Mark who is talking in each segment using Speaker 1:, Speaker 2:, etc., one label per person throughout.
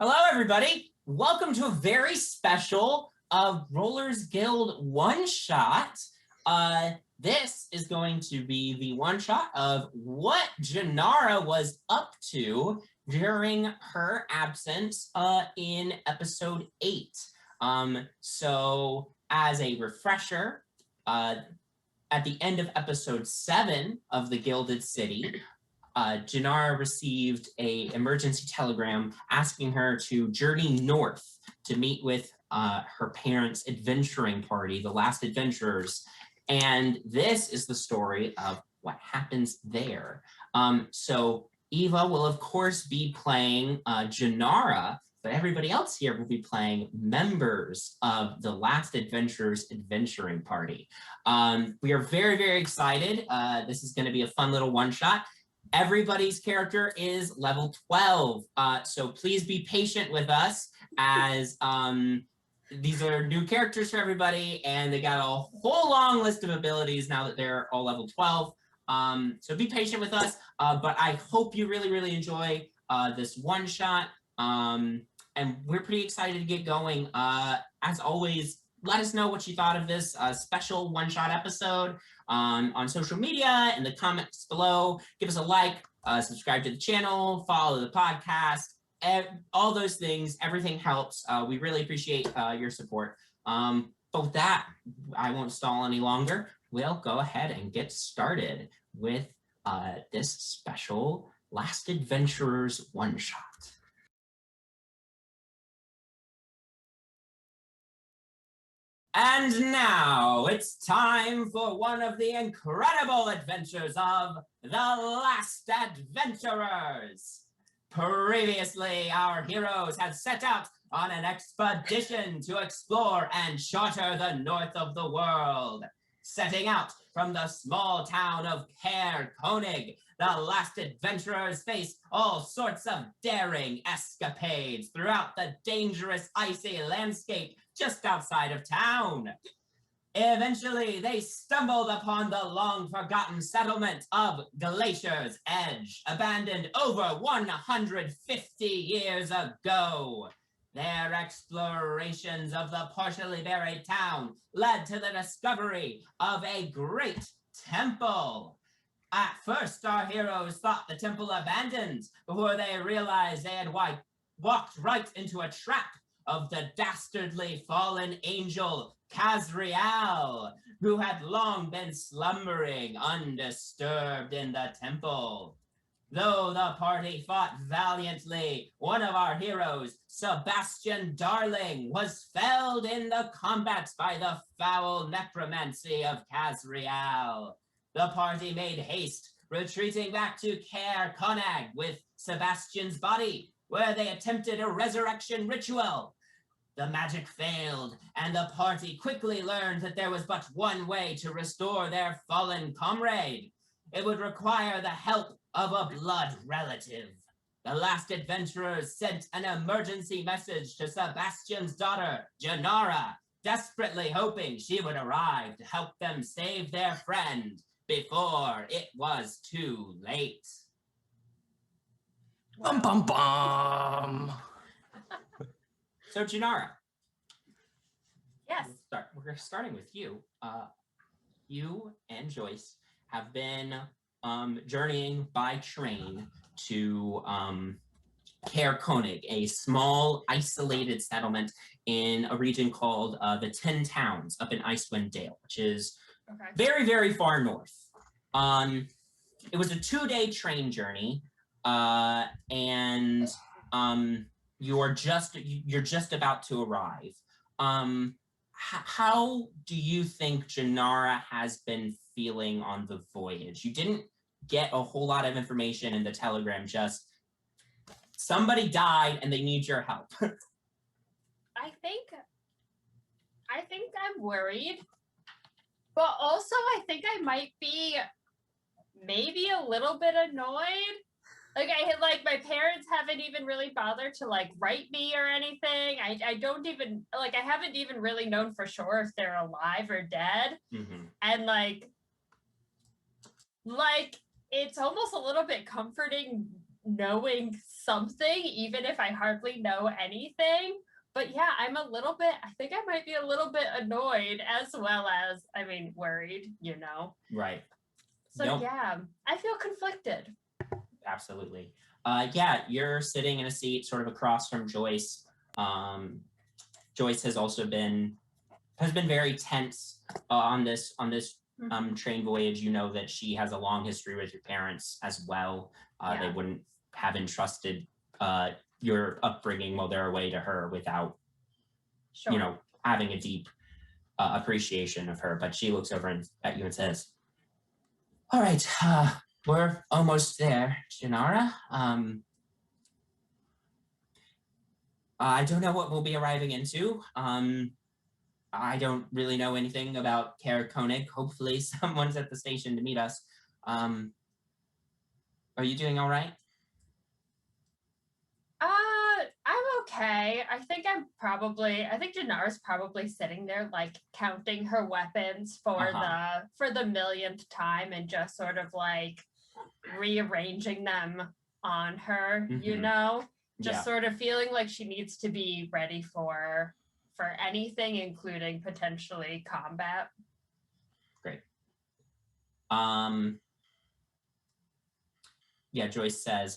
Speaker 1: Hello, everybody. Welcome to a very special Rollers Guild one-shot. This is going to be the one-shot of what Jinarra was up to during her absence in episode 8. So as a refresher, at the end of episode 7 of the Gilded City, Jinarra received an emergency telegram asking her to journey north to meet with her parents' adventuring party, the Last Adventurers. And this is the story of what happens there. So Eva will, of course, be playing Jinarra, but everybody else here will be playing members of the Last Adventurers adventuring party. We are very, very excited. This is going to be a fun little one-shot. Everybody's character is level 12, so please be patient with us as these are new characters for everybody, and they got a whole long list of abilities now that they're all level 12. So be patient with us, but I hope you really, really enjoy this one-shot, and we're pretty excited to get going. As always, let us know what you thought of this special one-shot episode on social media, in the comments below. Give us a like, subscribe to the channel, follow the podcast, all those things. Everything helps. We really appreciate your support. But with that, I won't stall any longer. We'll go ahead and get started with this special Last Adventurers one-shot. And now it's time for one of the incredible adventures of the Last Adventurers. Previously, our heroes had set out on an expedition to explore and charter the north of the world. Setting out from the small town of Konig, the Last Adventurers face all sorts of daring escapades throughout the dangerous icy landscape just outside of town. Eventually, they stumbled upon the long-forgotten settlement of Glacier's Edge, abandoned over 150 years ago. Their explorations of the partially buried town led to the discovery of a great temple. At first, our heroes thought the temple abandoned before they realized they had walked right into a trap of the dastardly fallen angel Kazreal, who had long been slumbering undisturbed in the temple. Though the party fought valiantly, one of our heroes, Sebastian Darling, was felled in the combat by the foul necromancy of Kazreal. The party made haste, retreating back to Konig with Sebastian's body, where they attempted a resurrection ritual. The magic failed, and the party quickly learned that there was but one way to restore their fallen comrade. It would require the help of a blood relative. The Last Adventurers sent an emergency message to Sebastian's daughter, Jinarra, desperately hoping she would arrive to help them save their friend before it was too late.
Speaker 2: Bum bum bum.
Speaker 1: So Jinarra.
Speaker 3: Yes.
Speaker 1: We're starting with you. You and Joyce have been journeying by train to Konig, a small isolated settlement in a region called the 10 Towns up in Icewind Dale, which is very, very far north. It was a 2-day train journey, and you're just about to arrive. How do you think Jinarra has been feeling on the voyage? You didn't get a whole lot of information in the telegram, just somebody died and they need your help.
Speaker 3: I think I'm worried, but also I think I might be maybe a little bit annoyed. Like my parents haven't even really bothered to write me or anything. I don't even I haven't even really known for sure if they're alive or dead.
Speaker 1: Mm-hmm.
Speaker 3: And like it's almost a little bit comforting knowing something, even if I hardly know anything. But yeah, I think I might be a little bit annoyed as well as, I mean, worried,
Speaker 1: Right.
Speaker 3: So
Speaker 1: Nope.
Speaker 3: yeah, I feel conflicted.
Speaker 1: Absolutely. Yeah, you're sitting in a seat sort of across from Joyce. Joyce has been very tense on this train voyage. You know that she has a long history with your parents as well. They wouldn't have entrusted your upbringing while they're away to her without, having a deep appreciation of her. But she looks over at you and says, "All right, we're almost there, Jinarra. I don't know what we'll be arriving into. I don't really know anything about Koenig. Hopefully someone's at the station to meet us. Are you doing all right?"
Speaker 3: I'm okay. I think Jinarra's probably sitting there like counting her weapons for the millionth time and just sort of like rearranging them on her, just sort of feeling like she needs to be ready for anything, including potentially combat.
Speaker 1: Great. Yeah, Joyce says,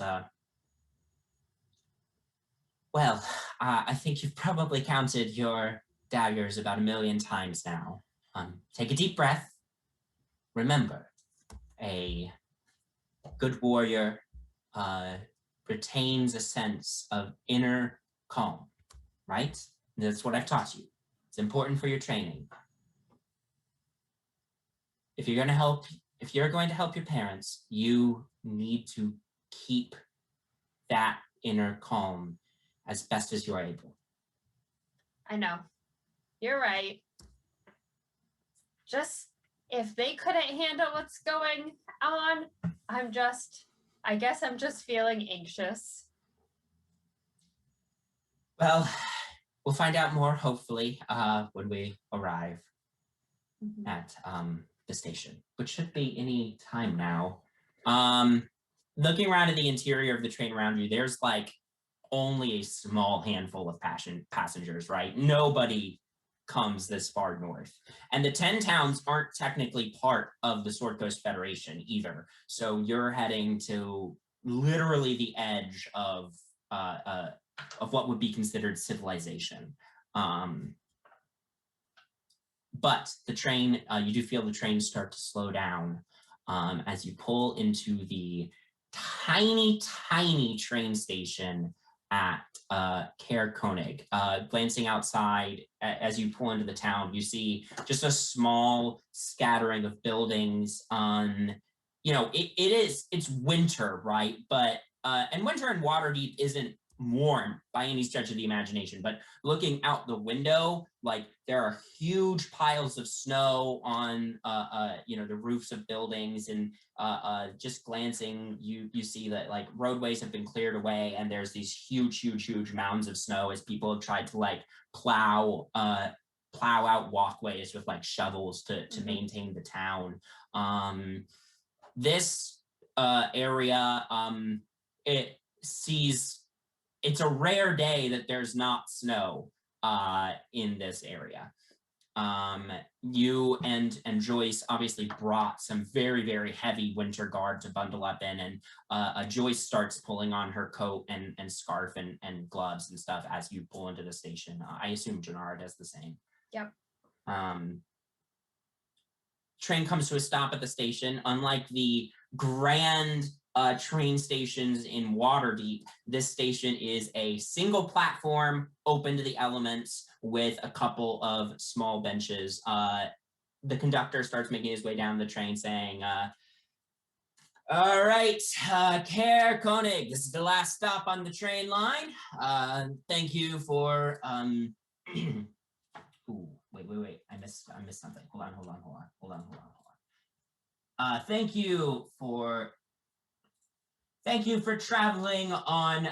Speaker 1: well, I think you've probably counted your daggers about 1,000,000 times now. Take a deep breath. Remember, a good warrior retains a sense of inner calm, right? That's what I've taught you. It's important for your training. If you're going to help your parents, you need to keep that inner calm as best as you're able.
Speaker 3: I know. You're right. Just if they couldn't handle what's going on, I guess I'm just feeling anxious.
Speaker 1: Well, we'll find out more, hopefully, when we arrive at the station, which should be any time now. Looking around at the interior of the train around you, there's like only a small handful of passengers, right? Nobody comes this far north. And the 10 towns aren't technically part of the Sword Coast Federation either. So you're heading to literally the edge of what would be considered civilization. But the train, you do feel the train start to slow down as you pull into the tiny, tiny train station at Koenig. Glancing outside, as you pull into the town, you see just a small scattering of buildings. It's winter, right? But and winter in Waterdeep isn't warm by any stretch of the imagination, but looking out the window, like there are huge piles of snow on the roofs of buildings, and just glancing, you see that like roadways have been cleared away, and there's these huge mounds of snow as people have tried to like plow out walkways with like shovels to maintain the town. This area, it's a rare day that there's not snow in this area. You and Joyce obviously brought some very, very heavy winter garb to bundle up in, and Joyce starts pulling on her coat and scarf and gloves and stuff as you pull into the station. I assume Jinarra does the same.
Speaker 3: Yep.
Speaker 1: Train comes to a stop at the station. Unlike the grand train stations in Waterdeep, this station is a single platform open to the elements with a couple of small benches. The conductor starts making his way down the train saying, all right, Herr Koenig, this is the last stop on the train line. Thank you for ooh, wait. I missed something. Hold on. Thank you for traveling on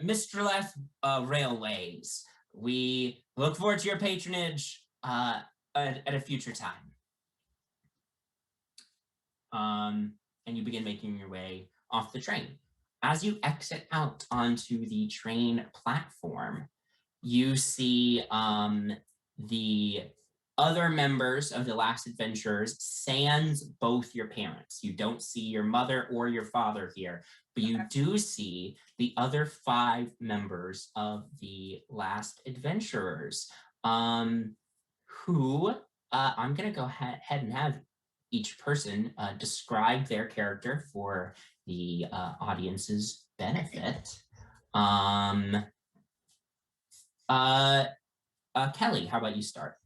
Speaker 1: Mistraleth Railways. We look forward to your patronage at a future time. And you begin making your way off the train. as you exit out onto the train platform, you see the other members of the last adventurers, sans both your parents. You don't see your mother or your father here, but you do see the other 5 members of the last adventurers, who I'm going to go ahead and have each person describe their character for the audience's benefit. Kelly, how about you start?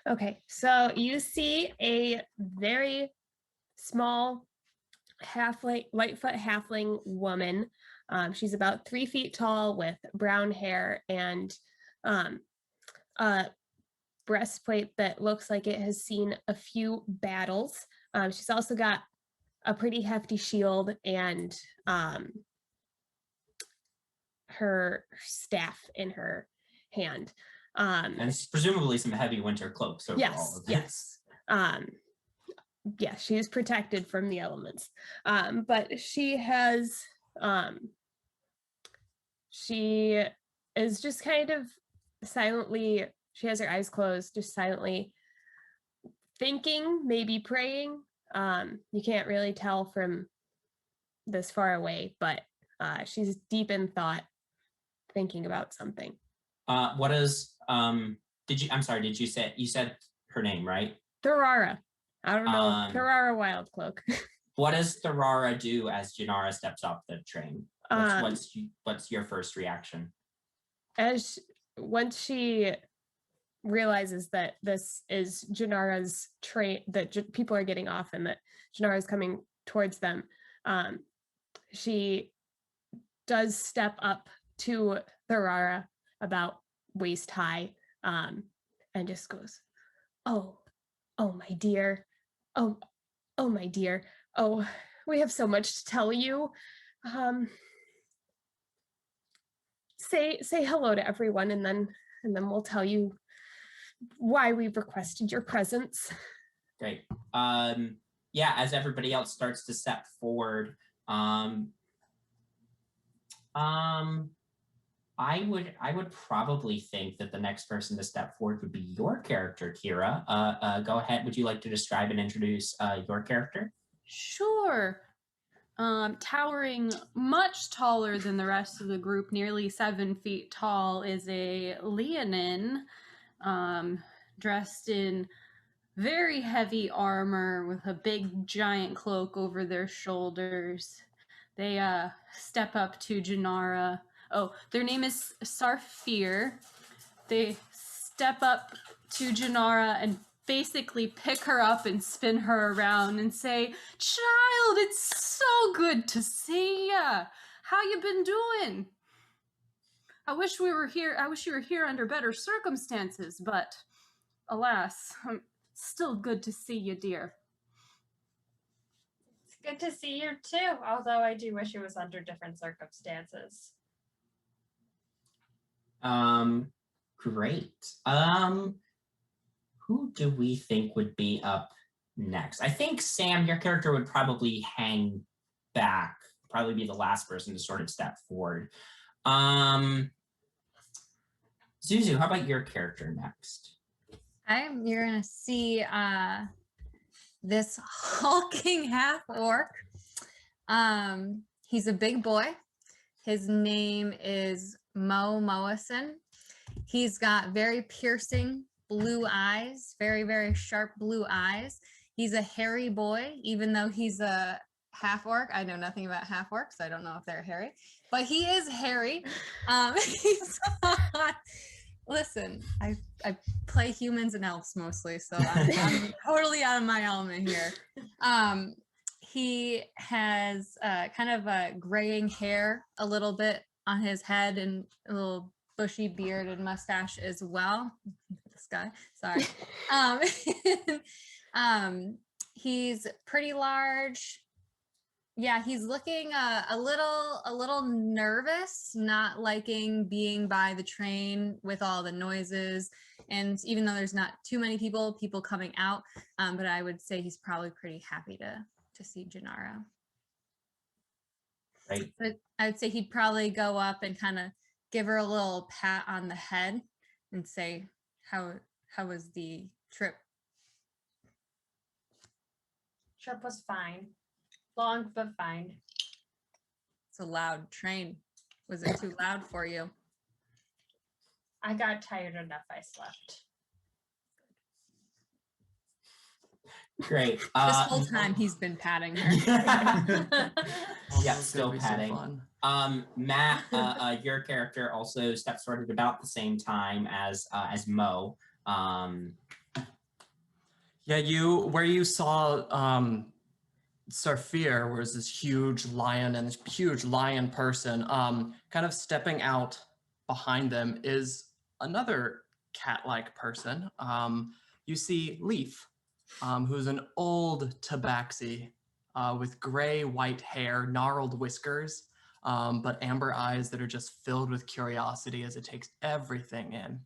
Speaker 4: Okay, so you see a very small Lightfoot halfling woman. She's about 3 feet tall with brown hair and a breastplate that looks like it has seen a few battles. She's also got a pretty hefty shield and her staff in her hand.
Speaker 1: And it's presumably some heavy winter cloaks over all of this.
Speaker 4: Yes, she is protected from the elements. But she has she is just kind of silently, she has her eyes closed, just silently thinking, maybe praying. You can't really tell from this far away, but she's deep in thought, thinking about something.
Speaker 1: What is did you say, you said her name, right?
Speaker 4: Thorara. I don't know. Thorara Wildcloak.
Speaker 1: What does Thorara do as Jinarra steps off the train? What's your first reaction?
Speaker 4: Once she realizes that this is Jinarra's train, that people are getting off and that Jinarra is coming towards them, she does step up to Thorara about waist high, and just goes, oh my dear, oh my dear, oh, we have so much to tell you. Say hello to everyone, and then we'll tell you why we've requested your presence.
Speaker 1: Great. Yeah, as everybody else starts to step forward, I would probably think that the next person to step forward would be your character, Kira. Go ahead. Would you like to describe and introduce your character?
Speaker 5: Sure. Towering much taller than the rest of the group, nearly 7 feet tall, is a Leonin, dressed in very heavy armor with a big giant cloak over their shoulders. They step up to Jinarra. Oh, their name is Sarfir. They step up to Jinarra and basically pick her up and spin her around and say, "Child, it's so good to see ya. How you been doing? I wish you were here under better circumstances, but alas, still good to see you, dear."
Speaker 3: It's good to see you too, although I do wish it was under different circumstances.
Speaker 1: Great. Who do we think would be up next? I think Sam, your character would probably hang back, probably be the last person to sort of step forward. Zuzu, how about your character next?
Speaker 6: You're gonna see this hulking half orc. He's a big boy. His name is Moason. He's got very piercing blue eyes, very, very sharp blue eyes. He's a hairy boy, even though he's a half orc. I know nothing about half orcs, so I don't know if they're hairy, but he is hairy. Listen, I play humans and elves mostly, so I'm totally out of my element here. He has kind of a graying hair a little bit on his head and a little bushy beard and mustache as well. This guy, sorry. He's pretty large. Yeah, he's looking a little nervous, not liking being by the train with all the noises. And even though there's not too many people coming out, but I would say he's probably pretty happy to see Jinarra.
Speaker 1: Right.
Speaker 6: But I would say he'd probably go up and kind of give her a little pat on the head and say, how was the trip?
Speaker 3: Trip was fine. Long but fine.
Speaker 6: It's a loud train. Was it too loud for you?
Speaker 3: I got tired enough. I slept.
Speaker 1: Great.
Speaker 6: This whole time he's been patting her.
Speaker 1: Yeah,
Speaker 2: It's
Speaker 1: still
Speaker 2: gonna be so
Speaker 1: patting.
Speaker 2: fun.
Speaker 1: Matt, your character also steps forward at about the same time as Mo.
Speaker 2: Yeah, where you saw Sarfir was this huge lion and this huge lion person. Kind of stepping out behind them is another cat-like person. You see Leaf, who's an old tabaxi with gray-white hair, gnarled whiskers, but amber eyes that are just filled with curiosity as it takes everything in.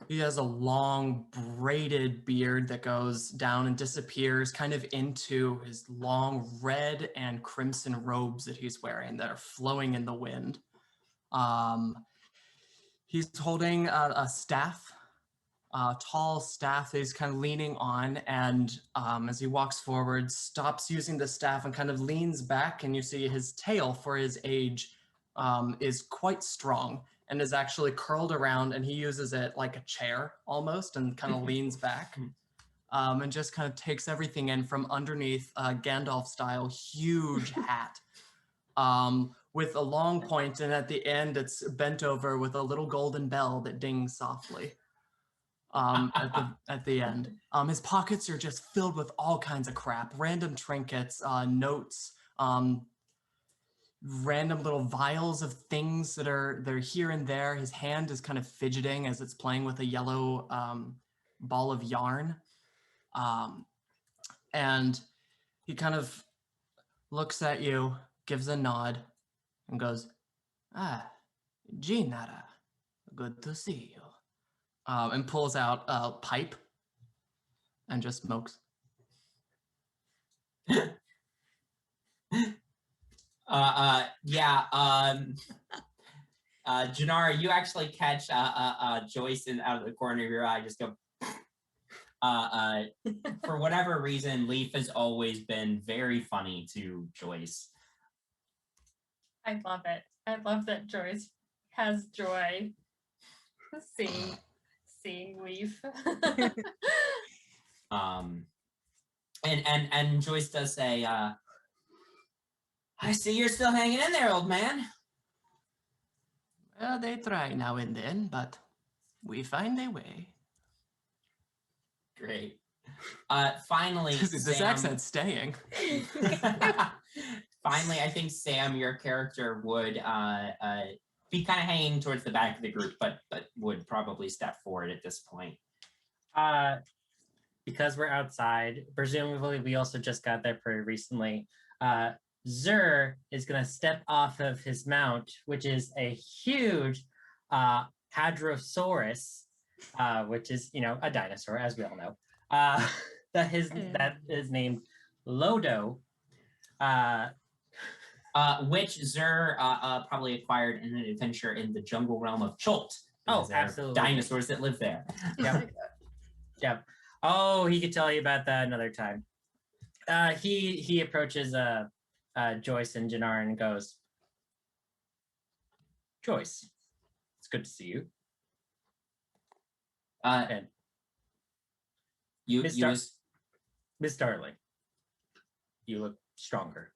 Speaker 2: He has a long braided beard that goes down and disappears kind of into his long red and crimson robes that he's wearing that are flowing in the wind. He's holding a staff, a tall staff that he's kind of leaning on, and as he walks forward, stops using the staff and kind of leans back, and you see his tail for his age is quite strong and is actually curled around, and he uses it like a chair almost and kind of leans back and just kind of takes everything in from underneath Gandalf style huge hat with a long point, and at the end it's bent over with a little golden bell that dings softly at the end. His pockets are just filled with all kinds of crap, random trinkets, notes, random little vials of things they're here and there. His hand is kind of fidgeting as it's playing with a yellow ball of yarn. And he kind of looks at you, gives a nod, and goes, Jinarra, good to see you. And pulls out a pipe and just smokes.
Speaker 1: Jinarra, you actually catch Joyce out of the corner of your eye, just go. For whatever reason, Leaf has always been very funny to Joyce.
Speaker 3: I love it. I love that Joyce has joy seeing Leaf.
Speaker 1: And Joyce does say, I see you're still hanging in there, old man.
Speaker 2: Well, they try now and then, but we find a way.
Speaker 1: Great. Finally,
Speaker 2: This
Speaker 1: Sam,
Speaker 2: accent's staying.
Speaker 1: Finally, I think Sam, your character would be kind of hanging towards the back of the group, but would probably step forward at this point.
Speaker 7: Because we're outside, presumably we also just got there pretty recently. Zur is going to step off of his mount, which is a huge Hadrosaurus, which is, a dinosaur, as we all know. That is named Lodo.
Speaker 1: Which Zur probably acquired in an adventure in the jungle realm of Cholt.
Speaker 7: Oh,
Speaker 1: There are
Speaker 7: absolutely.
Speaker 1: dinosaurs that live there.
Speaker 7: Yep. Yep. Oh, he could tell you about that another time. He approaches Joyce and Jinarra and goes, Joyce, it's good to see you. And Miss Darling, you look stronger.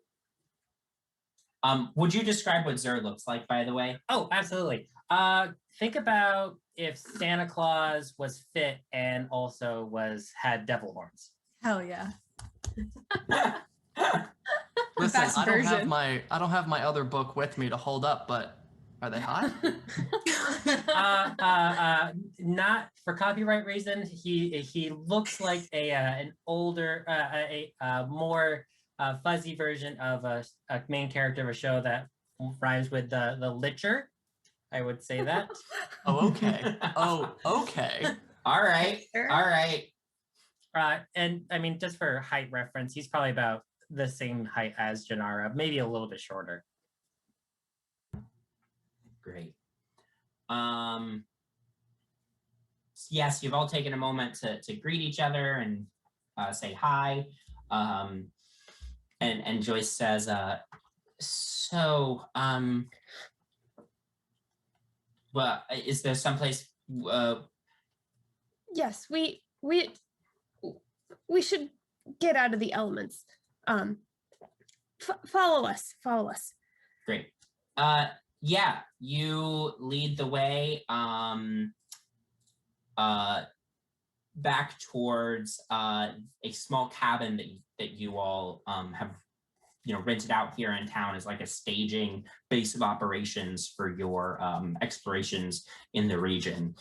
Speaker 1: Would you describe what Zur looks like, by the way?
Speaker 7: Oh, absolutely. Think about if Santa Claus was fit and also had devil horns.
Speaker 6: Hell yeah.
Speaker 2: Listen,
Speaker 6: Best
Speaker 2: I don't
Speaker 6: version.
Speaker 2: have my other book with me to hold up, but are they hot?
Speaker 7: Not for copyright reason. He looks like an older, more fuzzy version of a main character of a show that rhymes with the Licher. I would say that.
Speaker 2: Oh, okay. Oh, okay.
Speaker 1: All right.
Speaker 6: Sure.
Speaker 1: All right.
Speaker 7: And I mean, just for height reference, he's probably about the same height as Jinarra, maybe a little bit shorter.
Speaker 1: Great. Yes, you've all taken a moment to greet each other and say hi. And Joyce says, well, is there someplace?
Speaker 4: Yes, we should get out of the elements. Follow us. Follow us.
Speaker 1: Great. Yeah, you lead the way back towards a small cabin that you all have rented out here in town as like a staging base of operations for your explorations in the region.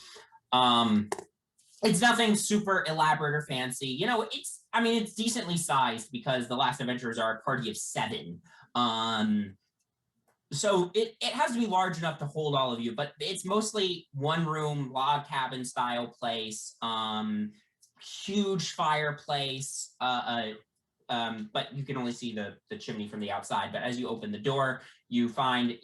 Speaker 1: It's nothing super elaborate or fancy. It's decently sized because the Last Adventurers are a party of 7. So it has to be large enough to hold all of you, but it's mostly one room, log cabin style place, huge fireplace, but you can only see the chimney from the outside. But as you open the door, you find,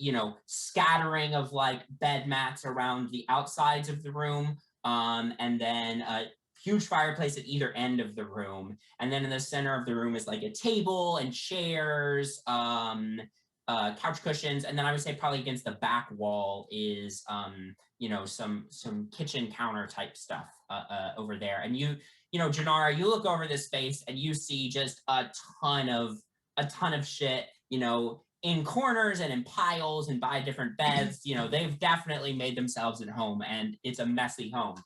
Speaker 1: scattering of like bed mats around the outsides of the room, and then a huge fireplace at either end of the room. And then in the center of the room is like a table and chairs, couch cushions, and then I would say probably against the back wall is some kitchen counter type stuff over there. And Jinarra, you look over this space and you see just a ton of shit, in corners and in piles and by different beds. They've definitely made themselves at home, and it's a messy home.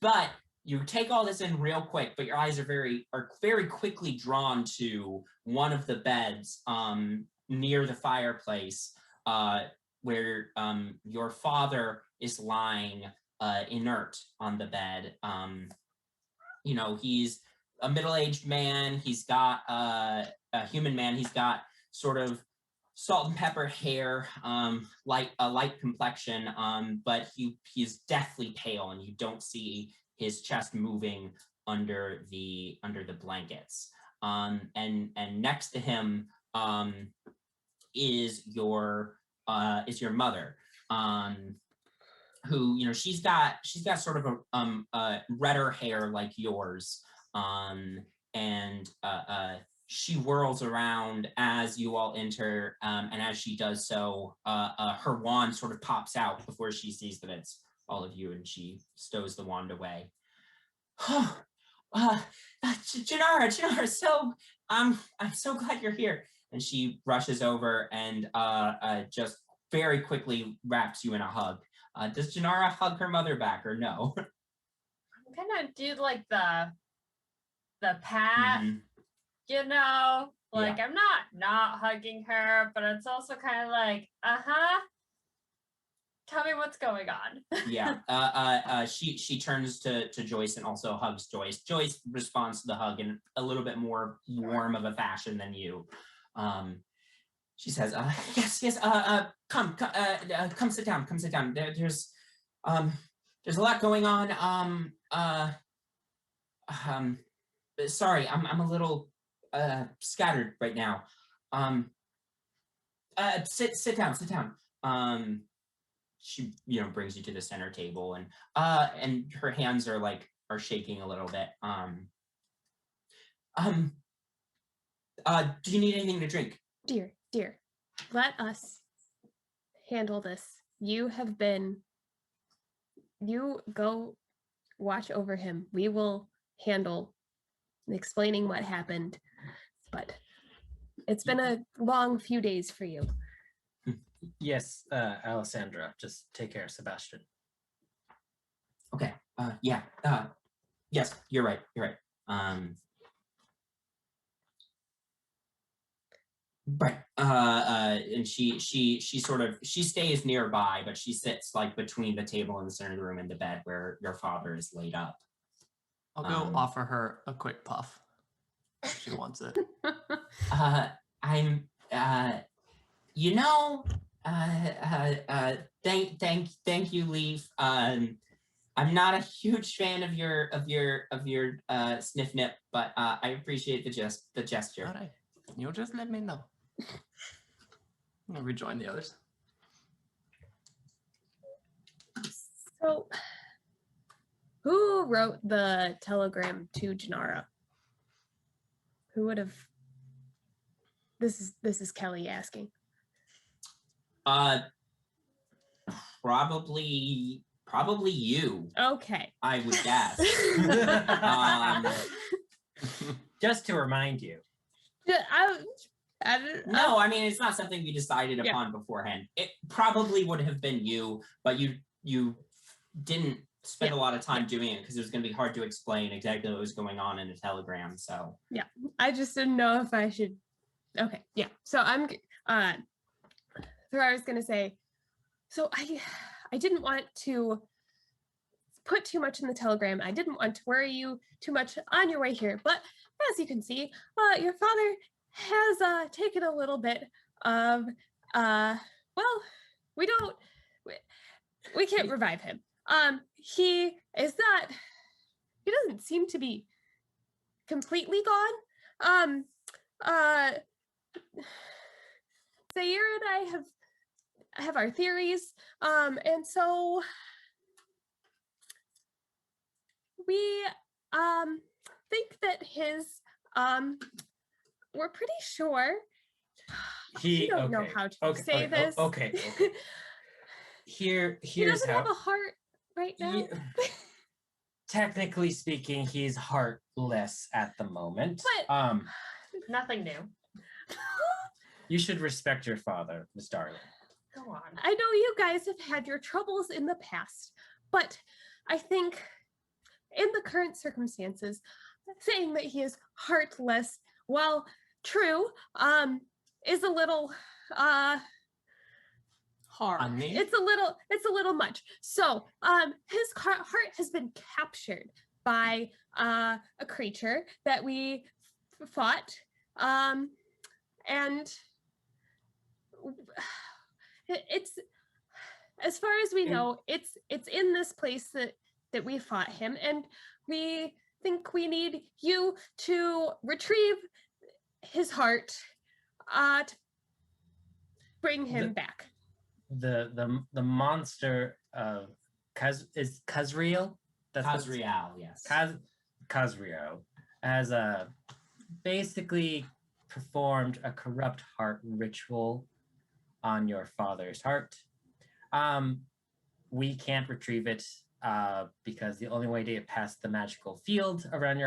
Speaker 1: But you take all this in real quick, but your eyes are very quickly drawn to one of the beds near the fireplace, where your father is lying inert on the bed. He's a middle-aged man. He's got a human man. He's got sort of salt and pepper hair, light complexion, but he's deathly pale, and you don't see his chest moving under the blankets. And next to him is your mother, who she's got sort of a redder hair like yours, and she whirls around as you all enter, and as she does so, her wand sort of pops out before she sees that it's all of you, and she stows the wand away. Jinarra, so I'm so glad you're here. And she rushes over and just very quickly wraps you in a hug. Does Jinarra hug her mother back or no?
Speaker 3: I'm gonna do like the pat, like I'm not hugging her, but it's also kind of like, tell me what's going on.
Speaker 1: Yeah. She turns to Joyce and also hugs Joyce. Joyce responds to the hug in a little bit more warm of a fashion than you. She says, yes, come sit down. There's a lot going on. Sorry, I'm a little scattered right now. Sit down. She brings you to the center table, and her hands are shaking a little bit. Do you need anything to drink?
Speaker 4: Dear, let us handle this. You go watch over him. We will handle explaining what happened, but it's been a long few days for you.
Speaker 7: Yes, Alessandra, just take care of Sebastian.
Speaker 1: Okay. Yeah. Yes, you're right. Right. And she stays nearby, but she sits like between the table in the center of the room and the bed where your father is laid up.
Speaker 2: I'll go offer her a quick puff if she wants it.
Speaker 1: Thank you, Leaf. I'm not a huge fan of your sniff nip, but I appreciate the gesture.
Speaker 2: All right. You just let me know. I'll rejoin the others.
Speaker 4: So, who wrote the telegram to Jinarra? Who would have? This is Kelly asking.
Speaker 1: Probably you.
Speaker 4: Okay.
Speaker 1: I would guess.
Speaker 7: Just to remind you.
Speaker 1: No, I mean it's not something we decided upon beforehand. It probably would have been you, but you didn't spend a lot of time doing it because it was going to be hard to explain exactly what was going on in a telegram. So
Speaker 4: yeah, I just didn't know if I should. Okay, yeah. So I'm. Ferrara's going to say. So I didn't want to put too much in the telegram. I didn't want to worry you too much on your way here, but as you can see, your father has taken a little bit of well, we can't revive him. He doesn't seem to be completely gone. Zaire and I have our theories, and so we think that his we're pretty sure I don't know how to say this.
Speaker 7: Okay. Here's
Speaker 4: he doesn't
Speaker 7: how.
Speaker 4: have a heart right now.
Speaker 7: Yeah, technically speaking, he's heartless at the moment.
Speaker 4: But
Speaker 3: Nothing new.
Speaker 7: You should respect your father, Miss Darling.
Speaker 3: Go on.
Speaker 4: I know you guys have had your troubles in the past, but I think in the current circumstances, saying that he is heartless, while true, is a little
Speaker 5: Hard.
Speaker 2: On me?
Speaker 4: it's a little much. So his heart has been captured by a creature that we fought, and it's, as far as we know, it's in this place that we fought him, and we think we need you to retrieve his heart to bring him back.
Speaker 7: The monster is Kazreal?
Speaker 1: Kazreal, yes.
Speaker 7: Kazreal has basically performed a corrupt heart ritual on your father's heart. We can't retrieve it because the only way to get past the magical field around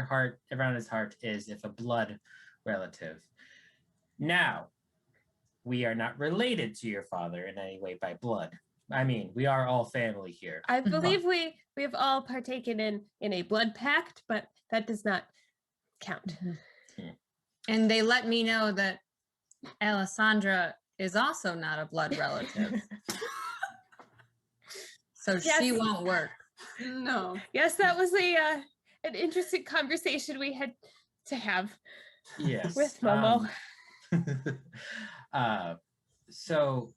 Speaker 7: his heart, is if a blood relative. Now, we are not related to your father in any way by blood. I mean, we are all family here.
Speaker 4: I believe we have all partaken in a blood pact, but that does not count.
Speaker 6: And they let me know that Alessandra is also not a blood relative. So she
Speaker 4: Yes.
Speaker 6: won't work.
Speaker 5: No.
Speaker 4: Yes, that was an interesting conversation we had to have
Speaker 7: Yes.
Speaker 4: with Momo.
Speaker 7: So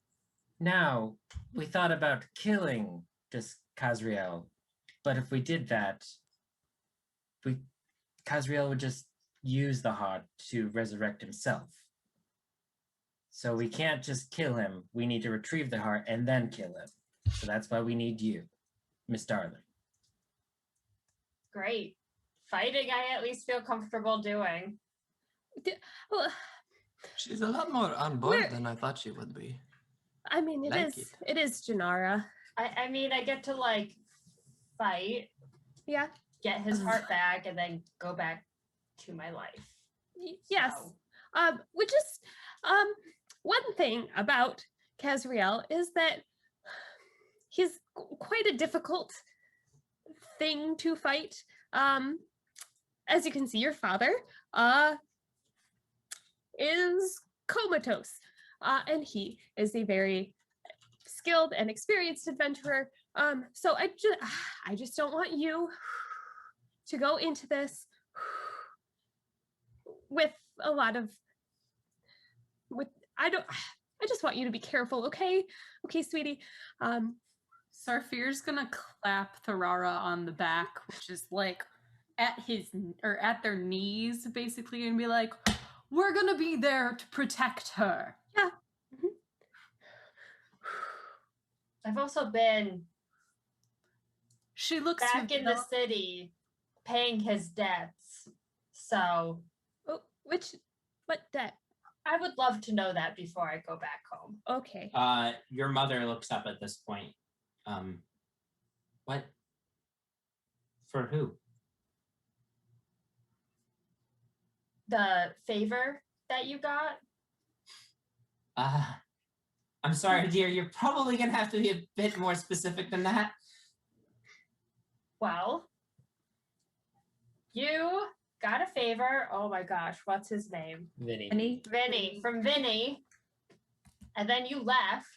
Speaker 7: now we thought about killing this Kazreal, but if we did that, Kazreal would just use the heart to resurrect himself. So we can't just kill him. We need to retrieve the heart and then kill him. So that's why we need you, Miss Darling.
Speaker 3: Great. Fighting, I at least feel comfortable doing.
Speaker 4: Well,
Speaker 2: She's a lot more on board
Speaker 4: Where-
Speaker 2: than I thought she would be.
Speaker 4: I mean,
Speaker 2: Like
Speaker 4: it is Jinarra.
Speaker 3: I mean, I get to like fight,
Speaker 4: Yeah.
Speaker 3: get his heart back, and then go back to my life.
Speaker 4: Yes.
Speaker 3: So,
Speaker 4: Which is one thing about Kazreal is that he's quite a difficult thing to fight. As you can see, your father is comatose, and he is a very skilled and experienced adventurer. So I just don't want you to go into this with a lot of I just want you to be careful, okay, sweetie.
Speaker 5: Sarfir's gonna clap Tharara on the back, which is like at their knees, basically, and be like, "We're gonna be there to protect her."
Speaker 4: Yeah.
Speaker 3: I've also been
Speaker 5: She looks
Speaker 3: back in the
Speaker 5: developed.
Speaker 3: city paying his debts. So
Speaker 4: Oh, what debt?
Speaker 3: I would love to know that before I go back home.
Speaker 4: Okay.
Speaker 1: Your mother looks up at this point. What? For who?
Speaker 3: The favor that you got?
Speaker 1: I'm sorry, dear. You're probably gonna have to be a bit more specific than that.
Speaker 3: Well, you got a favor. Oh my gosh, what's his name?
Speaker 7: Vinny.
Speaker 3: Vinny, from Vinny. And then you left.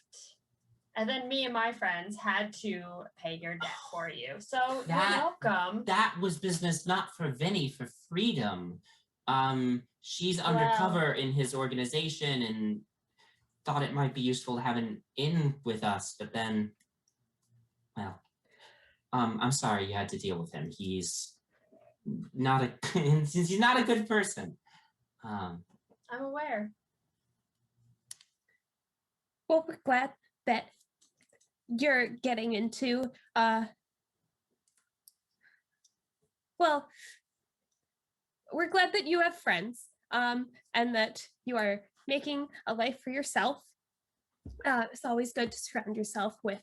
Speaker 3: And then me and my friends had to pay your debt for you. So you're welcome.
Speaker 1: That was business not for Vinny, for freedom. She's undercover in his organization and thought it might be useful to have an in with us, but then, well, I'm sorry you had to deal with him. He's not a good person.
Speaker 3: I'm aware.
Speaker 4: Well, we're glad that you're getting into well, we're glad that you have friends and that you are making a life for yourself. It's always good to surround yourself with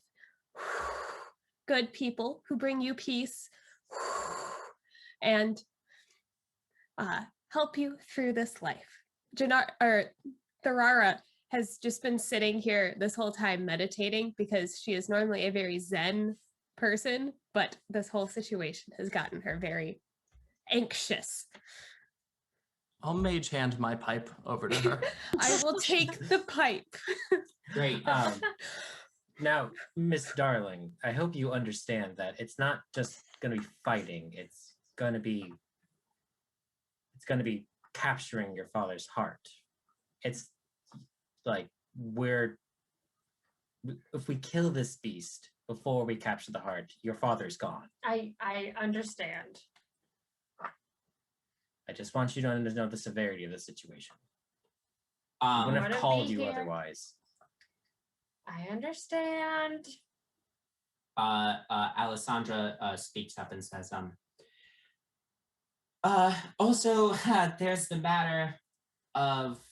Speaker 4: good people who bring you peace and help you through this life. Tharara has just been sitting here this whole time meditating because she is normally a very zen person, but this whole situation has gotten her very anxious.
Speaker 2: I'll mage hand my pipe over to her.
Speaker 4: I will take the pipe.
Speaker 1: Great.
Speaker 7: Now, Miss Darling, I hope you understand that it's not just going to be fighting. It's going to be capturing your father's heart. It's like if we kill this beast before we capture the heart, your father's gone.
Speaker 3: I understand.
Speaker 7: I just want you to know the severity of the situation.
Speaker 1: I
Speaker 7: wouldn't have
Speaker 3: Wanna
Speaker 7: called
Speaker 3: be
Speaker 7: you
Speaker 3: here.
Speaker 7: otherwise.
Speaker 3: I understand.
Speaker 1: Alessandra speaks up and says, also, there's the matter of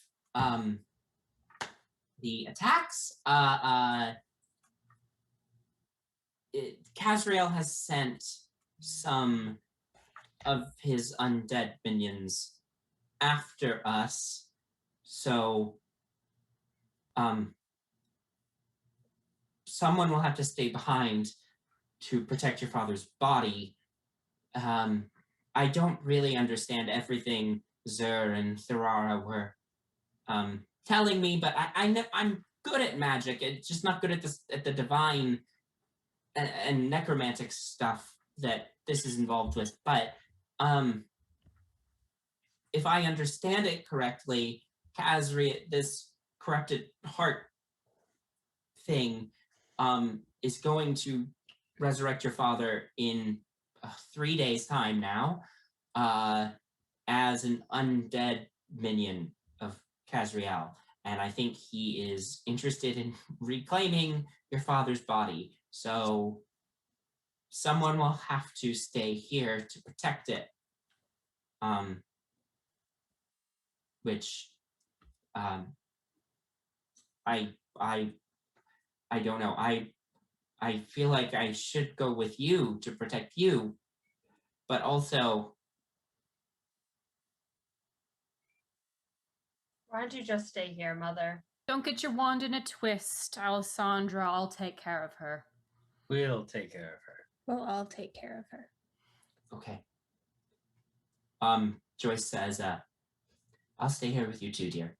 Speaker 1: the attacks. Kazreal has sent some of his undead minions after us, so someone will have to stay behind to protect your father's body. I don't really understand everything Zur and Tharara were telling me, but I'm good at magic. It's just not good at the divine and necromantic stuff that this is involved with. But if I understand it correctly, Kazreal, this corrupted heart thing, is going to resurrect your father in 3 days' time now, as an undead minion of Kazreal. And I think he is interested in reclaiming your father's body. So someone will have to stay here to protect it. Which I don't know. I feel like I should go with you to protect you, but also
Speaker 3: Why don't you just stay here, Mother?
Speaker 5: Don't get your wand in a twist, Alessandra. I'll take care of her.
Speaker 7: We'll take care of her.
Speaker 4: Well, I'll take care of her.
Speaker 1: okay. Joyce says, I'll stay here with you too, dear.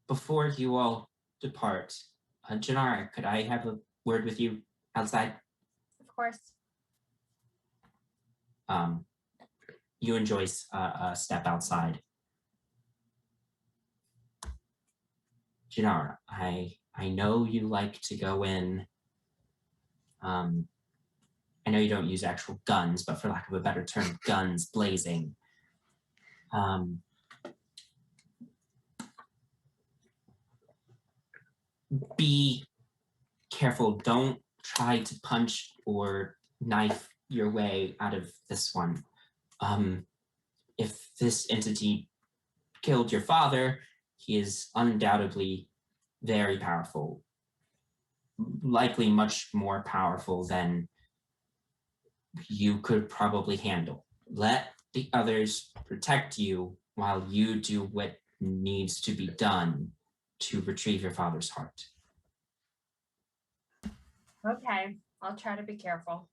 Speaker 1: Before you all depart, Jinarra, could I have a word with you outside?
Speaker 3: Of course.
Speaker 1: You and Joyce step outside. Jinarra, I know you like to go in. I know you don't use actual guns, but for lack of a better term, guns blazing. Be careful. Don't try to punch or knife your way out of this one. If this entity killed your father, he is undoubtedly very powerful, likely much more powerful than you could probably handle. Let the others protect you while you do what needs to be done to retrieve your father's heart.
Speaker 3: Okay, I'll try to be careful.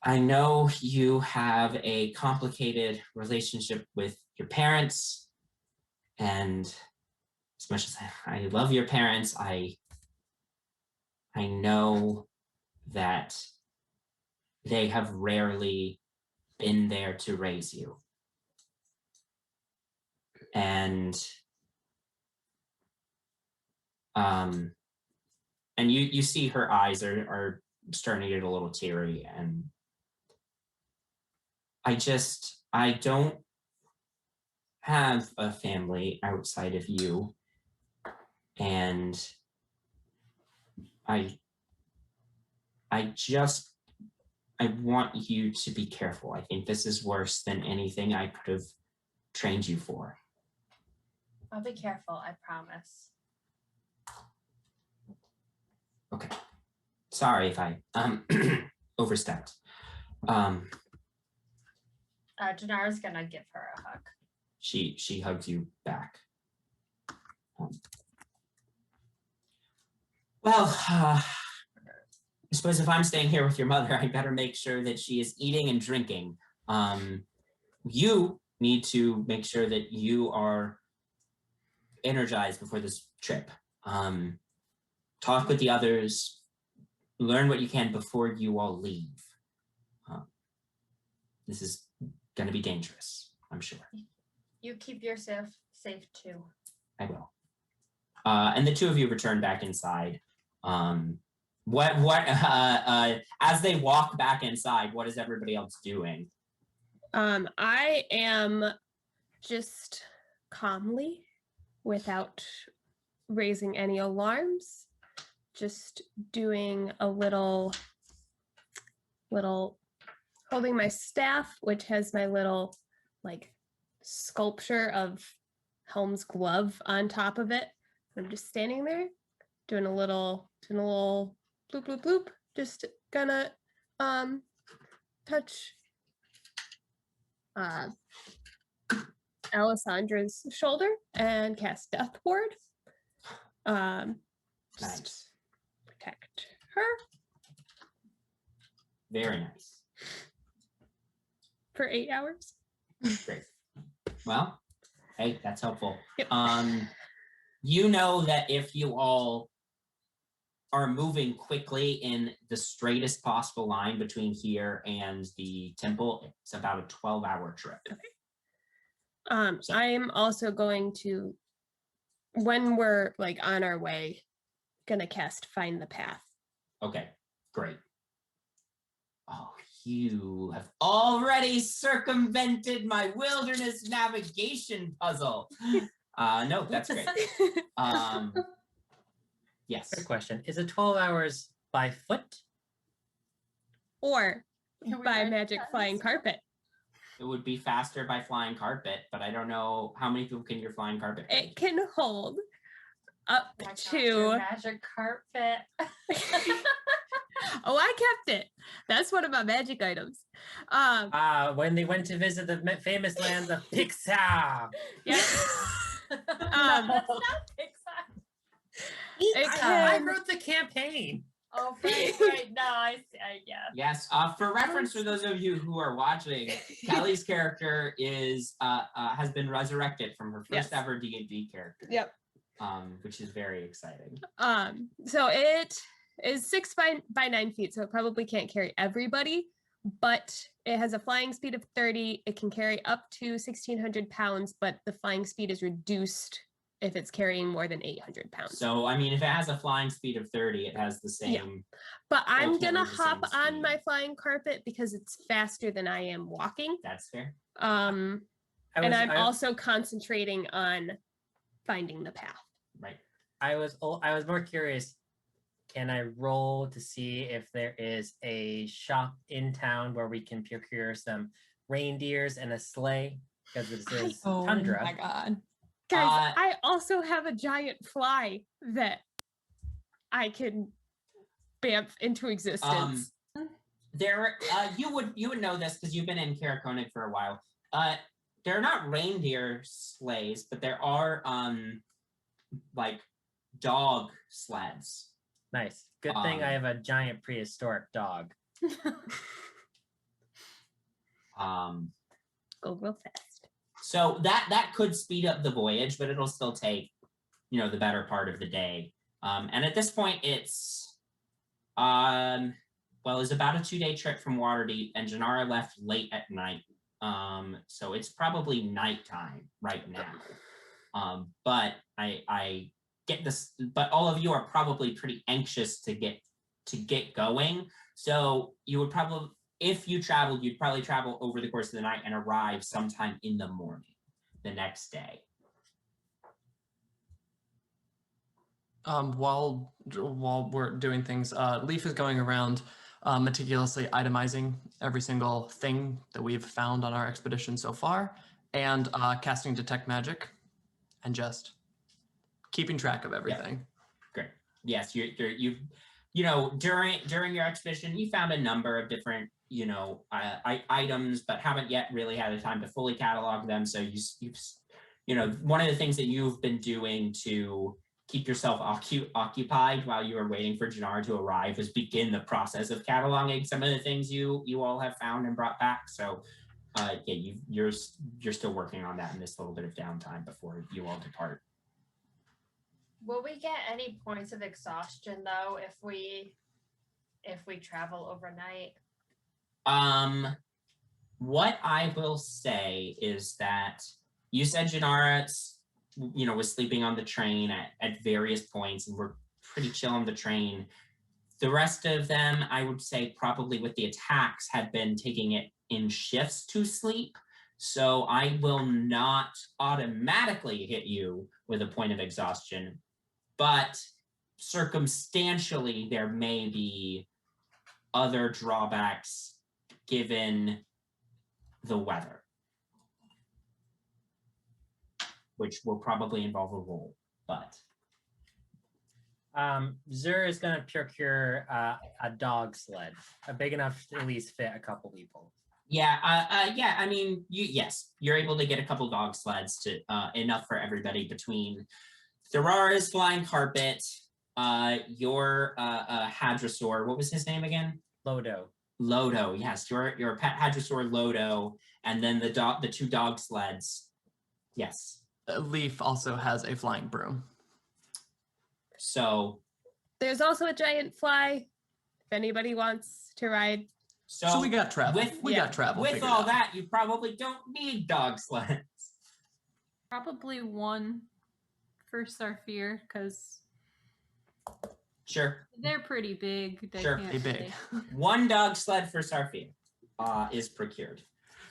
Speaker 1: I know you have a complicated relationship with your parents, and as much as I love your parents, I know that they have rarely been there to raise you. And you see her eyes are starting to get a little teary, and I don't have a family outside of you, and I want you to be careful. I think this is worse than anything I could have trained you for.
Speaker 3: I'll be careful, I promise.
Speaker 1: Okay. Sorry if I overstepped.
Speaker 3: Jinarra's gonna give her a hug.
Speaker 1: She hugs you back. I suppose if I'm staying here with your mother, I better make sure that she is eating and drinking. You need to make sure that you are energized before this trip. Talk with the others, learn what you can before you all leave. This is going to be dangerous, I'm sure.
Speaker 3: You keep yourself safe too.
Speaker 1: I will. And the two of you return back inside. As they walk back inside, what is everybody else doing?
Speaker 4: I am just calmly, without raising any alarms, just doing a little holding my staff, which has my little like sculpture of Helm's glove on top of it. I'm just standing there doing a little bloop bloop bloop, just gonna touch Alessandra's shoulder and cast Death Ward.
Speaker 1: Nice.
Speaker 4: Protect her.
Speaker 1: Very nice.
Speaker 4: For 8 hours.
Speaker 1: Great. Well, hey, that's helpful.
Speaker 4: Yep.
Speaker 1: You know that if you all are moving quickly in the straightest possible line between here and the temple, it's about a 12-hour trip.
Speaker 4: Okay.
Speaker 1: So-
Speaker 4: I'm also going to, when we're like on our way, gonna cast Find the Path.
Speaker 1: Okay, great. Oh, you have already circumvented my wilderness navigation puzzle. No, that's great. Yes.
Speaker 7: Good question. Is it 12 hours by foot?
Speaker 4: Or
Speaker 5: Can we
Speaker 4: by
Speaker 5: ride
Speaker 4: magic
Speaker 5: that
Speaker 4: flying
Speaker 5: instead?
Speaker 4: carpet.
Speaker 1: It would be faster by flying carpet, but I don't know how many people can your flying carpet carry?
Speaker 4: It can hold up
Speaker 3: Oh my gosh, your
Speaker 4: to.
Speaker 3: magic carpet.
Speaker 4: Oh, I kept it. That's one of my magic items.
Speaker 7: When they went to visit the famous lands of Pixar.
Speaker 4: Yeah.
Speaker 3: No, that's not Pixar.
Speaker 4: It
Speaker 7: I
Speaker 4: can.
Speaker 7: wrote the campaign.
Speaker 3: Oh, right. No, I see. Yeah.
Speaker 1: Yes. For reference, for those of you who are watching, Kelly's character is has been resurrected from her first
Speaker 4: Yes.
Speaker 1: ever D&D character.
Speaker 4: Yep.
Speaker 1: Which is very exciting.
Speaker 4: So it is 6 by 9 feet, so it probably can't carry everybody, but it has a flying speed of 30. It can carry up to 1,600 pounds, but the flying speed is reduced if it's carrying more than 800 pounds.
Speaker 1: So, I mean, if it has a flying speed of 30, it has the same.
Speaker 4: Yeah. But I'm gonna
Speaker 1: ultimately the same
Speaker 4: hop on
Speaker 1: speed.
Speaker 4: my flying carpet because it's faster than I am walking.
Speaker 1: That's fair.
Speaker 4: And I'm also concentrating on finding the path.
Speaker 1: Right.
Speaker 7: I was more curious. Can I roll to see if there is a shop in town where we can procure some reindeers and a sleigh? Because this is tundra.
Speaker 8: Oh my god.
Speaker 4: Guys, I also have a giant fly that I can bamf into existence.
Speaker 1: There, you would know this because you've been in Karakonik for a while. There are not reindeer sleighs, but there are like dog sleds.
Speaker 7: Nice. Good thing I have a giant prehistoric dog.
Speaker 4: Go real fast.
Speaker 1: So that could speed up the voyage, but it'll still take, the better part of the day. And at this point, it's it's about a 2-day trip from Waterdeep, and Jinarra left late at night. So it's probably nighttime right now. But I get this, but all of you are probably pretty anxious to get going. So you would probably, if you traveled, you'd probably travel over the course of the night and arrive sometime in the morning the next day.
Speaker 2: While we're doing things, Leaf is going around meticulously itemizing every single thing that we've found on our expedition so far, and casting Detect Magic, and just keeping track of everything.
Speaker 1: Great. Yes, you've during your expedition, you found a number of different items, but haven't yet really had the time to fully catalog them. So you've one of the things that you've been doing to keep yourself occupied while you are waiting for Jinarra to arrive is begin the process of cataloging some of the things you all have found and brought back. So you're still working on that in this little bit of downtime before you all depart.
Speaker 3: Will we get any points of exhaustion though if we travel overnight?
Speaker 1: What I will say is that you said Jinarra was sleeping on the train at various points and we're pretty chill on the train. The rest of them, I would say probably with the attacks, had been taking it in shifts to sleep. So I will not automatically hit you with a point of exhaustion, but circumstantially there may be other drawbacks given the weather, which will probably involve a roll, but.
Speaker 7: Zur is going to procure a dog sled, big enough to at least fit a couple people.
Speaker 1: Yeah, I mean, you're able to get a couple dog sleds to enough for everybody between Thorara's flying carpet, your hadrosaur, what was his name again? Lodo, yes, your pet hadrosaur Lodo, and then the 2 dog sleds. Yes.
Speaker 2: Leaf also has a flying broom.
Speaker 1: So
Speaker 4: there's also a giant fly if anybody wants to ride.
Speaker 2: So we got travel. Got travel.
Speaker 1: With all that, you probably don't need dog sleds.
Speaker 5: Probably one for Sarfir, because
Speaker 1: Sure.
Speaker 5: they're pretty big. They
Speaker 1: Sure.
Speaker 5: can't
Speaker 2: Pretty big.
Speaker 5: stay.
Speaker 1: 1 dog sled for Sarfir is procured.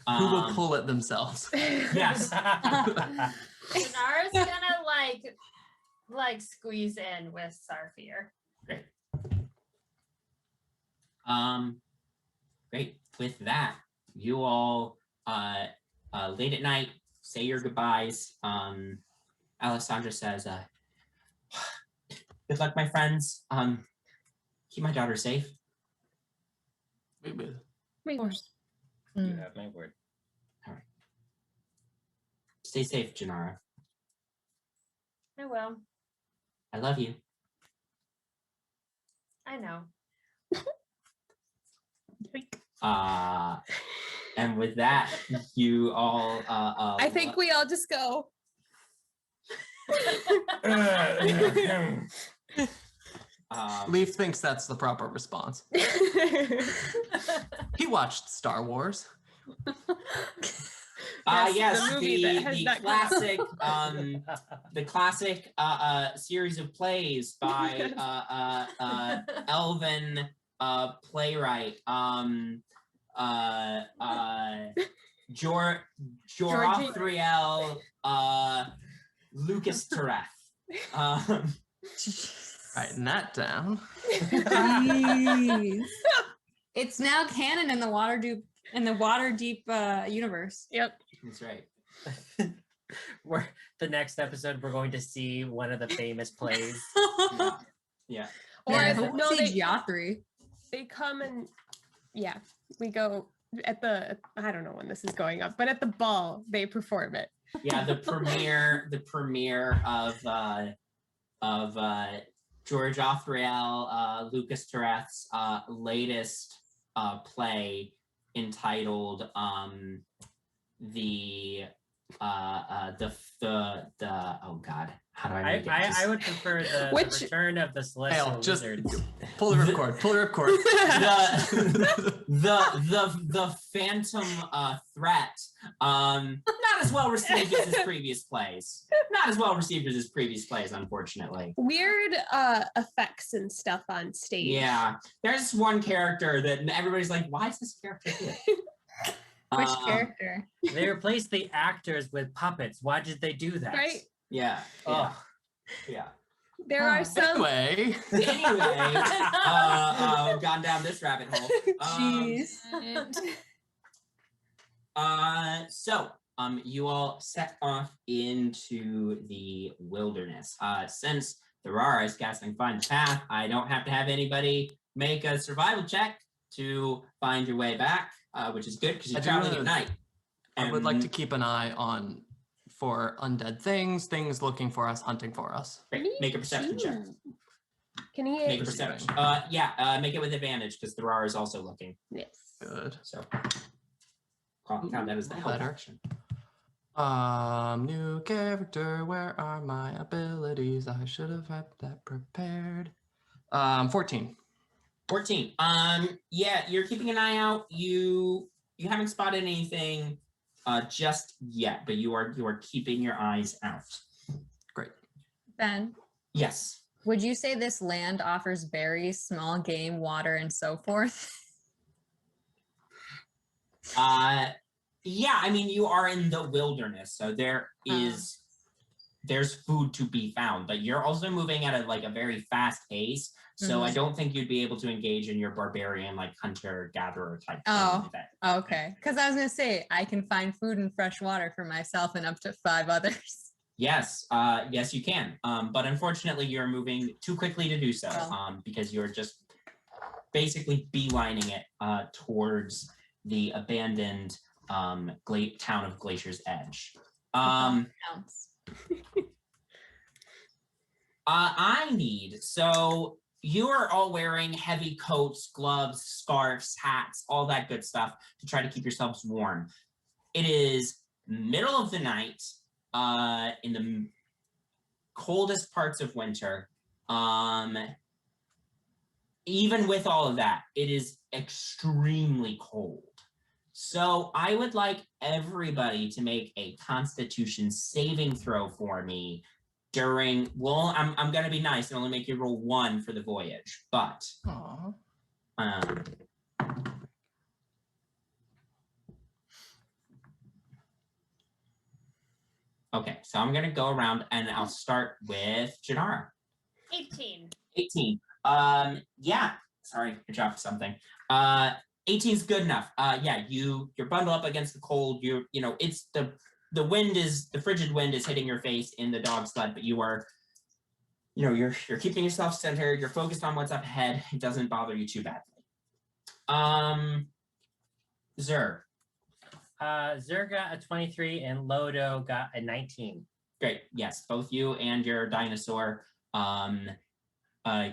Speaker 2: Who will pull it themselves?
Speaker 1: Yes.
Speaker 3: Jinarra's gonna like squeeze in with Sarfir.
Speaker 1: Great. Great. With that, you all late at night say your goodbyes. Alessandra says, good luck, my friends. Keep my daughter safe.
Speaker 2: We will.
Speaker 5: Of course.
Speaker 7: You have my word.
Speaker 1: All right. Stay safe, Jinarra.
Speaker 3: I will.
Speaker 1: I love you.
Speaker 3: I know.
Speaker 1: And with that, you all.
Speaker 4: I think we all just go.
Speaker 2: Leaf thinks that's the proper response. He watched Star Wars.
Speaker 1: Yes,
Speaker 4: the movie that has
Speaker 1: the
Speaker 4: not come out.
Speaker 1: classic series of plays by Elven playwright Jorathriel Lucas Tereth.
Speaker 2: Writing that down.
Speaker 6: Jeez. It's now canon in the Waterdeep universe.
Speaker 4: Yep.
Speaker 1: That's right.
Speaker 7: The next episode, we're going to see one of the famous plays.
Speaker 1: Yeah.
Speaker 4: Or
Speaker 6: Yeah,
Speaker 4: is it-
Speaker 6: hope
Speaker 4: no,
Speaker 6: to see
Speaker 4: they-
Speaker 6: Joffrey.
Speaker 4: They come and we go at the, I don't know when this is going up, but at the ball they perform it.
Speaker 1: Yeah, the premiere of George Othriel Lucas Tereth's latest play entitled the oh god, how do I make it?
Speaker 7: I would prefer the Return of the Celestial
Speaker 2: Just
Speaker 7: Wizards.
Speaker 2: pull the ripcord. Pull the ripcord.
Speaker 1: the Phantom Threat, not as well received as his previous plays. Not as well received as his previous plays, unfortunately.
Speaker 4: Weird effects and stuff on stage.
Speaker 1: Yeah, there's one character that everybody's like, why is this character here?
Speaker 6: Which character?
Speaker 7: They replaced the actors with puppets. Why did they do that?
Speaker 4: Right?
Speaker 1: Yeah.
Speaker 7: Oh.
Speaker 1: Yeah.
Speaker 4: There are some
Speaker 2: Anyway,
Speaker 1: gone down this rabbit hole.
Speaker 6: Jeez.
Speaker 1: So you all set off into the wilderness. Since Jinarra is casting Find the Path, I don't have to have anybody make a survival check to find your way back, which is good because you're traveling at night.
Speaker 2: I would like to keep an eye on for undead things looking for us, hunting for us.
Speaker 1: Great. Make a perception check.
Speaker 4: Can he?
Speaker 1: Make a perception. Make it with advantage because Jinarra is also looking.
Speaker 4: Yes.
Speaker 2: Good.
Speaker 1: So count that as the help
Speaker 2: Better.
Speaker 1: action.
Speaker 2: New character. Where are my abilities? I should have had that prepared. 14.
Speaker 1: 14. Yeah, you're keeping an eye out. You haven't spotted anything just yet, but you are keeping your eyes out.
Speaker 2: Great.
Speaker 6: Ben,
Speaker 1: Yes.
Speaker 6: would you say this land offers berries, small game, water, and so forth?
Speaker 1: Yeah, I mean you are in the wilderness, so there's food to be found, but you're also moving at a very fast pace. So I don't think you'd be able to engage in your barbarian hunter-gatherer type thing.
Speaker 6: Okay. Because I was going to say, I can find food and fresh water for myself and up to 5 others.
Speaker 1: Yes, yes you can. But unfortunately you're moving too quickly to do so, because you're just basically beelining it towards the abandoned town of Glacier's Edge. So you are all wearing heavy coats, gloves, scarves, hats, all that good stuff to try to keep yourselves warm. It is middle of the night in the coldest parts of winter. Even with all of that, it is extremely cold. So I would like everybody to make a Constitution saving throw for me during, I'm going to be nice and only make you roll 1 for the voyage, but okay, so I'm going to go around and I'll start with Jinarra.
Speaker 3: 18.
Speaker 1: 18. Yeah, sorry, I dropped something. 18 is good enough. Yeah, you're bundled up against the cold. It's the frigid wind is hitting your face in the dog sled, but you're keeping yourself centered. You're focused on what's up ahead. It doesn't bother you too badly. Zer.
Speaker 7: Zer got a 23 and Lodo got a 19.
Speaker 1: Great. Yes, both you and your dinosaur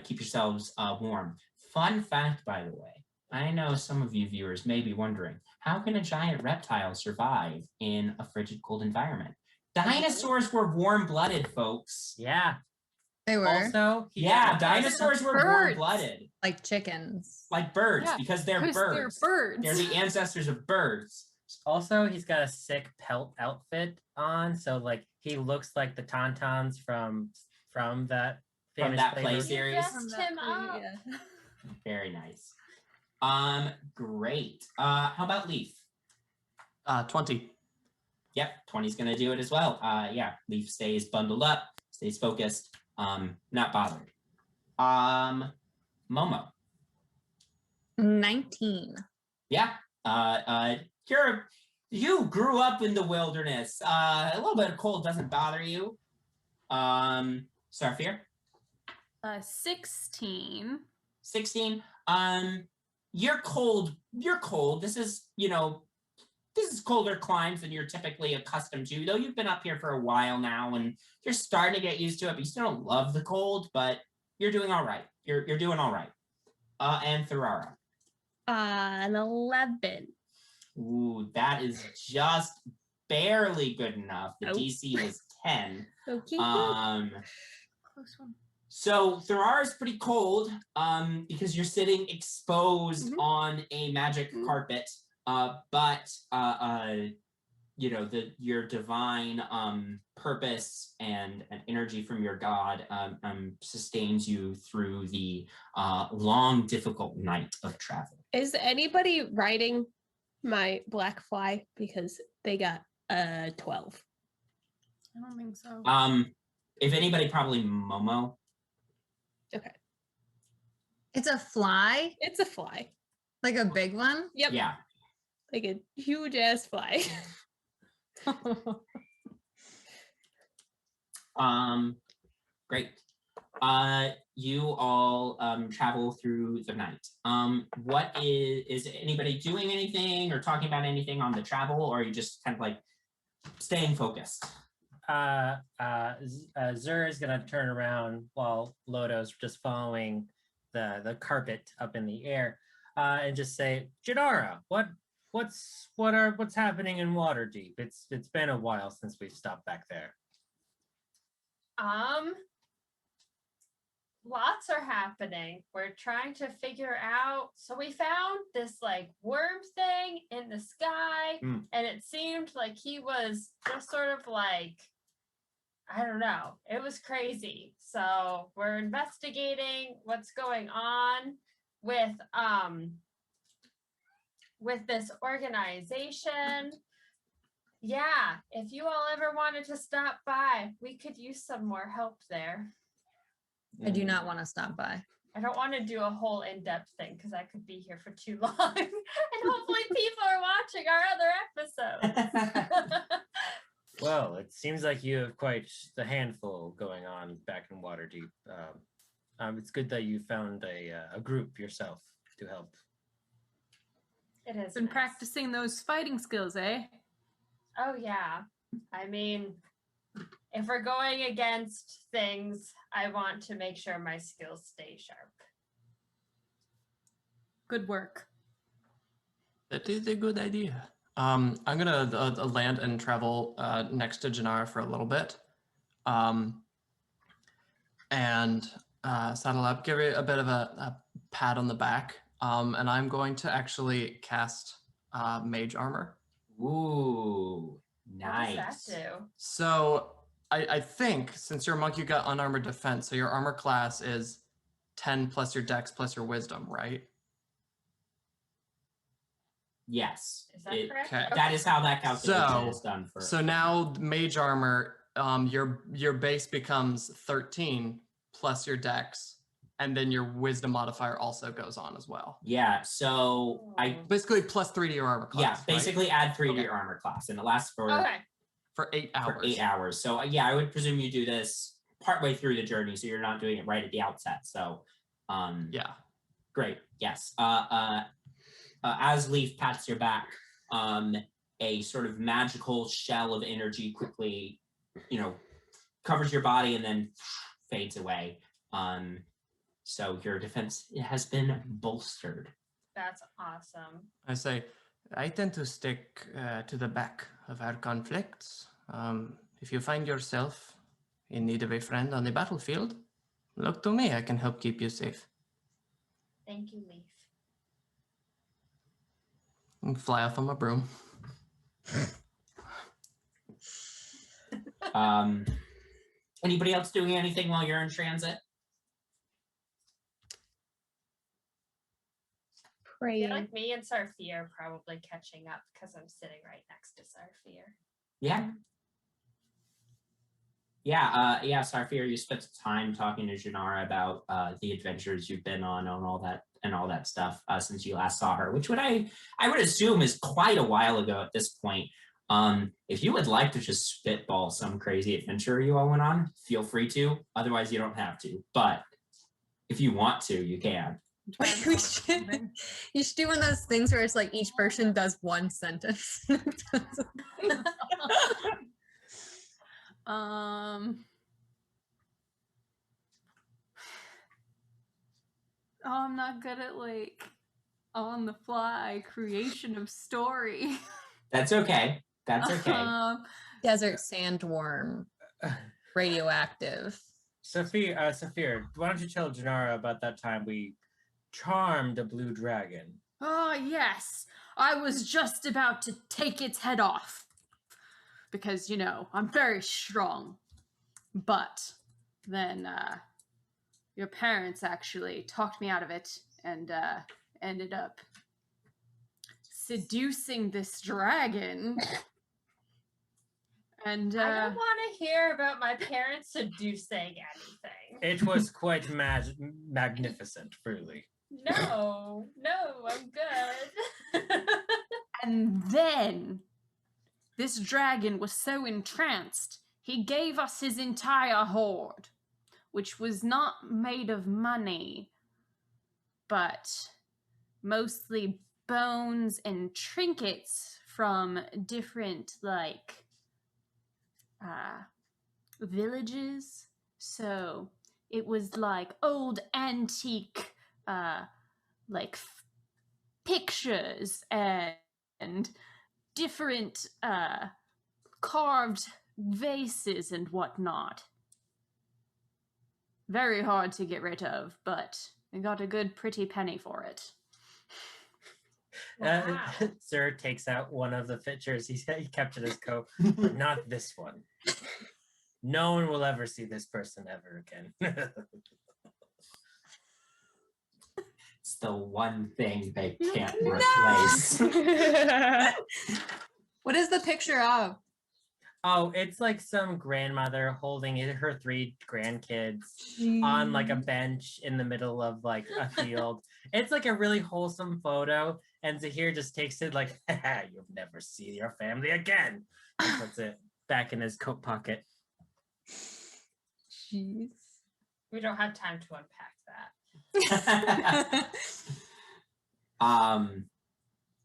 Speaker 1: keep yourselves warm. Fun fact, by the way. I know some of you viewers may be wondering, how can a giant reptile survive in a frigid, cold environment? Dinosaurs were warm-blooded, folks.
Speaker 7: Yeah.
Speaker 6: They were
Speaker 7: Also,
Speaker 1: Yeah, dinosaurs were
Speaker 5: Birds.
Speaker 1: warm-blooded,
Speaker 6: like chickens.
Speaker 1: like birds,
Speaker 5: Yeah,
Speaker 1: because they're
Speaker 5: 'cause
Speaker 1: birds.
Speaker 5: They're birds.
Speaker 1: They're the ancestors of birds.
Speaker 7: Also, he's got a sick pelt outfit on, so like he looks like the Tauntauns from that
Speaker 1: From
Speaker 7: famous
Speaker 1: that play
Speaker 7: version.
Speaker 1: series.
Speaker 3: dressed him up.
Speaker 5: Yeah.
Speaker 1: Very nice. Great. How about Leaf?
Speaker 2: 20.
Speaker 1: Yep, 20's gonna do it as well. Yeah, Leaf stays bundled up, stays focused, not bothered. Momo.
Speaker 6: 19.
Speaker 1: Yeah. You grew up in the wilderness. A little bit of cold doesn't bother you. Starfear.
Speaker 5: 16.
Speaker 1: 16. You're cold. This is, this is colder climes than you're typically accustomed to, though you've been up here for a while now and you're starting to get used to it, but you still don't love the cold, but you're doing all right. You're doing all right. And Thurara.
Speaker 4: An 11.
Speaker 1: Ooh, that is just barely good enough. The
Speaker 4: Nope.
Speaker 1: DC was 10.
Speaker 4: Okay.
Speaker 5: Close one.
Speaker 1: So Thurara is pretty cold because you're sitting exposed
Speaker 4: Mhm.
Speaker 1: on a magic
Speaker 4: Mhm.
Speaker 1: carpet. But your divine purpose and energy from your god sustains you through the long, difficult night of travel.
Speaker 4: Is anybody riding my black fly? Because they got 12.
Speaker 5: I don't think so.
Speaker 1: If anybody, probably Momo.
Speaker 4: Okay.
Speaker 6: It's a fly,
Speaker 4: It's a fly.
Speaker 6: like a big one.
Speaker 4: Yep.
Speaker 1: Yeah.
Speaker 4: Like a huge ass fly.
Speaker 1: Great. You all travel through the night. What is anybody doing anything or talking about anything on the travel, or are you just kind of like staying focused?
Speaker 7: Zur is gonna turn around while Lodo's just following the carpet up in the air, and just say, Jinarra, what's happening in Waterdeep? It's been a while since we've stopped back there.
Speaker 3: Lots are happening. We're trying to figure out. So we found this like worm thing in the sky,
Speaker 1: Mm.
Speaker 3: and it seemed like he was just sort of like, I don't know. It was crazy. So we're investigating what's going on with this organization. Yeah, if you all ever wanted to stop by, we could use some more help there.
Speaker 6: I do not want to stop by.
Speaker 3: I don't want to do a whole in-depth thing because I could be here for too long. And hopefully people are watching our other episodes.
Speaker 7: Well, it seems like you have quite the handful going on back in Waterdeep. It's good that you found a group yourself to help.
Speaker 3: It has
Speaker 5: Been practicing those fighting skills, eh?
Speaker 3: Oh yeah. I mean, if we're going against things, I want to make sure my skills stay sharp.
Speaker 5: Good work.
Speaker 2: That is a good idea. I'm gonna land and travel next to Jinarra for a little bit, and saddle up, give it a bit of a pat on the back, and I'm going to actually cast Mage Armor.
Speaker 1: Ooh,
Speaker 3: What
Speaker 1: nice.
Speaker 3: does that do?
Speaker 2: So I think since you're a monk, you got unarmored defense, so your armor class is 10 plus your dex plus your wisdom, right?
Speaker 1: Yes.
Speaker 3: Is that correct?
Speaker 2: Okay.
Speaker 1: That is how that calculation
Speaker 2: So-
Speaker 1: is done for.
Speaker 2: So now mage armor, your base becomes 13 plus your dex, and then your wisdom modifier also goes on as well.
Speaker 1: Yeah, so I
Speaker 2: Basically plus 3 to your armor class.
Speaker 1: yeah,
Speaker 2: right?
Speaker 1: basically add 3
Speaker 2: Okay.
Speaker 1: to your armor class, and it lasts for
Speaker 3: Okay.
Speaker 2: for 8 hours.
Speaker 1: 8 hours. So yeah, I would presume you do this partway through the journey, so you're not doing it right at the outset. So
Speaker 2: Yeah.
Speaker 1: great. Yes. As Leaf pats your back, a sort of magical shell of energy quickly, covers your body and then fades away. So your defense has been bolstered.
Speaker 3: That's awesome.
Speaker 2: I say, I tend to stick to the back of our conflicts. If you find yourself in need of a friend on the battlefield, Look to me, I can help keep you safe.
Speaker 3: Thank you, Leaf.
Speaker 2: And fly off on my broom.
Speaker 1: Anybody else doing anything while you're in transit?
Speaker 3: I
Speaker 4: Praying.
Speaker 3: feel like me and Sarfia are probably catching up because I'm sitting right next to Sarfia.
Speaker 1: Yeah. Yeah, Sarfir, you spent some time talking to Jinarra about the adventures you've been on and all that stuff since you last saw her, which I would assume is quite a while ago at this point. If you would like to just spitball some crazy adventure you all went on, feel free to. Otherwise, you don't have to. But if you want to, you can.
Speaker 6: You should do one of those things where it's like each person does one sentence.
Speaker 5: I'm not good at like on the fly creation of story.
Speaker 1: That's okay. That's okay.
Speaker 6: Desert sandworm, radioactive.
Speaker 7: Saphir, why don't you tell Jinarra about that time we charmed a blue dragon?
Speaker 5: Oh, yes. I was just about to take its head off. Because, you know, I'm very strong. But then your parents actually talked me out of it and ended up seducing this dragon. And
Speaker 3: I don't want to hear about my parents seducing anything.
Speaker 7: It was quite magnificent, truly.
Speaker 3: No, I'm good.
Speaker 5: And then this dragon was so entranced, he gave us his entire hoard, which was not made of money, but mostly bones and trinkets from different, like, villages. So it was like old antique, like pictures and different carved vases and whatnot. Very hard to get rid of, but I got a good pretty penny for it.
Speaker 3: Wow.
Speaker 7: Sir takes out one of the pictures. He kept in his coat, but not this one. No one will ever see this person ever again.
Speaker 1: It's the one thing they can't replace.
Speaker 6: What is the picture of?
Speaker 7: Oh, it's like some grandmother holding her 3 grandkids on like a bench in the middle of like a field. It's like a really wholesome photo, and Zahir just takes it like, you'll never see your family again, and puts it back in his coat pocket.
Speaker 6: Jeez.
Speaker 3: We don't have time to unpack that.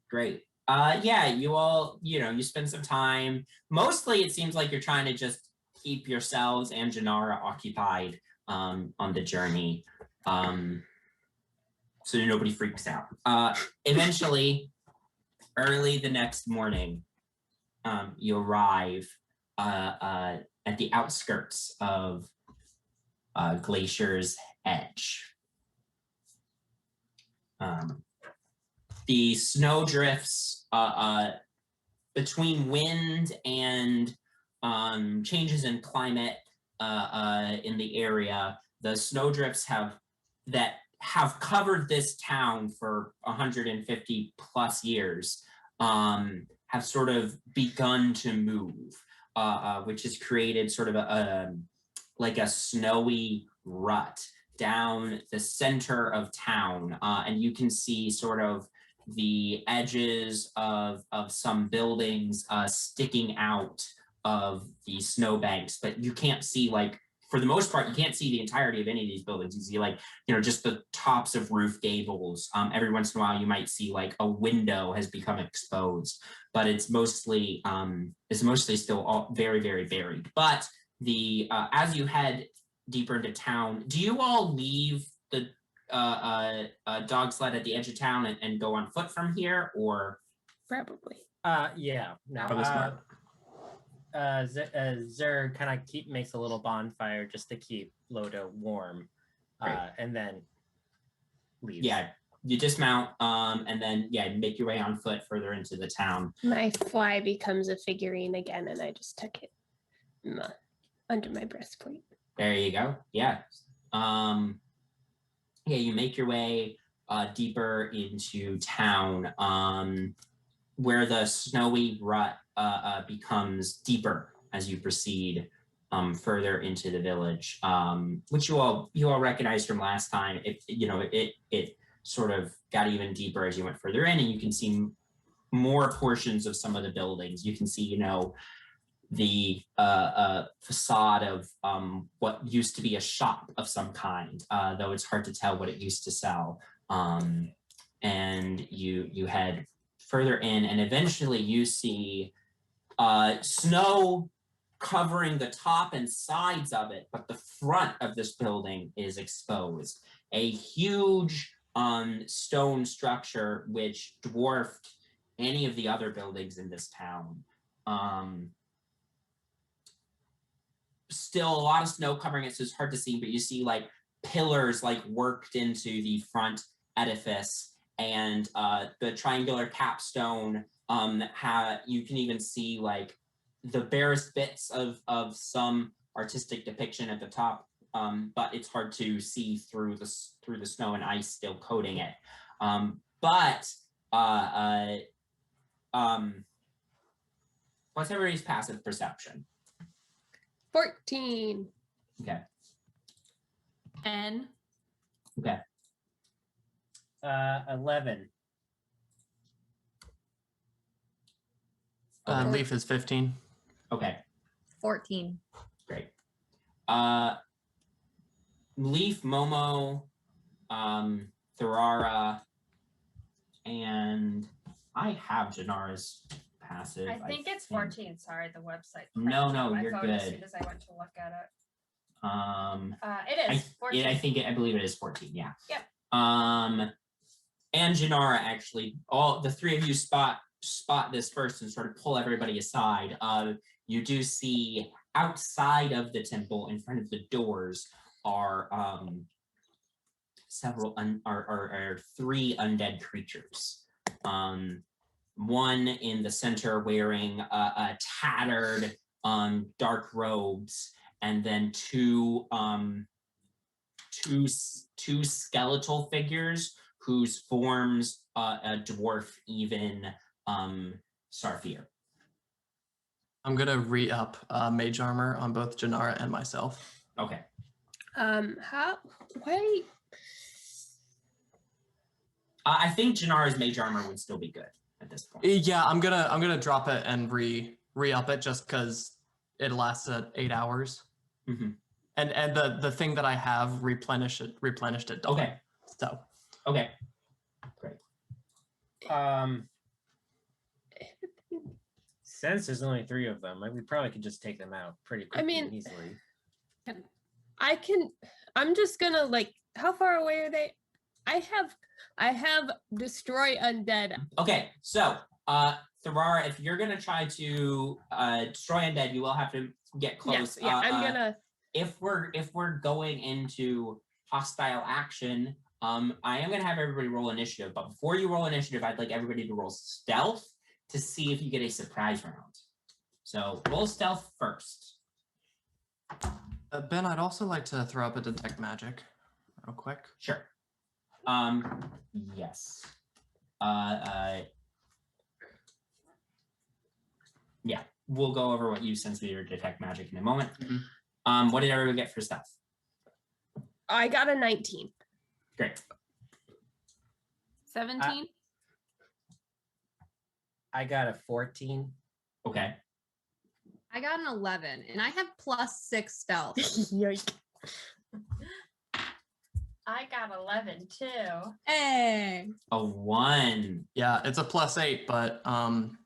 Speaker 1: Great. Yeah, you all, you spend some time. Mostly it seems like you're trying to just keep yourselves and Jinarra occupied on the journey. So nobody freaks out. Eventually, early the next morning, you arrive at the outskirts of Glacier's Edge. The snow drifts between wind and changes in climate in the area. The snow drifts have covered this town for 150 plus years, have sort of begun to move, which has created sort of a snowy rut down the center of town, and you can see sort of the edges of some buildings sticking out of the snowbanks, but you can't see, like, for the most part, you can't see the entirety of any of these buildings. You see, like, just the tops of roof gables. Every once in a while, you might see like a window has become exposed, but it's mostly still all very, very varied. But as you head deeper into town, do you all leave the dog sled at the edge of town and go on foot from here, or?
Speaker 4: Probably.
Speaker 7: Yeah. No.
Speaker 2: Probably smart.
Speaker 7: Zer kind of makes a little bonfire just to keep Loda warm.
Speaker 1: Great.
Speaker 7: and then leaves.
Speaker 1: Yeah, you dismount, and then make your way on foot further into the town.
Speaker 4: My fly becomes a figurine again, and I just tuck it under my breastplate.
Speaker 1: There you go. Yeah. You make your way deeper into town, where the snowy rut becomes deeper as you proceed further into the village, which you all recognize from last time. It sort of got even deeper as you went further in, and you can see more portions of some of the buildings. You can see, the facade of what used to be a shop of some kind, though it's hard to tell what it used to sell. And you head further in, and eventually you see snow covering the top and sides of it, but the front of this building is exposed. A huge stone structure which dwarfed any of the other buildings in this town. Still a lot of snow covering it, so it's hard to see, but you see like pillars like worked into the front edifice, and the triangular capstone. You can even see like the barest bits of some artistic depiction at the top, but it's hard to see through the snow and ice still coating it. What's everybody's passive perception?
Speaker 4: 14.
Speaker 1: Okay.
Speaker 5: N.
Speaker 1: Okay.
Speaker 7: 11.
Speaker 2: Leaf is 15.
Speaker 1: Okay.
Speaker 6: 14.
Speaker 1: Great. Leaf, Momo, Thorara, and I have Jinarra's passive.
Speaker 3: I think it's 14. Sorry, the website.
Speaker 1: No,
Speaker 3: crashed on my
Speaker 1: you're
Speaker 3: phone As
Speaker 1: good.
Speaker 3: soon as I went to look at it.
Speaker 1: I
Speaker 3: It is 14.
Speaker 1: I believe it is 14. Yeah.
Speaker 3: Yep.
Speaker 1: And Jinarra, actually, all the three of you spot this first and sort of pull everybody aside. You do see outside of the temple, in front of the doors, are three undead creatures. One in the center wearing a tattered dark robes, and then two skeletal figures whose forms dwarf even Sarfir.
Speaker 2: I'm gonna re-up mage armor on both Jinarra and myself.
Speaker 1: Okay.
Speaker 4: Why?
Speaker 1: I think Jinarra's mage armor would still be good at this point.
Speaker 2: Yeah, I'm gonna drop it and re-up it just because it lasts 8 hours.
Speaker 1: Mm-hmm.
Speaker 2: And the thing that I have replenished it double.
Speaker 1: Okay.
Speaker 2: So
Speaker 1: Okay. Great.
Speaker 7: Since there's only 3 of them, we probably could just take them out pretty quickly and easily.
Speaker 4: I'm just gonna how far away are they? I have destroy undead.
Speaker 1: Okay, so Thorara, if you're gonna try to destroy undead, you will have to get close.
Speaker 4: Yes, yeah, I'm gonna.
Speaker 1: If we're going into hostile action, I am gonna have everybody roll initiative. But before you roll initiative, I'd like everybody to roll stealth to see if you get a surprise round. So roll stealth first.
Speaker 2: Ben, I'd also like to throw up a detect magic real quick.
Speaker 1: Sure. Yes. Yeah, we'll go over what you sense with your detect magic in a moment.
Speaker 2: Mm-hmm.
Speaker 1: What did everyone get for stealth?
Speaker 4: I got a 19.
Speaker 1: Great.
Speaker 5: 17.
Speaker 7: I got a 14.
Speaker 1: Okay.
Speaker 6: I got an 11, and I have +6 stealth.
Speaker 4: Yoink.
Speaker 3: I got 11 too.
Speaker 6: Hey.
Speaker 1: A 1.
Speaker 2: Yeah, it's a +8, but 1,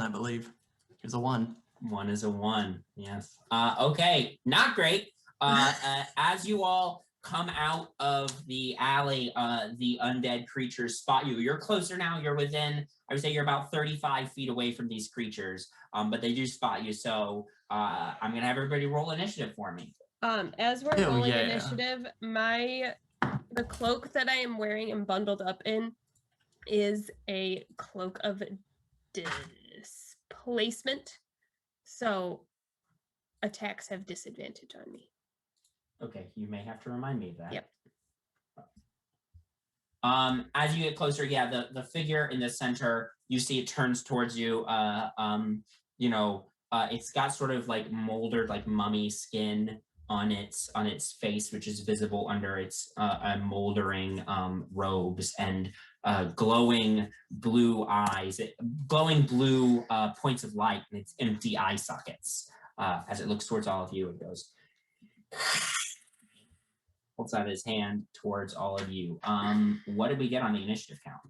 Speaker 2: I believe. It's a 1.
Speaker 1: 1 is a 1. Yes. Okay. Not great. As you all come out of the alley, the undead creatures spot you. You're closer now. You're within, I would say you're about 35 feet away from these creatures, but they do spot you. So I'm going to have everybody roll initiative for me.
Speaker 4: As we're
Speaker 2: Hell
Speaker 4: rolling
Speaker 2: yeah.
Speaker 4: initiative, the cloak that I am wearing and bundled up in is a cloak of displacement. So attacks have disadvantage on me.
Speaker 1: Okay, you may have to remind me of that.
Speaker 4: Yep.
Speaker 1: As you get closer, yeah, the figure in the center, you see it turns towards you. It's got sort of like moldered, like mummy skin on its face, which is visible under its moldering robes, and glowing blue eyes, glowing blue points of light in its empty eye sockets. As it looks towards all of you, it goes. Holds out his hand towards all of you. What did we get on the initiative count?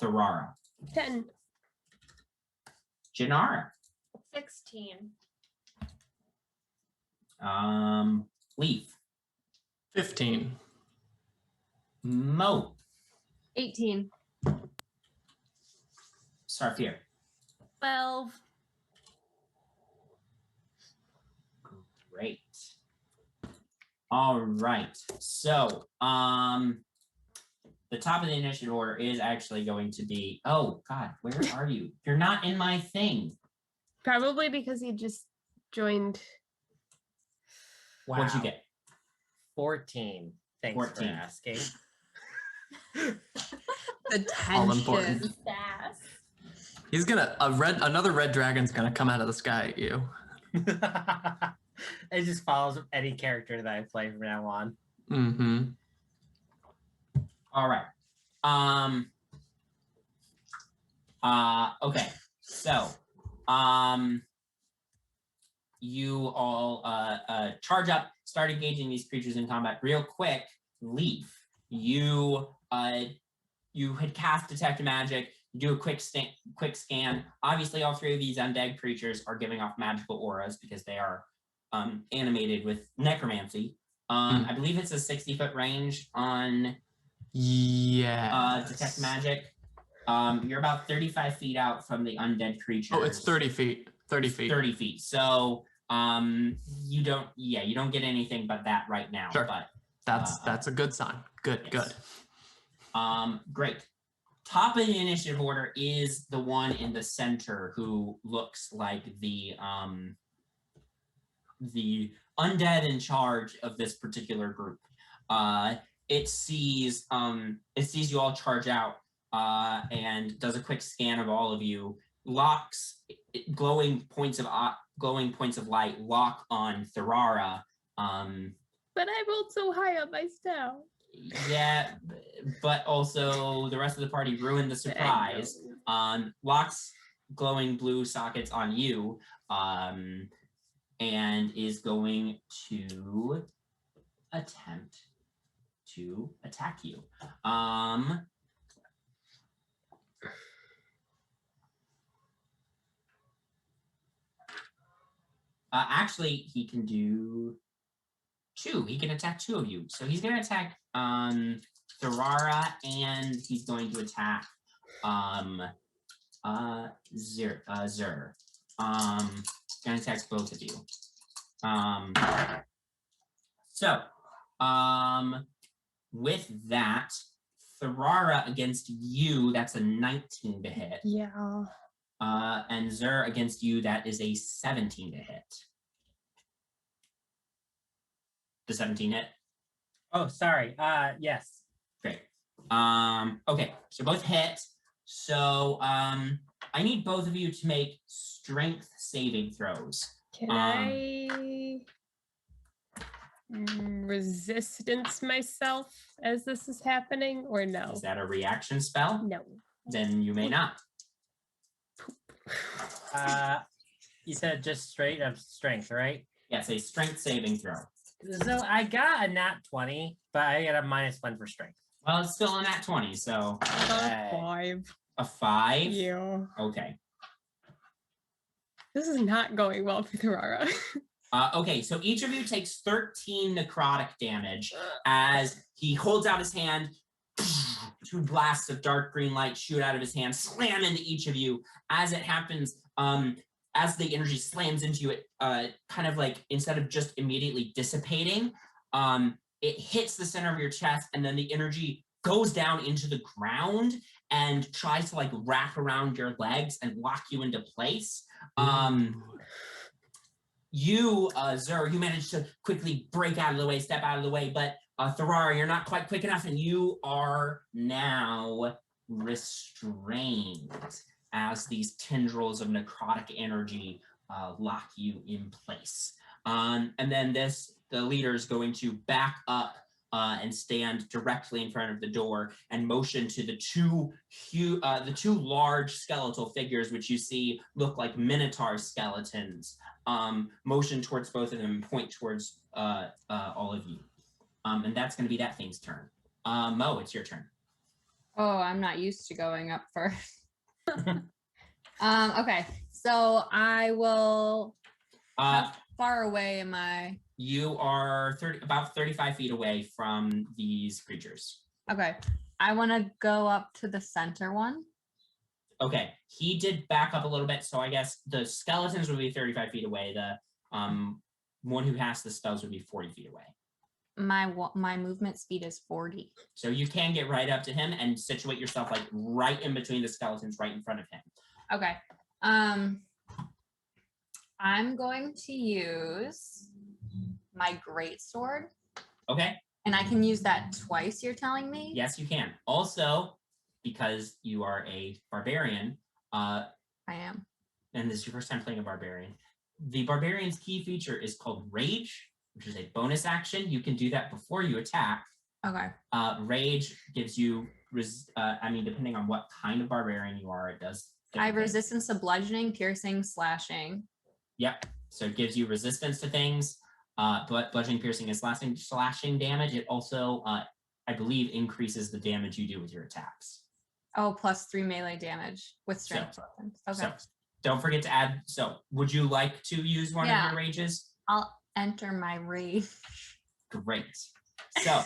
Speaker 1: Tharara.
Speaker 4: 10.
Speaker 1: Jinarra.
Speaker 3: 16.
Speaker 1: Leaf.
Speaker 2: 15.
Speaker 1: Mo.
Speaker 6: 18.
Speaker 1: Sarfir.
Speaker 5: 12.
Speaker 1: Great. All right. So, the top of the initiative order is actually going to be. Oh God, where are you? You're not in my thing.
Speaker 4: Probably because he just joined.
Speaker 7: Wow.
Speaker 1: What'd you get?
Speaker 7: 14. Thanks
Speaker 1: 14.
Speaker 7: for asking.
Speaker 6: The
Speaker 2: All important.
Speaker 6: tension.
Speaker 3: Sass.
Speaker 2: He's gonna another red dragon's gonna come out of the sky at you.
Speaker 7: It just follows any character that I play from now on.
Speaker 2: Mm-hmm.
Speaker 1: All right. Okay. So, you all charge up, start engaging these creatures in combat real quick. Leaf, you had cast detect magic. You do a quick scan. Obviously, all three of these undead creatures are giving off magical auras because they are animated with necromancy. I believe it's a 60-foot range on detect magic. You're about 35 feet out from the undead creatures.
Speaker 2: Oh, it's 30 feet. 30 feet.
Speaker 1: 30 feet. So you don't get anything but that right now.
Speaker 2: Sure.
Speaker 1: But
Speaker 2: That's a good sign. Good,
Speaker 1: yes.
Speaker 2: good.
Speaker 1: Great. Top of the initiative order is the one in the center who looks like the undead in charge of this particular group. It sees you all charge out and does a quick scan of all of you. Locks glowing points of light lock on Tharara.
Speaker 4: But I rolled so high on my stout.
Speaker 1: Yeah, but also the rest of the party ruined the surprise. Locks glowing blue sockets on you, and is going to attempt to attack you. Actually, he can do 2. He can attack 2 of you. So he's going to attack Tharara, and he's going to attack Zur. Going to attack both of you. With that, Tharara against you, that's a 19 to hit.
Speaker 4: Yeah.
Speaker 1: And Zur against you, that is a 17 to hit. The 17 hit?
Speaker 7: Oh, sorry. Yes.
Speaker 1: Great. Okay, so both hit. So I need both of you to make strength saving throws.
Speaker 4: Can I resistance myself as this is happening, or no?
Speaker 1: Is that a reaction spell?
Speaker 4: No.
Speaker 1: Then you may not.
Speaker 7: You said just straight up strength, right?
Speaker 1: Yes, a strength saving throw.
Speaker 7: So I got a nat 20, but I got a -1 for strength.
Speaker 1: Well, it's still a nat 20, so
Speaker 7: Okay.
Speaker 4: 5.
Speaker 1: a 5?
Speaker 4: Yeah.
Speaker 1: Okay.
Speaker 4: This is not going well for Tharara.
Speaker 1: Okay, so each of you takes 13 necrotic damage as he holds out his hand. 2 blasts of dark green light shoot out of his hand, slam into each of you. As it happens, as the energy slams into you, it kind of like, instead of just immediately dissipating, it hits the center of your chest, and then the energy goes down into the ground and tries to like wrap around your legs and lock you into place. You, Zur, you managed to quickly break out of the way, step out of the way, but Tharara, you're not quite quick enough, and you are now restrained as these tendrils of necrotic energy lock you in place. And then the leader is going to back up and stand directly in front of the door and motion to the two large skeletal figures, which you see look like minotaur skeletons. Motion towards both of them and point towards all of you. And that's going to be that thing's turn. Mo, it's your turn.
Speaker 6: Oh, I'm not used to going up first. Okay, so I will. How far away am I?
Speaker 1: You are about 35 feet away from these creatures.
Speaker 6: Okay, I want to go up to the center one.
Speaker 1: Okay, he did back up a little bit, so I guess the skeletons would be 35 feet away. The one who has the spells would be 40 feet away.
Speaker 6: My movement speed is 40.
Speaker 1: So you can get right up to him and situate yourself like right in between the skeletons, right in front of him.
Speaker 6: Okay. I'm going to use my greatsword.
Speaker 1: Okay.
Speaker 6: And I can use that twice, you're telling me?
Speaker 1: Yes, you can. Also, because you are a barbarian,
Speaker 6: I am.
Speaker 1: and this is your first time playing a barbarian, the barbarian's key feature is called Rage, which is a bonus action. You can do that before you attack.
Speaker 6: Okay.
Speaker 1: Rage gives you, depending on what kind of barbarian you are, it does.
Speaker 6: I have resistance to bludgeoning, piercing, slashing.
Speaker 1: Yep. So it gives you resistance to things, but bludgeoning, piercing, and slashing damage. It also, I believe, increases the damage you do with your attacks.
Speaker 6: Oh, +3 melee damage with strength weapons. Okay.
Speaker 1: So don't forget to add. So would you like to use one of your rages?
Speaker 6: I'll enter my rage.
Speaker 1: Great. So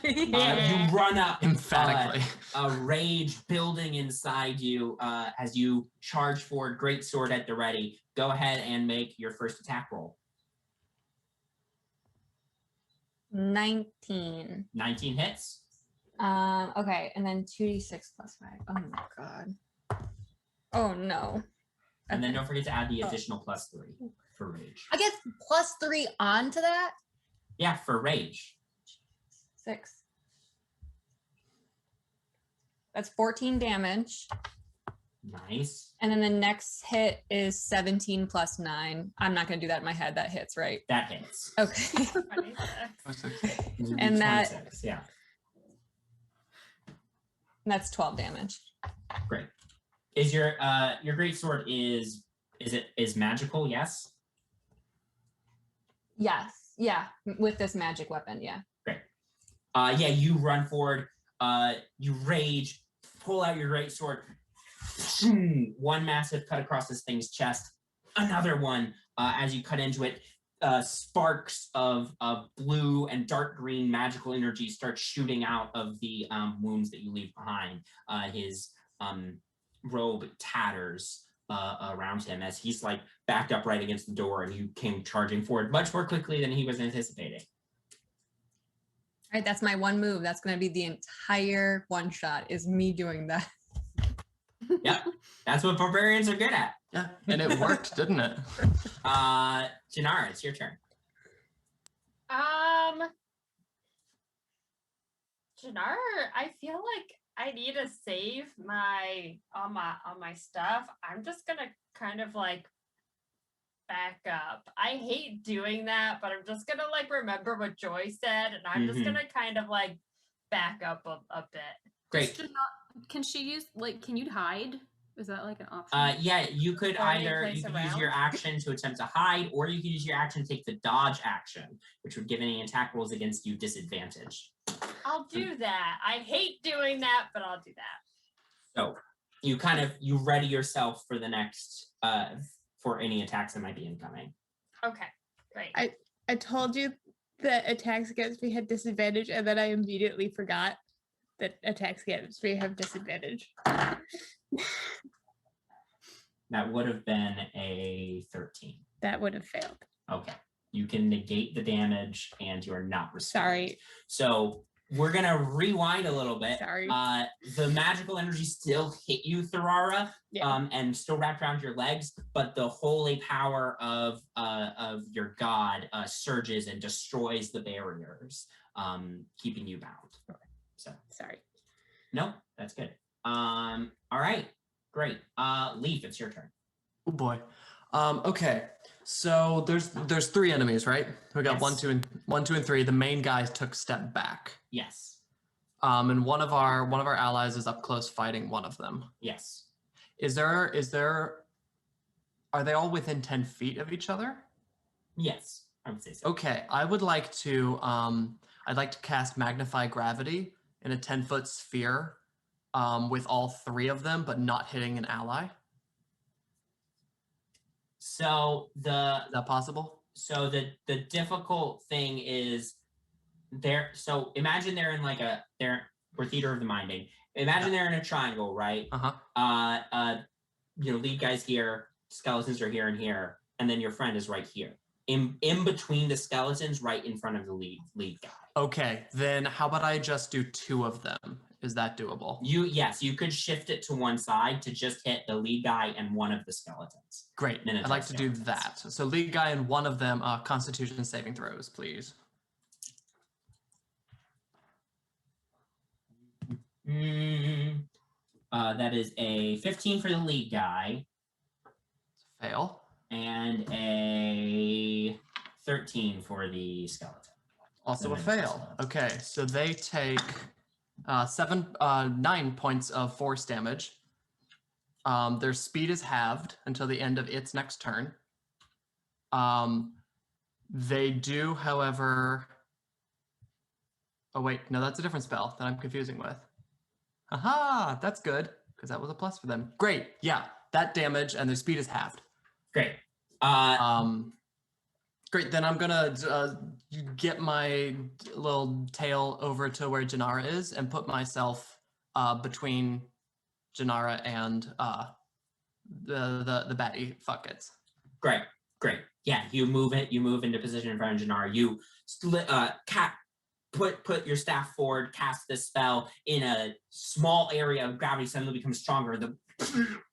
Speaker 1: you run up
Speaker 2: Emphatically.
Speaker 1: a rage building inside you as you charge forward, great sword at the ready. Go ahead and make your first attack roll.
Speaker 6: 19.
Speaker 1: 19 hits.
Speaker 6: Okay, and then 2d6 +5. Oh my god. Oh no.
Speaker 1: And then don't forget to add the additional +3 for rage.
Speaker 6: I get +3 onto that?
Speaker 1: Yeah, for rage.
Speaker 6: 6. That's 14 damage.
Speaker 1: Nice.
Speaker 6: And then the next hit is 17 + 9. I'm not going to do that in my head. That hits, right?
Speaker 1: That hits.
Speaker 6: Okay.
Speaker 3: 26.
Speaker 6: And that-
Speaker 1: 26, yeah.
Speaker 6: That's 12 damage.
Speaker 1: Great. Is your great sword is magical? Yes.
Speaker 6: Yes. Yeah. With this magic weapon. Yeah.
Speaker 1: Yeah, you run forward, you rage, pull out your great sword, one massive cut across this thing's chest, another one as you cut into it, sparks of blue and dark green magical energy start shooting out of the wounds that you leave behind. His robe tatters around him as he's like backed up right against the door, and you came charging forward much more quickly than he was anticipating.
Speaker 6: All right, that's my one move. That's going to be the entire one shot, is me doing that.
Speaker 1: Yep, that's what barbarians are good at.
Speaker 2: Yeah, and it worked, didn't it?
Speaker 1: Jinarra, it's your turn.
Speaker 3: Jinarra, I feel like I need to save my all my stuff. I'm just gonna kind of like back up. I hate doing that, but I'm just gonna like remember what Joy said, and I'm just gonna kind of like back up a bit.
Speaker 1: Great.
Speaker 5: Can she use, like, can you hide? Is that like an option?
Speaker 1: Yeah, you could
Speaker 3: Or any
Speaker 1: either
Speaker 3: place
Speaker 1: use your
Speaker 3: around?
Speaker 1: action to attempt to hide, or you could use your action to take the dodge action, which would give any attack rolls against you disadvantage.
Speaker 3: I'll do that. I hate doing that, but I'll do that.
Speaker 1: So you ready yourself for the next for any attacks that might be incoming.
Speaker 3: Okay, great.
Speaker 4: I told you that attacks against me had disadvantage, and then I immediately forgot that attacks against me have disadvantage.
Speaker 1: That would have been a 13.
Speaker 4: That would have failed.
Speaker 1: Okay. You can negate the damage and you're not restrained.
Speaker 4: Sorry.
Speaker 1: So we're gonna rewind a little bit.
Speaker 4: Sorry.
Speaker 1: The magical energy still hit you, Tharara,
Speaker 4: Yeah.
Speaker 1: and still wrapped around your legs, but the holy power of your god surges and destroys the barriers, keeping you bound. So
Speaker 4: Sorry.
Speaker 1: no, that's good. All right, great. Leaf, it's your turn.
Speaker 2: Oh boy. Okay. So there's 3 enemies, right? We got
Speaker 1: Yes.
Speaker 2: 1, 2, and 3. The main guys took a step back.
Speaker 1: Yes.
Speaker 2: And one of our allies is up close fighting one of them.
Speaker 1: Yes.
Speaker 2: Are they all within 10 feet of each other?
Speaker 1: Yes, I would say so.
Speaker 2: Okay, I'd like to cast Magnify Gravity in a 10-foot sphere with all 3 of them, but not hitting an ally.
Speaker 1: So
Speaker 2: Is that possible?
Speaker 1: So the difficult thing is so imagine they're in like we're theater of the minding. Imagine they're in a triangle, right? Lead guys here, skeletons are here and here, and then your friend is right here. In between the skeletons, right in front of the lead guy.
Speaker 2: Okay, then how about I just do 2 of them? Is that doable?
Speaker 1: Yes, you could shift it to one side to just hit the lead guy and one of the skeletons.
Speaker 2: Great.
Speaker 1: Minotaur
Speaker 2: I'd like to do
Speaker 1: skeletons.
Speaker 2: that. So lead guy and one of them Constitution saving throws, please.
Speaker 1: That is a 15 for the lead guy
Speaker 2: Fail.
Speaker 1: and a 13 for the skeleton.
Speaker 2: Also a
Speaker 1: Then
Speaker 2: fail. Okay, so they take 9 points of force damage. Their speed is halved until the end of its next turn. They do, however. Oh wait, no, that's a different spell that I'm confusing with. Aha, that's good because that was a plus for them. Great, yeah, that damage and their speed is halved.
Speaker 1: Great.
Speaker 2: Great, then I'm gonna get my little tail over to where Jinarra is and put myself between Jinarra and the batty fuckets.
Speaker 1: Great. Yeah, you move into position in front of Jinarra. You put your staff forward, cast this spell in a small area of gravity, suddenly becomes stronger.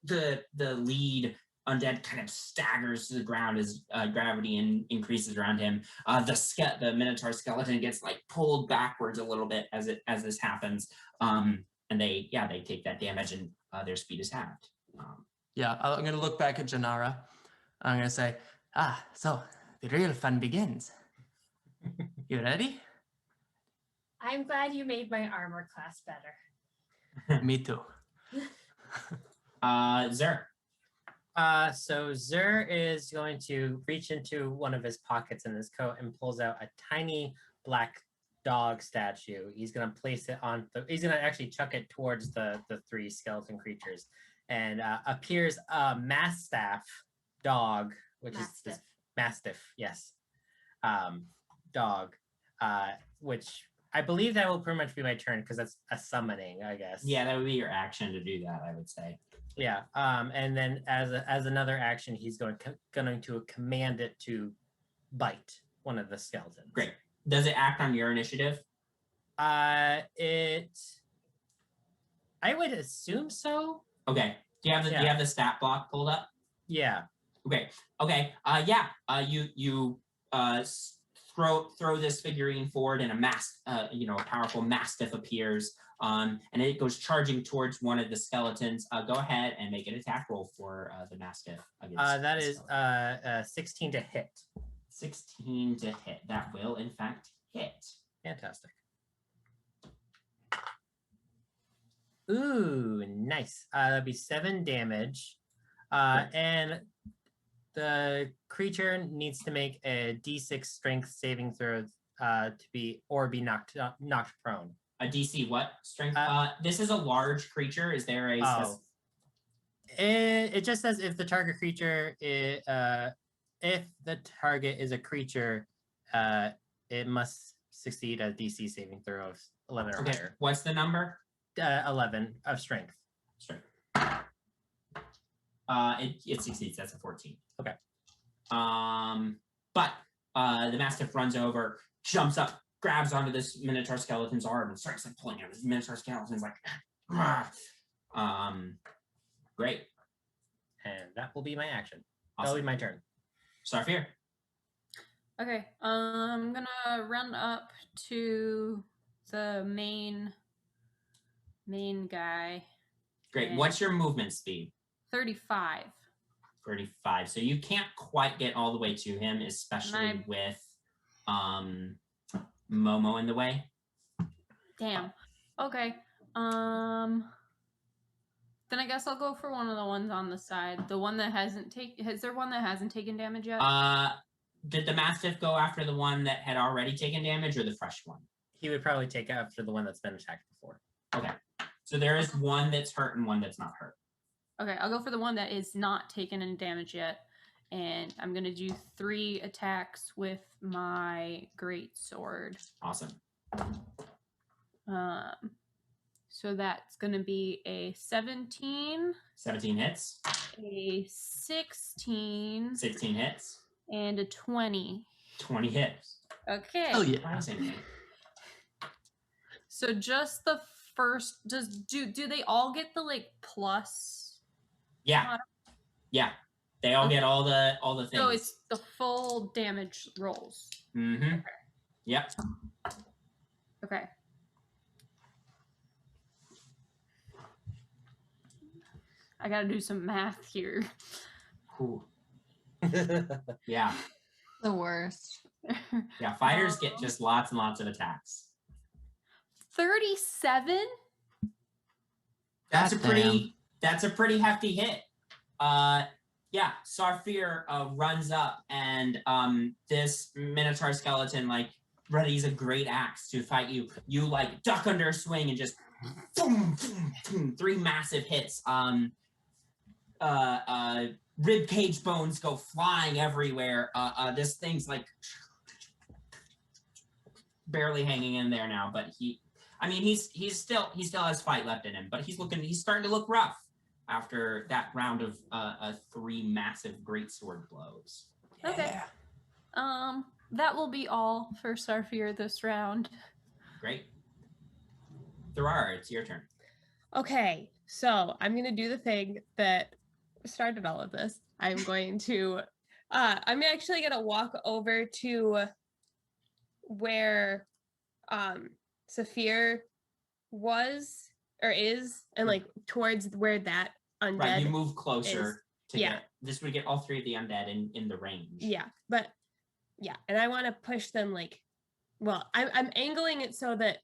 Speaker 1: The lead undead kind of staggers to the ground as gravity increases around him. The Minotaur skeleton gets like pulled backwards a little bit as this happens. And they take that damage and their speed is halved.
Speaker 2: Yeah, I'm gonna look back at Jinarra. I'm gonna say, so the real fun begins. You ready?
Speaker 3: I'm glad you made my armor class better.
Speaker 2: Me too.
Speaker 1: Zer.
Speaker 7: So Zer is going to reach into one of his pockets in his coat and pulls out a tiny black dog statue. He's going to place it on he's going to actually chuck it towards the 3 skeleton creatures, and appears a mastiff dog, which is this mastiff, yes, dog, which I believe that will pretty much be my turn because that's a summoning, I guess.
Speaker 1: Yeah, that would be your action to do that, I would say.
Speaker 7: Yeah. And then as another action, he's going to command it to bite one of the skeletons.
Speaker 1: Great. Does it act on your initiative?
Speaker 7: I would assume so.
Speaker 1: Okay. Do you have the stat block pulled up?
Speaker 7: Yeah.
Speaker 1: Okay. You throw this figurine forward, and a powerful mastiff appears, and it goes charging towards one of the skeletons. Go ahead and make an attack roll for the mastiff.
Speaker 7: That is 16 to hit.
Speaker 1: 16 to hit. That will in fact hit.
Speaker 7: Fantastic. Ooh, nice. That'd be 7 damage, and the creature needs to make a D6 strength saving throw to be knocked prone.
Speaker 1: A DC what strength? This is a large creature. Is there a?
Speaker 7: It just says if the target creature if the target is a creature, it must succeed a DC saving throw of 11 or higher.
Speaker 1: What's the number?
Speaker 7: 11 of strength.
Speaker 1: Strength. It succeeds. That's a 14.
Speaker 7: Okay.
Speaker 1: But the Mastiff runs over, jumps up, grabs onto this Minotaur skeleton's arm, and starts like pulling out. This Minotaur skeleton's like, great.
Speaker 7: And that will be my action.
Speaker 1: Awesome.
Speaker 7: That'll be my turn.
Speaker 1: Sarfir.
Speaker 5: Okay, I'm gonna run up to the main guy.
Speaker 1: Great.
Speaker 5: And
Speaker 1: What's your movement speed?
Speaker 5: 35.
Speaker 1: 35. So you can't quite get all the way to him, especially with Momo in the way.
Speaker 5: Damn. Okay. Then I guess I'll go for one of the ones on the side. The one that hasn't taken. Is there one that hasn't taken damage yet?
Speaker 1: Did the Mastiff go after the one that had already taken damage or the fresh one?
Speaker 7: He would probably take after the one that's been attacked before.
Speaker 1: Okay. So there is one that's hurt and one that's not hurt.
Speaker 5: Okay, I'll go for the one that is not taken any damage yet. And I'm going to do 3 attacks with my great sword.
Speaker 1: Awesome.
Speaker 5: So that's going to be a 17,
Speaker 1: 17 hits.
Speaker 5: a 16,
Speaker 1: 16 hits.
Speaker 5: and a 20.
Speaker 1: 20 hits.
Speaker 5: Okay.
Speaker 2: Oh yeah.
Speaker 1: Surprisingly.
Speaker 5: So just the first, do they all get the like plus?
Speaker 1: Yeah. Yeah. They all get all the things.
Speaker 5: So it's the full damage rolls.
Speaker 1: Mm-hmm. Yep.
Speaker 5: Okay. I gotta do some math here.
Speaker 1: Cool. Yeah.
Speaker 6: The worst.
Speaker 1: Yeah. Fighters get just lots and lots of attacks.
Speaker 5: 37?
Speaker 1: That's a
Speaker 2: Goddamn.
Speaker 1: pretty hefty hit. Yeah, Sarfir runs up and this Minotaur skeleton like readies a great axe to fight you. You like duck under a swing and just boom, boom, boom, 3 massive hits. Rib cage bones go flying everywhere. This thing's like barely hanging in there now, but he still has fight left in him, but he's starting to look rough after that round of 3 massive greatsword blows.
Speaker 5: Okay. That will be all for Sarfir this round.
Speaker 1: Great. Thurara, it's your turn.
Speaker 4: Okay, so I'm gonna do the thing that started all of this. I'm going to I'm actually gonna walk over to where Saphir was or is, and like towards where that undead.
Speaker 1: Right, you move closer to
Speaker 4: yeah.
Speaker 1: get this would get all 3 of the undead in the range.
Speaker 4: Yeah, but yeah, and I want to push them like, well, I'm angling it so that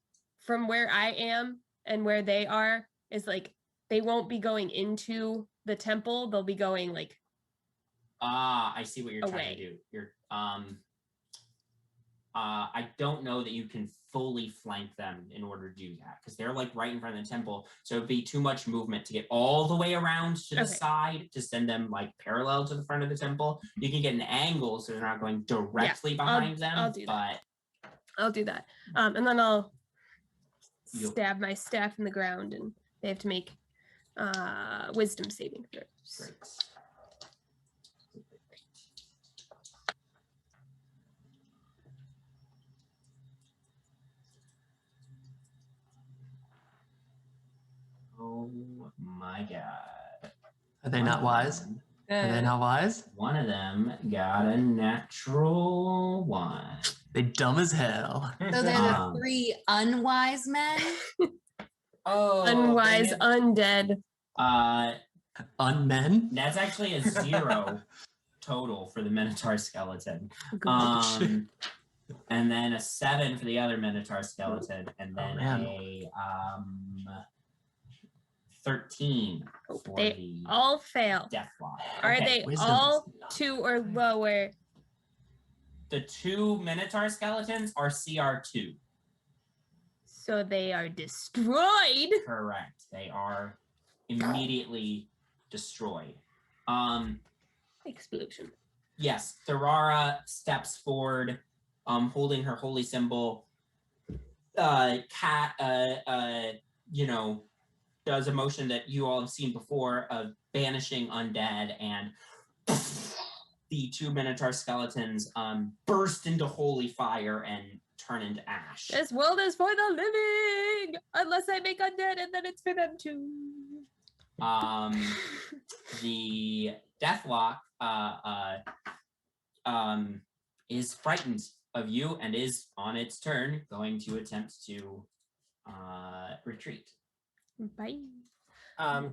Speaker 4: from where I am and where they are is like they won't be going into the temple. They'll be going like
Speaker 1: I see what you're trying
Speaker 4: away.
Speaker 1: to do. You're I don't know that you can fully flank them in order to do that because they're like right in front of the temple. So it'd be too much movement to get all the way around to the
Speaker 4: Okay.
Speaker 1: side to send them like parallel to the front of the temple. You can get an angle so they're not going directly behind them.
Speaker 4: I'll do that.
Speaker 1: But
Speaker 4: I'll do that. And then I'll
Speaker 1: You'll-
Speaker 4: stab my staff in the ground, and they have to make wisdom saving throws.
Speaker 1: great. Oh my god.
Speaker 2: Are they not wise? Are they not wise?
Speaker 1: One of them got a natural 1.
Speaker 2: They dumb as hell.
Speaker 6: So they're the
Speaker 1: Um,
Speaker 6: 3 unwise men.
Speaker 7: Oh,
Speaker 4: Unwise,
Speaker 7: dang it.
Speaker 4: undead.
Speaker 2: Unmen?
Speaker 1: That's actually a 0 total for the Minotaur skeleton.
Speaker 2: Shit.
Speaker 1: And then a 7 for the other Minotaur skeleton, and then
Speaker 2: man.
Speaker 1: a 13 for
Speaker 4: They
Speaker 1: the
Speaker 4: all fail.
Speaker 1: death block.
Speaker 4: Are
Speaker 1: Okay,
Speaker 4: they
Speaker 2: wisdom
Speaker 4: all
Speaker 2: is not
Speaker 4: 2 or lower?
Speaker 1: the 2 Minotaur skeletons are CR2.
Speaker 4: So they are destroyed.
Speaker 1: Correct. They are immediately destroyed.
Speaker 4: Explosion.
Speaker 1: Yes, Thurara steps forward, holding her holy symbol. does a motion that you all have seen before of banishing undead, and the 2 Minotaur skeletons burst into holy fire and turn into ash.
Speaker 4: This world is for the living, unless I make undead, and then it's for them too.
Speaker 1: The Deathlock is frightened of you and is on its turn going to attempt to retreat.
Speaker 4: Bye.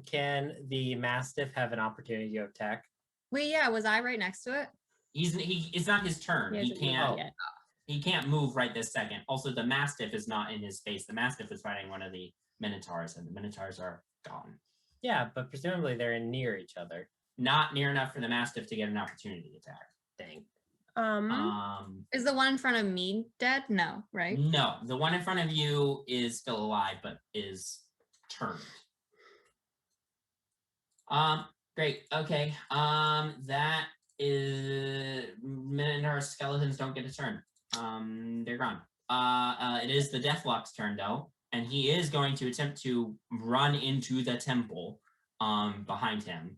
Speaker 7: Can the Mastiff have an opportunity to attack?
Speaker 6: Wait, yeah, was I right next to it?
Speaker 1: It's not his turn. He
Speaker 4: hasn't moved
Speaker 1: can't.
Speaker 4: yet.
Speaker 1: He can't move right this second. Also, the Mastiff is not in his space. The Mastiff is fighting one of the Minotaurs, and the Minotaurs are gone.
Speaker 7: Yeah, but presumably they're near each other.
Speaker 1: Not near enough for the Mastiff to get an opportunity attack.
Speaker 7: Dang.
Speaker 6: Is the one in front of me dead? No, right?
Speaker 1: No, the one in front of you is still alive, but is turned. Great. Okay. That is Minotaur skeletons don't get a turn. They're gone. It is the Deathlock's turn though, and he is going to attempt to run into the temple behind him.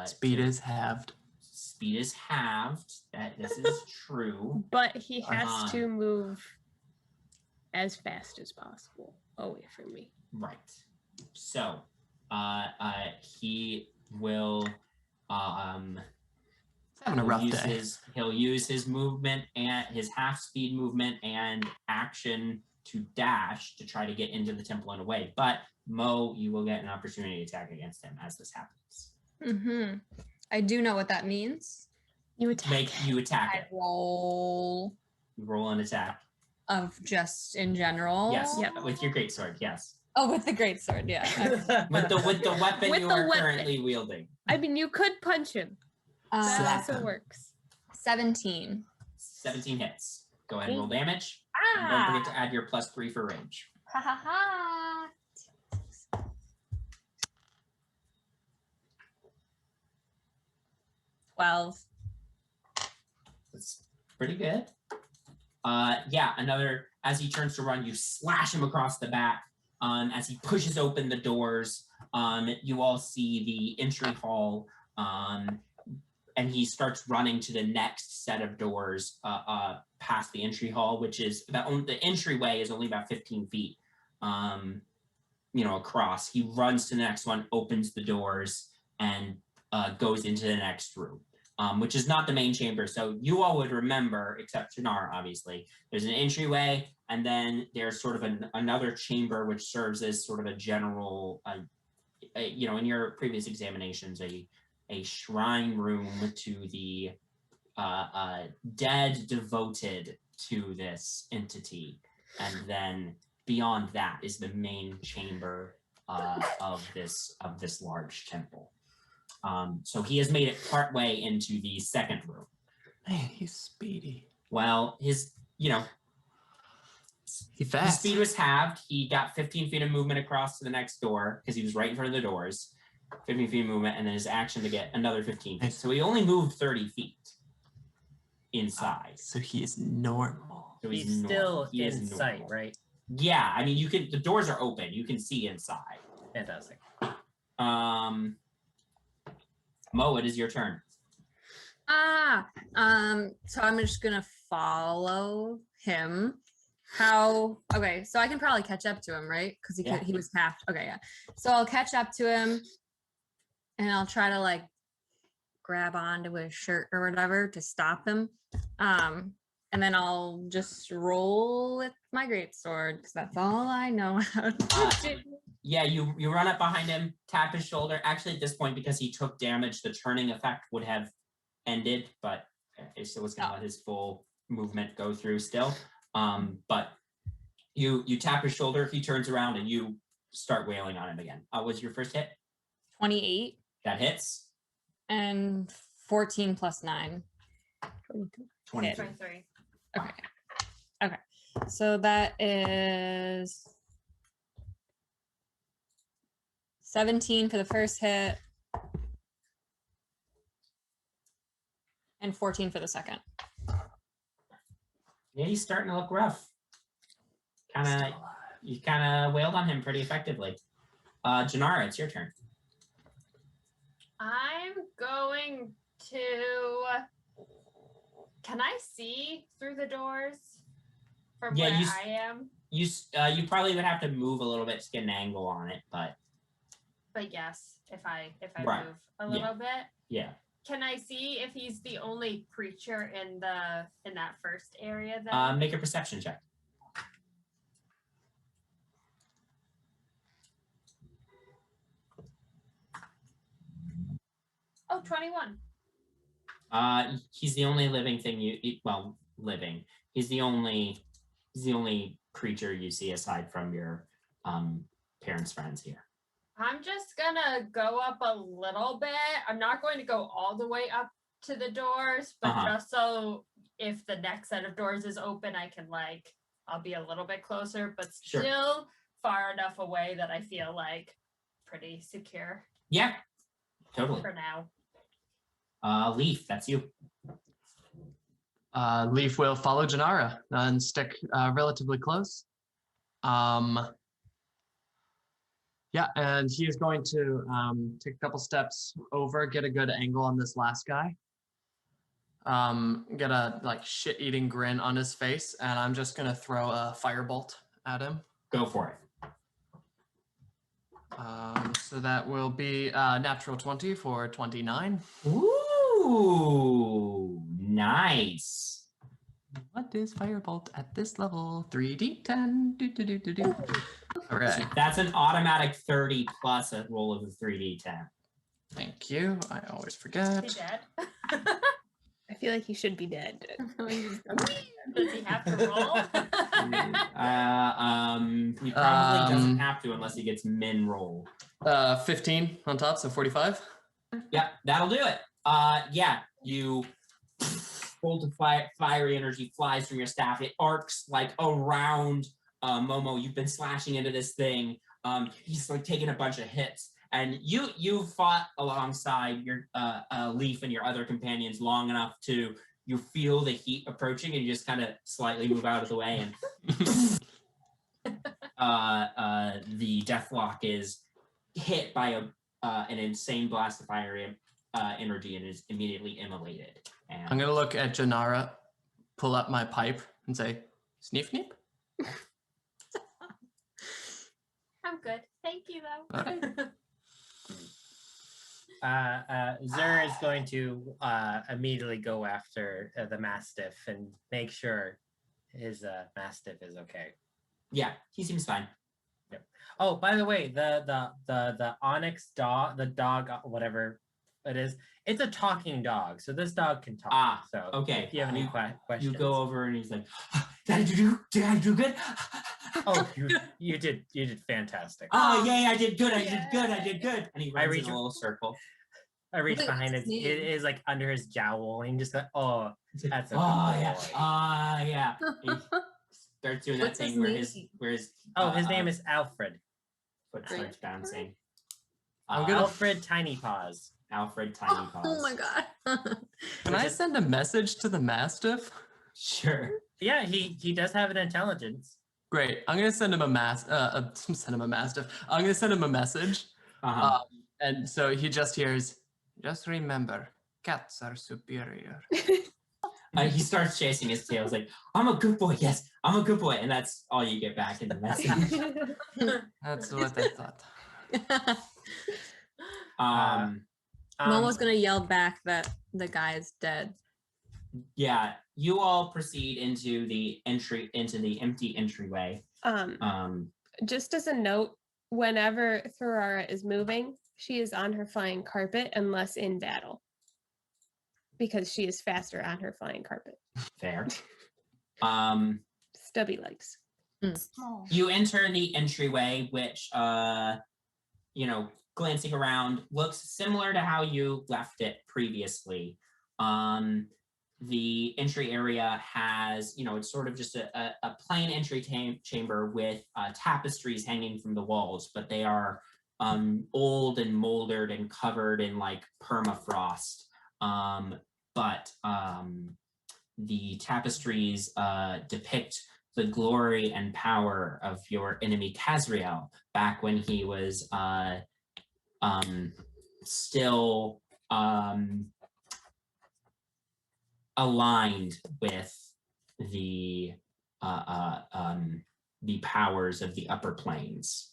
Speaker 2: Speed is halved.
Speaker 1: Speed is halved. This is true.
Speaker 4: But he has
Speaker 1: Uh-huh.
Speaker 4: to move as fast as possible away from me.
Speaker 1: Right. So he will
Speaker 2: Having a rough day.
Speaker 1: He'll use his movement and his half speed movement and action to dash to try to get into the temple and away. But Mo, you will get an opportunity attack against him as this happens.
Speaker 6: Mm-hmm. I do know what that means.
Speaker 4: You attack.
Speaker 1: You attack
Speaker 6: I
Speaker 1: it.
Speaker 6: roll
Speaker 1: You roll an attack.
Speaker 6: of just in general.
Speaker 1: Yes.
Speaker 4: Yep.
Speaker 1: With your greatsword. Yes.
Speaker 6: Oh, with the greatsword, yeah.
Speaker 1: With the weapon
Speaker 4: With
Speaker 1: you
Speaker 4: the
Speaker 1: are
Speaker 4: weapon.
Speaker 1: currently wielding.
Speaker 4: I mean, you could punch him. That
Speaker 2: Slap
Speaker 4: also
Speaker 2: him.
Speaker 4: works.
Speaker 6: 17.
Speaker 1: 17 hits. Go ahead and roll damage. And
Speaker 6: Ah!
Speaker 1: don't forget to add your +3 for range.
Speaker 6: Ha ha ha. 12.
Speaker 1: That's pretty good. Yeah, as he turns to run, you slash him across the back. As he pushes open the doors, you all see the entry hall, and he starts running to the next set of doors past the entry hall, which is the entryway is only about 15 feet, across. He runs to the next one, opens the doors, and goes into the next room. Which is not the main chamber. So you all would remember, except Jinarra, obviously, there's an entryway, and then there's sort of another chamber which serves as sort of a general, in your previous examinations, a shrine room to the dead devoted to this entity. And then beyond that is the main chamber of this large temple. So he has made it partway into the second room.
Speaker 2: Man, he's speedy.
Speaker 1: Well, his
Speaker 2: Fast.
Speaker 1: speed was halved. He got 15 feet of movement across to the next door because he was right in front of the doors. 15 feet of movement, and then his action to get another 15 feet. So he only moved 30 feet inside.
Speaker 2: So he is normal.
Speaker 1: So
Speaker 7: He's
Speaker 1: normal.
Speaker 7: still
Speaker 1: He is
Speaker 7: in sight,
Speaker 1: normal.
Speaker 7: right?
Speaker 1: Yeah, I mean, the doors are open. You can see inside.
Speaker 7: Fantastic.
Speaker 1: Mo, it is your turn.
Speaker 6: So I'm just gonna follow him. Okay, so I can probably catch up to him, right? Because
Speaker 1: Yeah.
Speaker 6: he was half. Okay, yeah. So I'll catch up to him, and I'll try to grab onto his shirt or whatever to stop him. And then I'll just roll with my greatsword because that's all I know how to do.
Speaker 1: Yeah, you run up behind him, tap his shoulder. Actually, at this point, because he took damage, the turning effect would have ended, but it still was going to let his full movement go through still. But you tap his shoulder, he turns around, and you start wailing on him again. Was your first hit?
Speaker 6: 28
Speaker 1: That hits.
Speaker 6: and 14 plus 9.
Speaker 1: 22.
Speaker 3: 23.
Speaker 6: Okay. So that is 17 for the first hit and 14 for the second.
Speaker 1: Yeah, he's starting to look rough. You kind of wailed on him pretty effectively. Jinarra, it's your turn.
Speaker 3: I'm going to. Can I see through the doors from
Speaker 1: Yeah,
Speaker 3: where
Speaker 1: you
Speaker 3: I am?
Speaker 1: You probably would have to move a little bit to get an angle on it, but
Speaker 3: yes, if I
Speaker 1: Right.
Speaker 3: move a little bit.
Speaker 1: yeah.
Speaker 3: Can I see if he's the only creature in that first area then?
Speaker 1: Make a perception check.
Speaker 3: Oh, 21.
Speaker 1: He's the only living thing living. He's the only creature you see aside from your parents' friends here.
Speaker 3: I'm just gonna go up a little bit. I'm not going to go all the way up to the doors, but just so if the next set of doors is open, I can I'll be a little bit closer, but still far enough away that I feel pretty secure.
Speaker 1: Yeah, totally.
Speaker 3: For now.
Speaker 1: Leaf, that's you.
Speaker 2: Leaf will follow Jinarra and stick relatively close. Yeah, and he is going to take a couple steps over, get a good angle on this last guy. Get a shit-eating grin on his face, and I'm just gonna throw a firebolt at him.
Speaker 1: Go for it.
Speaker 2: So that will be natural 20 for 29.
Speaker 1: Ooh, nice.
Speaker 2: What is firebolt at this level? 3d10. Do. All right.
Speaker 1: That's an automatic 30 plus a roll of the 3d10.
Speaker 2: Thank you. I always
Speaker 3: Is
Speaker 2: forget.
Speaker 3: he dead?
Speaker 4: I feel like he should be dead.
Speaker 3: Does he have to roll?
Speaker 1: He probably doesn't have to unless he gets min roll.
Speaker 2: 15 on top, so 45.
Speaker 1: Yeah, that'll do it. Yeah, you bolt of fiery energy flies from your staff. It arcs around Momo. You've been slashing into this thing. He's taking a bunch of hits, and you fought alongside your Leaf and your other companions long enough to you feel the heat approaching, and you just kind of slightly move out of the way, and the Deathlock is hit by an insane blast of fiery energy and is immediately immolated. And
Speaker 2: I'm gonna look at Jinarra, pull up my pipe, and say, "Sneef, sneep."
Speaker 3: I'm good. Thank you, though.
Speaker 7: Zur is going to immediately go after the Mastiff and make sure his Mastiff is okay.
Speaker 1: Yeah, he seems fine.
Speaker 7: Yep. Oh, by the way, the Onyx dog, the dog, whatever it is, it's a talking dog. So this dog can talk. So
Speaker 1: okay.
Speaker 7: if you have any questions,
Speaker 1: you go over and he's like, did I do good?
Speaker 7: Oh, you did fantastic.
Speaker 1: Oh, yay, I did good. I did good. And he runs in a little circle.
Speaker 7: I reach behind it. It is under his jowl, and just oh, that's a good
Speaker 1: yeah.
Speaker 7: boy.
Speaker 1: Yeah. He starts doing that thing where his
Speaker 7: his name is Alfred.
Speaker 1: Foot starts bouncing.
Speaker 7: Alfred Tiny Paws.
Speaker 1: Alfred Tiny Paws.
Speaker 6: Oh my god.
Speaker 2: Can I send a message to the Mastiff?
Speaker 1: Sure.
Speaker 7: Yeah, he does have an intelligence.
Speaker 2: Great. I'm gonna send him a Mastiff. I'm gonna send him a message. And so he just hears, "Just remember, cats are superior."
Speaker 1: He starts chasing his tail. He's like, "I'm a good boy. Yes, I'm a good boy," and that's all you get back in the message.
Speaker 2: That's what I thought.
Speaker 6: Momo's gonna yell back that the guy is dead.
Speaker 1: Yeah, you all proceed into the empty entryway.
Speaker 4: Just as a note, whenever Thorara is moving, she is on her flying carpet unless in battle, because she is faster on her flying carpet.
Speaker 1: Fair.
Speaker 4: Stubby legs.
Speaker 1: You enter the entryway, which glancing around, looks similar to how you left it previously. The entry area has, it's sort of just a plain entry chamber with tapestries hanging from the walls, but they are old and moldered and covered in permafrost. But the tapestries depict the glory and power of your enemy Kazreal back when he was still aligned with the powers of the upper planes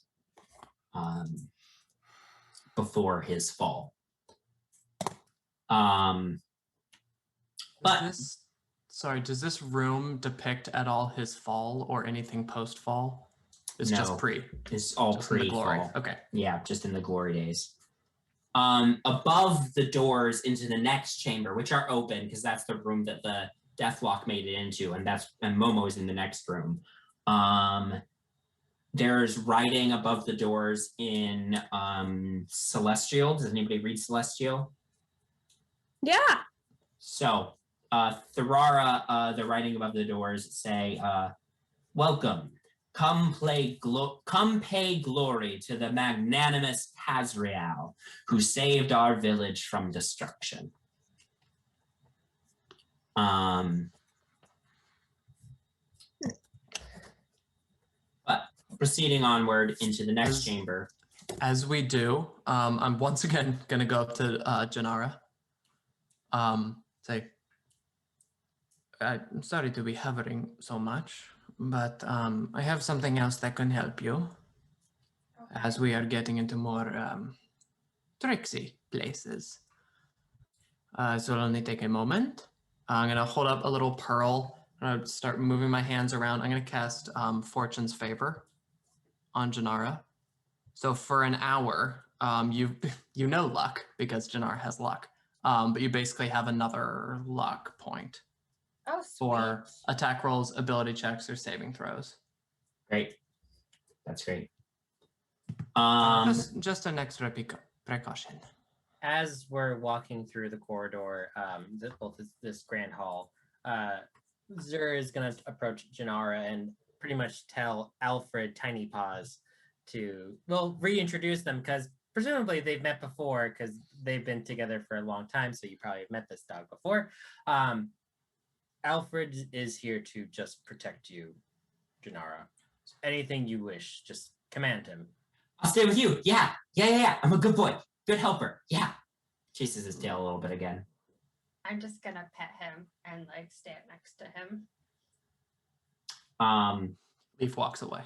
Speaker 1: before his fall. But
Speaker 2: Does this room depict at all his fall or anything post-fall? It's
Speaker 1: No,
Speaker 2: just pre.
Speaker 1: It's all
Speaker 2: Just in the glory.
Speaker 1: pre-fall.
Speaker 2: Okay.
Speaker 1: Yeah, just in the glory days. Above the doors into the next chamber, which are open because that's the room that the Deathlock made it into, and Momo's in the next room. There's writing above the doors in Celestial. Does anybody read Celestial?
Speaker 4: Yeah.
Speaker 1: So, Tharara, the writing above the doors say, "Welcome. Come pay glory to the magnanimous Kazreal, who saved our village from destruction." But proceeding onward into the next chamber.
Speaker 2: As we do, I'm once again going to go up to Jinarra. Say, I'm sorry to be hovering so much, but I have something else that can help you as we are getting into more tricksy places. So it'll only take a moment. I'm going to hold up a little pearl. I'm going to start moving my hands around. I'm going to cast Fortune's Favor on Jinarra. So for an hour, you know luck because Jinarra has luck, but you basically have another luck point.
Speaker 3: Oh,
Speaker 2: For attack rolls, ability checks, or saving throws.
Speaker 1: Great. That's great.
Speaker 2: Just an extra precaution.
Speaker 7: As we're walking through the corridor, this grand hall, Zur is going to approach Jinarra and pretty much tell Alfred Tiny Paws to, reintroduce them because presumably they've met before because they've been together for a long time, so you probably have met this dog before. Alfred is here to just protect you, Jinarra. Anything you wish, just command him.
Speaker 1: I'll stay with you. Yeah. I'm a good boy. Good helper. Yeah. Chases his tail a little bit again.
Speaker 3: I'm just gonna pet him and like stand next to him.
Speaker 2: Leaf walks away.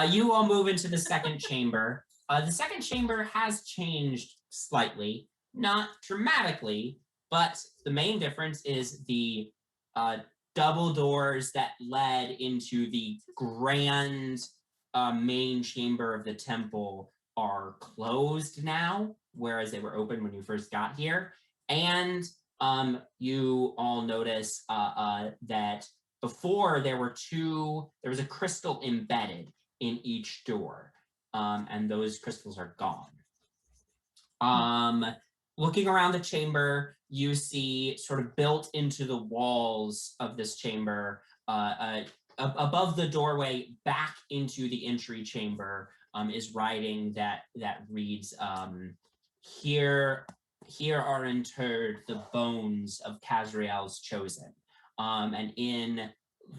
Speaker 1: You all move into the second chamber. The second chamber has changed slightly, not dramatically, but the main difference is the double doors that led into the grand main chamber of the temple are closed now, whereas they were open when you first got here. And you all notice that before there was a crystal embedded in each door, and those crystals are gone. Looking around the chamber, you see sort of built into the walls of this chamber, above the doorway back into the entry chamber, is writing that reads, here are interred the bones of Kazreal's chosen. And in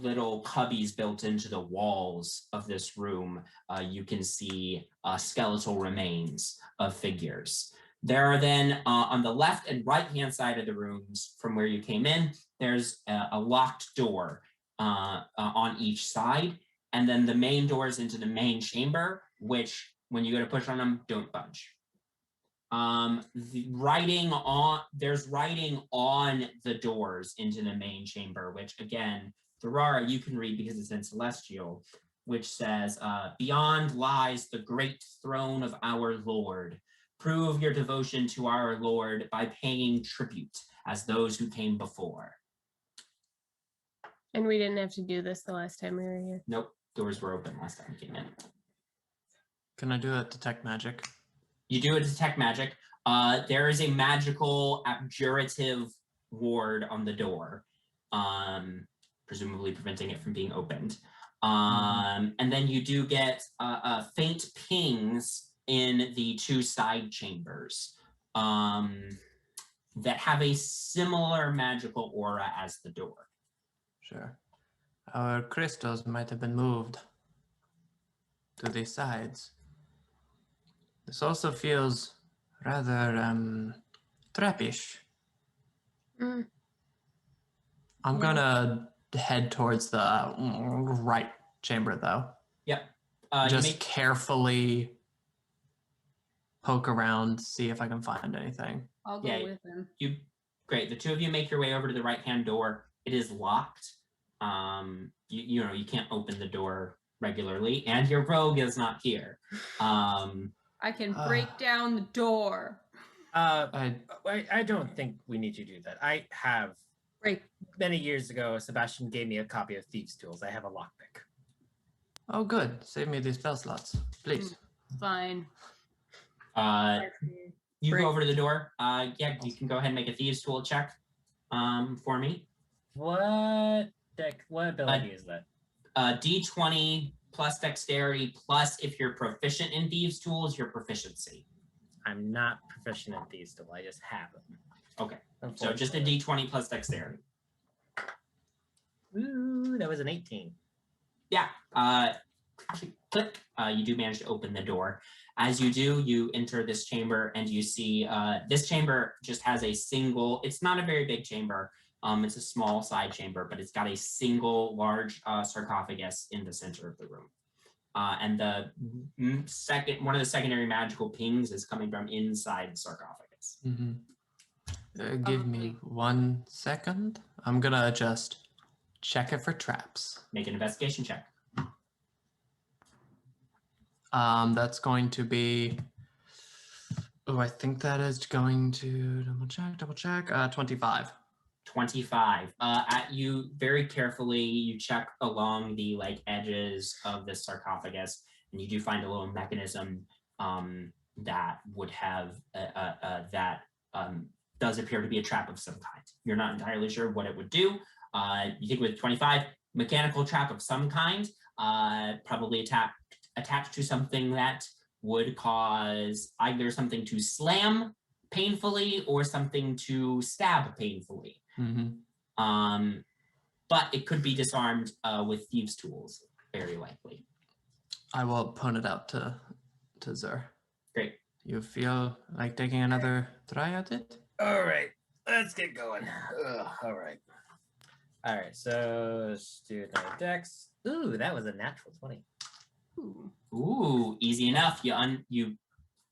Speaker 1: little cubbies built into the walls of this room, you can see skeletal remains of figures. There are then on the left and right hand side of the rooms from where you came in, there's a locked door on each side. And then the main doors into the main chamber, which when you go to push on them, don't budge. There's writing on the doors into the main chamber, which again, Tharara, you can read because it's in Celestial, which says, beyond lies the great throne of our Lord. Prove your devotion to our Lord by paying tribute as those who came before.
Speaker 4: And we didn't have to do this the last time we were here.
Speaker 1: Nope, doors were open last time you came in.
Speaker 2: Can I do a detect magic?
Speaker 1: You do a detect magic. There is a magical abjurative ward on the door, presumably preventing it from being opened. And then you do get faint pings in the two side chambers that have a similar magical aura as the door.
Speaker 2: Sure. our crystals might have been moved to the sides. This also feels rather trappish.
Speaker 4: Mm.
Speaker 2: I'm
Speaker 6: Yeah.
Speaker 2: gonna head towards the right chamber, though.
Speaker 1: Yep. You
Speaker 2: Just
Speaker 1: make
Speaker 2: carefully poke around, see if I can find anything.
Speaker 5: I'll go
Speaker 1: Yeah.
Speaker 5: with him.
Speaker 1: Great. The two of you make your way over to the right-hand door. It is locked. You know, you can't open the door regularly, and your rogue is not here.
Speaker 5: I can break down the door.
Speaker 7: I don't think we need to do that. I have
Speaker 6: Break.
Speaker 7: many years ago. Sebastian gave me a copy of Thieves' Tools. I have a lockpick.
Speaker 2: Oh, good. Save me these spell slots, please.
Speaker 5: Fine.
Speaker 1: You
Speaker 6: Break.
Speaker 1: go over to the door. Yeah, you can go ahead and make a thieves' tool check for me.
Speaker 7: What ability is that?
Speaker 1: D20 plus dexterity plus if you're proficient in thieves' tools, your proficiency.
Speaker 7: I'm not proficient in Thieves' Tools. I just have them.
Speaker 1: Okay. So just a D20 plus dexterity.
Speaker 7: Ooh, that was an 18.
Speaker 1: Yeah. Click. You do manage to open the door. As you do, you enter this chamber and you see this chamber just has a single, it's not a very big chamber. It's a small side chamber, but it's got a single large sarcophagus in the center of the room. And the one of the secondary magical pings is coming from inside the sarcophagus.
Speaker 2: Give me 1 second. I'm gonna just check it for traps.
Speaker 1: Make an investigation check.
Speaker 2: That's going to be. Oh, I think that is going to double check. 25.
Speaker 1: 25. You very carefully you check along the edges of the sarcophagus, and you do find a little mechanism that would have that does appear to be a trap of some kind. You're not entirely sure what it would do. You think with 25, mechanical trap of some kind, probably attached to something that would cause either something to slam painfully or something to stab painfully. But it could be disarmed with thieves' tools, very likely.
Speaker 2: I will point it out to Zer.
Speaker 1: Great.
Speaker 2: You feel like taking another try at it?
Speaker 7: All right, let's get going. All right. So let's do another dex. Ooh, that was a natural 20.
Speaker 1: Ooh, easy enough. You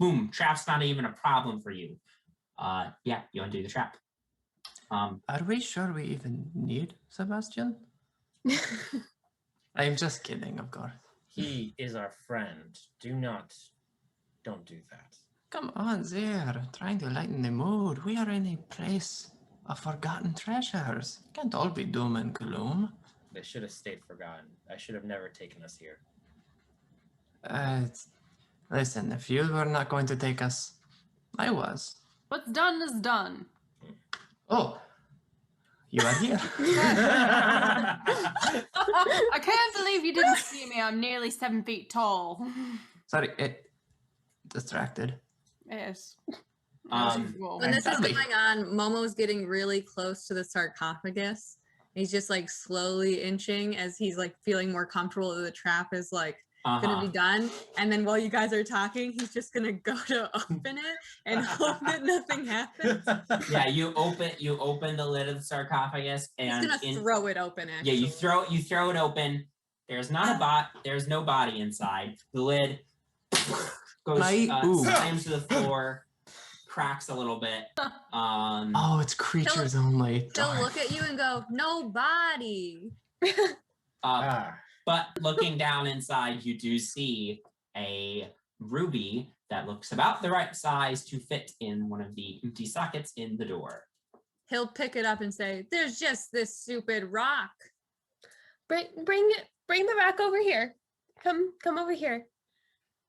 Speaker 1: boom, trap's not even a problem for you. Yeah, you undo the trap.
Speaker 2: Are we sure we even need Sebastian? I'm just kidding, of course.
Speaker 7: He is our friend. Don't do that.
Speaker 2: Come on, Zer. Trying to lighten the mood. We are in a place of forgotten treasures. Can't all be doom and gloom.
Speaker 7: They should have stayed forgotten. I should have never taken us here.
Speaker 2: Listen, if you were not going to take us, I was.
Speaker 5: What's done is done.
Speaker 2: Oh, you are here.
Speaker 5: I can't believe you didn't see me. I'm nearly 7 feet tall.
Speaker 2: Sorry, distracted.
Speaker 5: Yes.
Speaker 6: When this is going on, Momo's getting really close to the sarcophagus. He's just slowly inching as he's feeling more comfortable that the trap is gonna be done. And then while you guys are talking, he's just gonna go to open it and hope that nothing happens.
Speaker 1: Yeah, you open the lid of the sarcophagus and
Speaker 6: He's gonna throw it open. Actually.
Speaker 1: Yeah, you throw it open. There's there's no body inside. The lid goes slams to the floor, cracks a little bit.
Speaker 2: Oh, it's creatures only.
Speaker 6: He'll look at you and go, "No body."
Speaker 1: But looking down inside, you do see a ruby that looks about the right size to fit in one of the empty sockets in the door.
Speaker 6: He'll pick it up and say, "There's just this stupid rock."
Speaker 4: Bring the rock over here. Come over here.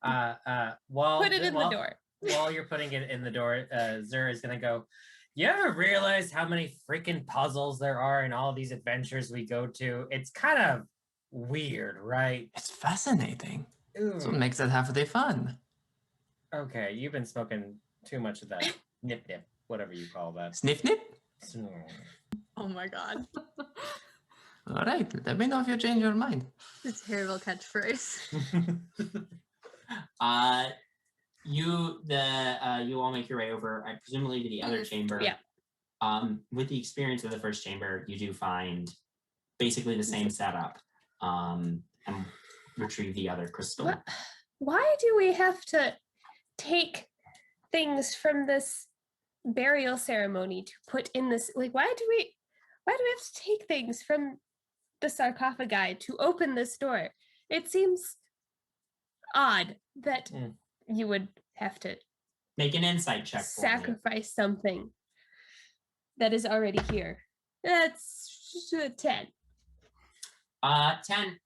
Speaker 4: Put it in the door.
Speaker 7: While you're putting it in the door, Zer is gonna go, you ever realize how many freaking puzzles there are in all these adventures we go to? It's kind of weird, right?
Speaker 2: It's fascinating.
Speaker 7: Ooh.
Speaker 2: That's what makes it half of the fun.
Speaker 7: Okay, you've been smoking too much of that nip, whatever you call that.
Speaker 2: Sniff nip?
Speaker 6: Oh my god.
Speaker 2: All right, let me know if you change your mind.
Speaker 6: It's a terrible catchphrase.
Speaker 1: You all make your way over, presumably to the other chamber.
Speaker 4: Yeah.
Speaker 1: With the experience of the first chamber, you do find basically the same setup. And retrieve the other crystal.
Speaker 4: Why do we have to take things from this burial ceremony to put in this? Like, why do we have to take things from the sarcophagi to open this door? It seems odd that you would have to
Speaker 1: Make an insight check for me.
Speaker 4: sacrifice something that is already here. That's 10.
Speaker 1: 10.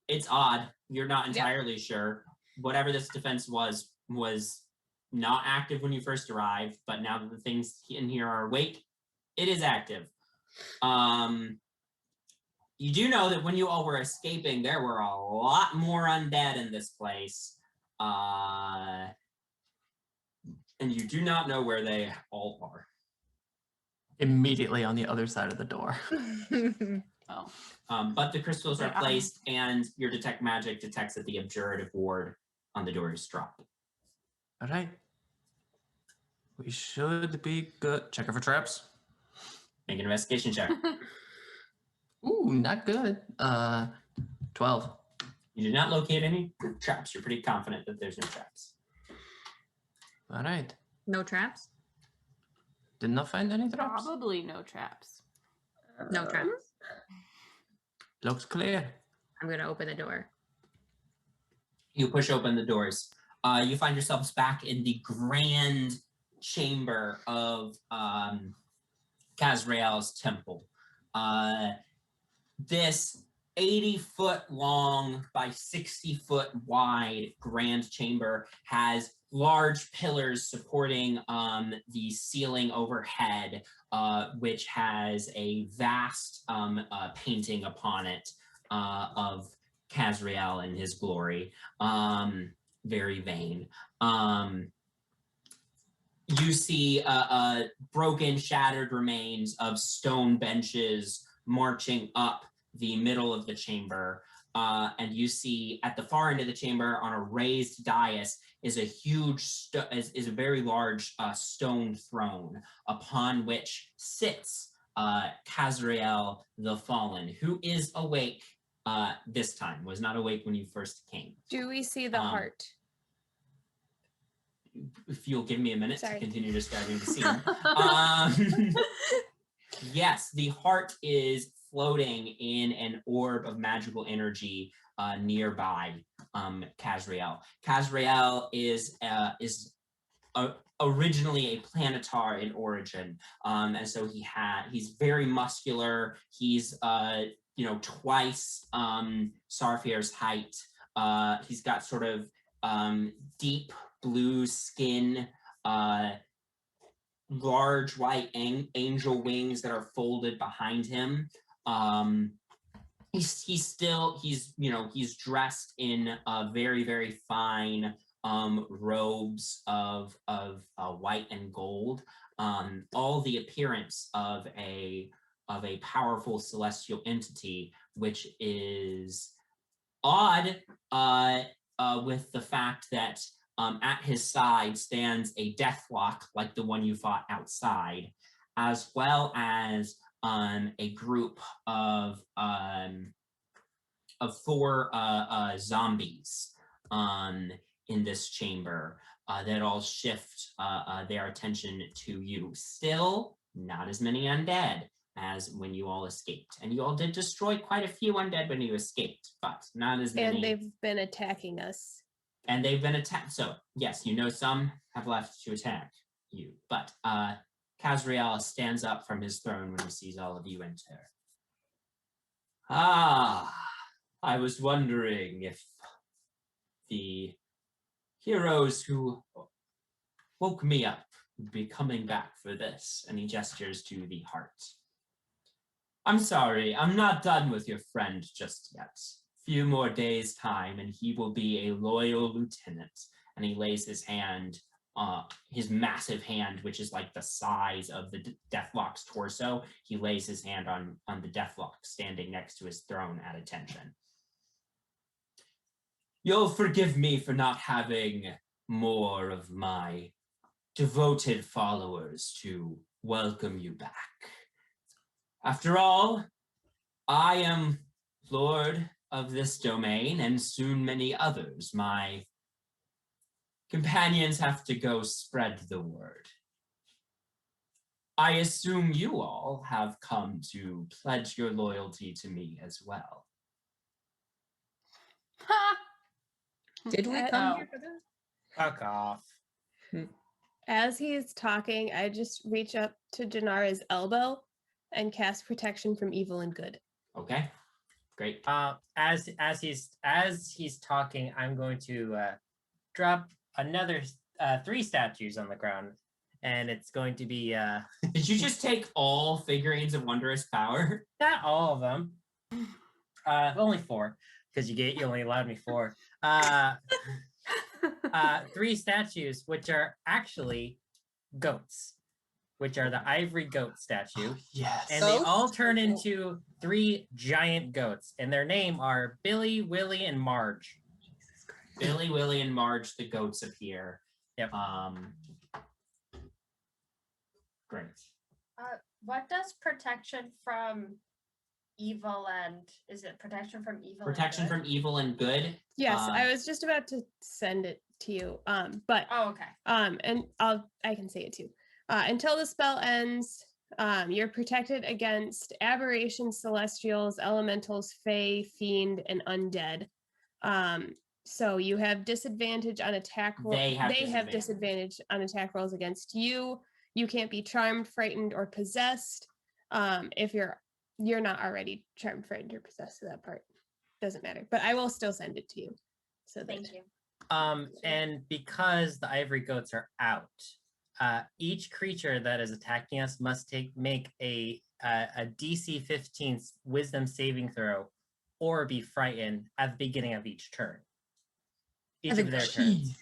Speaker 1: It's odd. You're not entirely sure. Whatever this defense was not active when you first arrived, but now that the things in here are awake, it is active. You do know that when you all were escaping, there were a lot more undead in this place. And you do not know where they all are.
Speaker 2: Immediately on the other side of the door.
Speaker 5: Oh.
Speaker 1: But the crystals are placed, and your detect magic detects that the abjurative ward on the door is dropped.
Speaker 2: All right. We should be good. Check it for traps.
Speaker 1: Make an investigation check.
Speaker 2: Ooh, not good. 12.
Speaker 1: You did not locate any traps. You're pretty confident that there's no traps.
Speaker 2: All right.
Speaker 6: No traps?
Speaker 2: Did not find any traps.
Speaker 5: Probably no traps.
Speaker 6: No traps.
Speaker 2: Looks clear.
Speaker 6: I'm going to open the door.
Speaker 1: You push open the doors. You find yourselves back in the grand chamber of Kazreal's temple. This 80-foot long by 60-foot wide grand chamber has large pillars supporting the ceiling overhead, which has a vast painting upon it of Kazreal in his glory. Very vain. You see broken, shattered remains of stone benches marching up the middle of the chamber. And you see at the far end of the chamber on a raised dais is a huge, is a very large stone throne upon which sits Kazreal the Fallen, who is awake this time, was not awake when you first came.
Speaker 4: Do we see the heart?
Speaker 1: If you'll give me a minute
Speaker 4: Sorry.
Speaker 1: to continue describing the scene. Yes, the heart is floating in an orb of magical energy nearby Kazreal. Kazreal is originally a planetar in origin, and so he's very muscular. He's twice Sarfier's height. He's got sort of deep blue skin, large white angel wings that are folded behind him. He's dressed in very, very fine robes of white and gold. All the appearance of a powerful celestial entity, which is odd with the fact that at his side stands a deathlock like the one you fought outside, as well as a group of 4 zombies in this chamber that all shift their attention to you. Still, not as many undead as when you all escaped. And you all did destroy quite a few undead when you escaped, but not as many.
Speaker 4: And they've been attacking us.
Speaker 1: And they've been attacked. So, yes, some have left to attack you. But Kazreal stands up from his throne when he sees all of you enter. I was wondering if the heroes who woke me up would be coming back for this. And he gestures to the heart. I'm sorry, I'm not done with your friend just yet. Few more days' time, and he will be a loyal lieutenant. And he lays his hand his massive hand, which is like the size of the Deathlock's torso. He lays his hand on the Deathlock, standing next to his throne at attention. You'll forgive me for not having more of my devoted followers to welcome you back. After all, I am Lord of this domain, and soon many others. My companions have to go spread the word. I assume you all have come to pledge your loyalty to me as well.
Speaker 5: Ha!
Speaker 6: Did we
Speaker 4: Uh,
Speaker 6: come
Speaker 3: oh.
Speaker 6: here for that?
Speaker 7: Fuck off.
Speaker 4: As he's talking, I just reach up to Jinarra's elbow and cast protection from evil and good.
Speaker 1: Okay, great.
Speaker 7: As he's talking, I'm going to drop another 3 statues on the ground, and it's going to be
Speaker 1: Did you just take all figurines of wondrous power?
Speaker 7: not all of them, only 4, because you only allowed me 4. 3 statues, which are actually goats, which are the ivory goat statue.
Speaker 2: Yes.
Speaker 7: And they
Speaker 6: Ghosts?
Speaker 7: all turn into 3 giant goats, and their name are Billy, Willie, and Marge.
Speaker 1: Billy, Willie, and Marge, the goats appear.
Speaker 7: Yep.
Speaker 1: Great.
Speaker 3: What does protection from evil and is it protection from evil?
Speaker 1: Protection
Speaker 3: and good?
Speaker 1: from evil and good.
Speaker 4: Yes, I was just about to send it to you. But
Speaker 3: Oh, okay.
Speaker 4: and I can say it too. Until the spell ends, you're protected against aberrations, celestials, elementals, fae, fiend, and undead. So you have disadvantage on attack rolls.
Speaker 1: They have
Speaker 4: disadvantage on attack rolls against you. You can't be charmed, frightened, or possessed. If you're not already charmed, frightened, or possessed, to that part doesn't matter. But I will still send it to you. So that
Speaker 3: Thank you.
Speaker 7: And because the ivory goats are out, each creature that is attacking us must make a DC 15 Wisdom saving throw, or be frightened at the beginning of each turn. Each of their turns.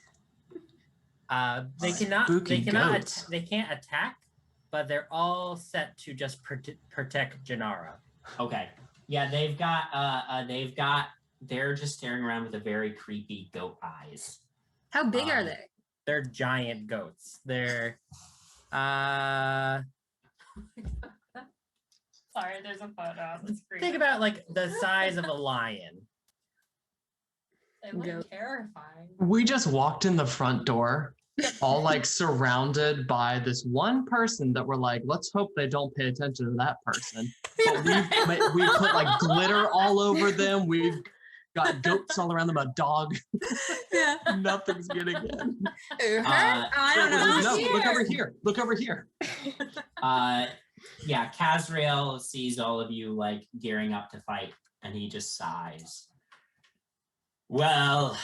Speaker 7: They
Speaker 2: Spooky goats.
Speaker 7: they can't attack, but they're all set to just protect Jinarra.
Speaker 1: Okay. Yeah, they're just staring around with a very creepy goat eyes.
Speaker 6: How big are they?
Speaker 7: They're giant goats. They're
Speaker 3: Sorry, there's a photo on the screen.
Speaker 7: think about like the size of a lion.
Speaker 3: They look
Speaker 6: Goat.
Speaker 3: terrifying.
Speaker 2: We just walked in the front door, all like surrounded by this one person that we're like, let's hope they don't pay attention to that person. But we put like glitter all over them. We've got goats all around them, a dog.
Speaker 6: Yeah.
Speaker 2: Nothing's getting in.
Speaker 6: I don't know.
Speaker 2: No, look over here. Look over here.
Speaker 1: Yeah, Kazreal sees all of you like gearing up to fight, and he just sighs. Well,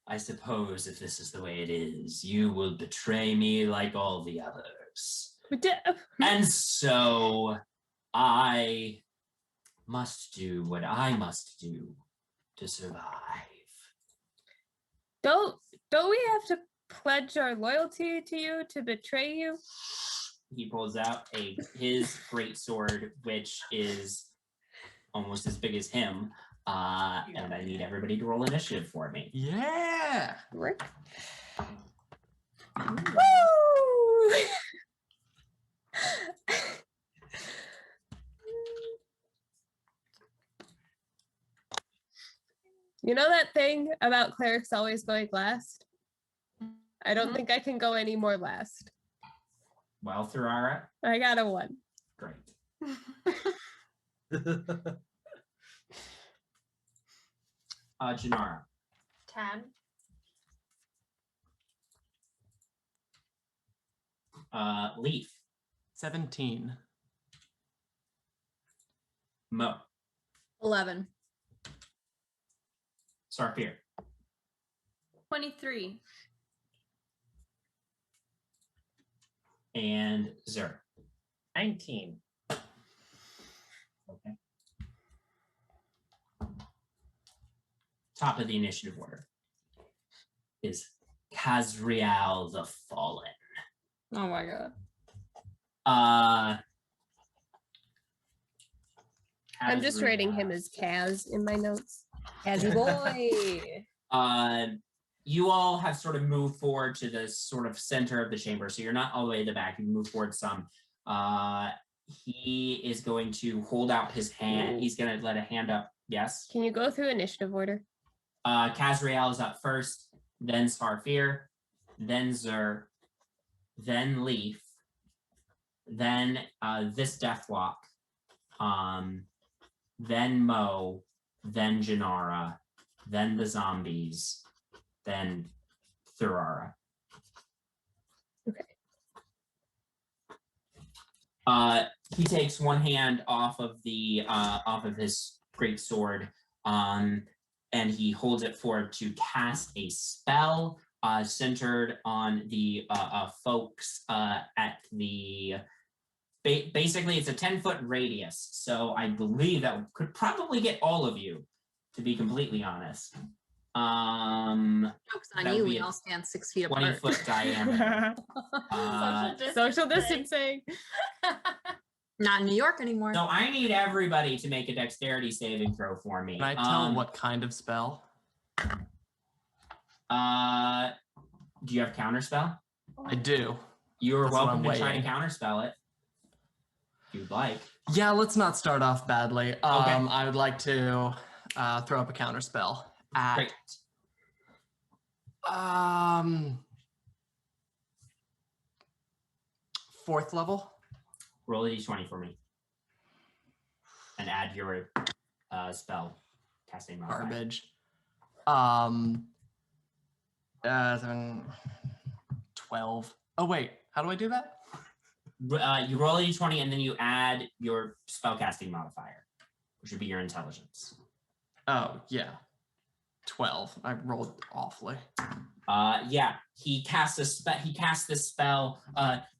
Speaker 1: I suppose if this is the way it is, you will betray me like all the others. And so I must do what I must do to survive.
Speaker 4: Don't we have to pledge our loyalty to you to betray you?
Speaker 1: He pulls out his great sword, which is almost as big as him. And I need everybody to roll initiative for me.
Speaker 2: Yeah.
Speaker 4: Rick. Woo! You know that thing about clerics always going last? I don't think I can go any more last.
Speaker 1: Well, Thurara,
Speaker 4: I got a 1.
Speaker 1: great. Jinarra,
Speaker 3: 10.
Speaker 1: Leaf,
Speaker 2: 17.
Speaker 1: Mo,
Speaker 6: 11.
Speaker 1: Sarfir,
Speaker 5: 23.
Speaker 1: and Zer.
Speaker 7: 19.
Speaker 1: Okay. Top of the initiative order. is Kazreal the Fallen.
Speaker 6: Oh my god.
Speaker 4: I'm just writing him
Speaker 1: Kazreal.
Speaker 4: as Kaz in my notes.
Speaker 6: Kazzy boy.
Speaker 1: You all have sort of moved forward to the sort of center of the chamber, so you're not all the way at the back. You move forward some. He is going to hold out his hand. He's going to let a hand up. Yes.
Speaker 4: Can you go through initiative order?
Speaker 1: Kazreal is up first, then Sarfir, then Zur, then Leaf, then this Deathwalk, then Mo, then Jinarra, then the zombies, then Thurara.
Speaker 4: Okay.
Speaker 1: He takes one hand off of his great sword, and he holds it forward to cast a spell centered on the folks at the. Basically, it's a 10-foot radius, so I believe that could probably get all of you, to be completely honest.
Speaker 6: Joke's on
Speaker 1: That
Speaker 6: you.
Speaker 1: would be
Speaker 6: We
Speaker 1: a
Speaker 6: all stand 6 feet apart.
Speaker 1: 20-foot diameter.
Speaker 4: Social distancing.
Speaker 6: Not in New York anymore.
Speaker 1: So I need everybody to make a dexterity saving throw for me.
Speaker 2: Can I tell what kind of spell?
Speaker 1: Do you have counterspell?
Speaker 2: I do.
Speaker 1: You're
Speaker 2: That's what
Speaker 1: welcome
Speaker 2: I'm
Speaker 1: to try
Speaker 2: weighing.
Speaker 1: and counterspell it. If you'd like.
Speaker 2: Yeah, let's not start off badly. I would like to throw up a counter spell at
Speaker 1: Great.
Speaker 2: Fourth level.
Speaker 1: Roll a d20 for me. And add your spell casting modifier.
Speaker 2: Garbage. 12. Oh wait, how do I do that?
Speaker 1: You roll a d20 and then you add your spellcasting modifier, which would be your intelligence.
Speaker 2: Oh yeah, 12. I rolled awfully.
Speaker 1: Yeah, he casts this spell.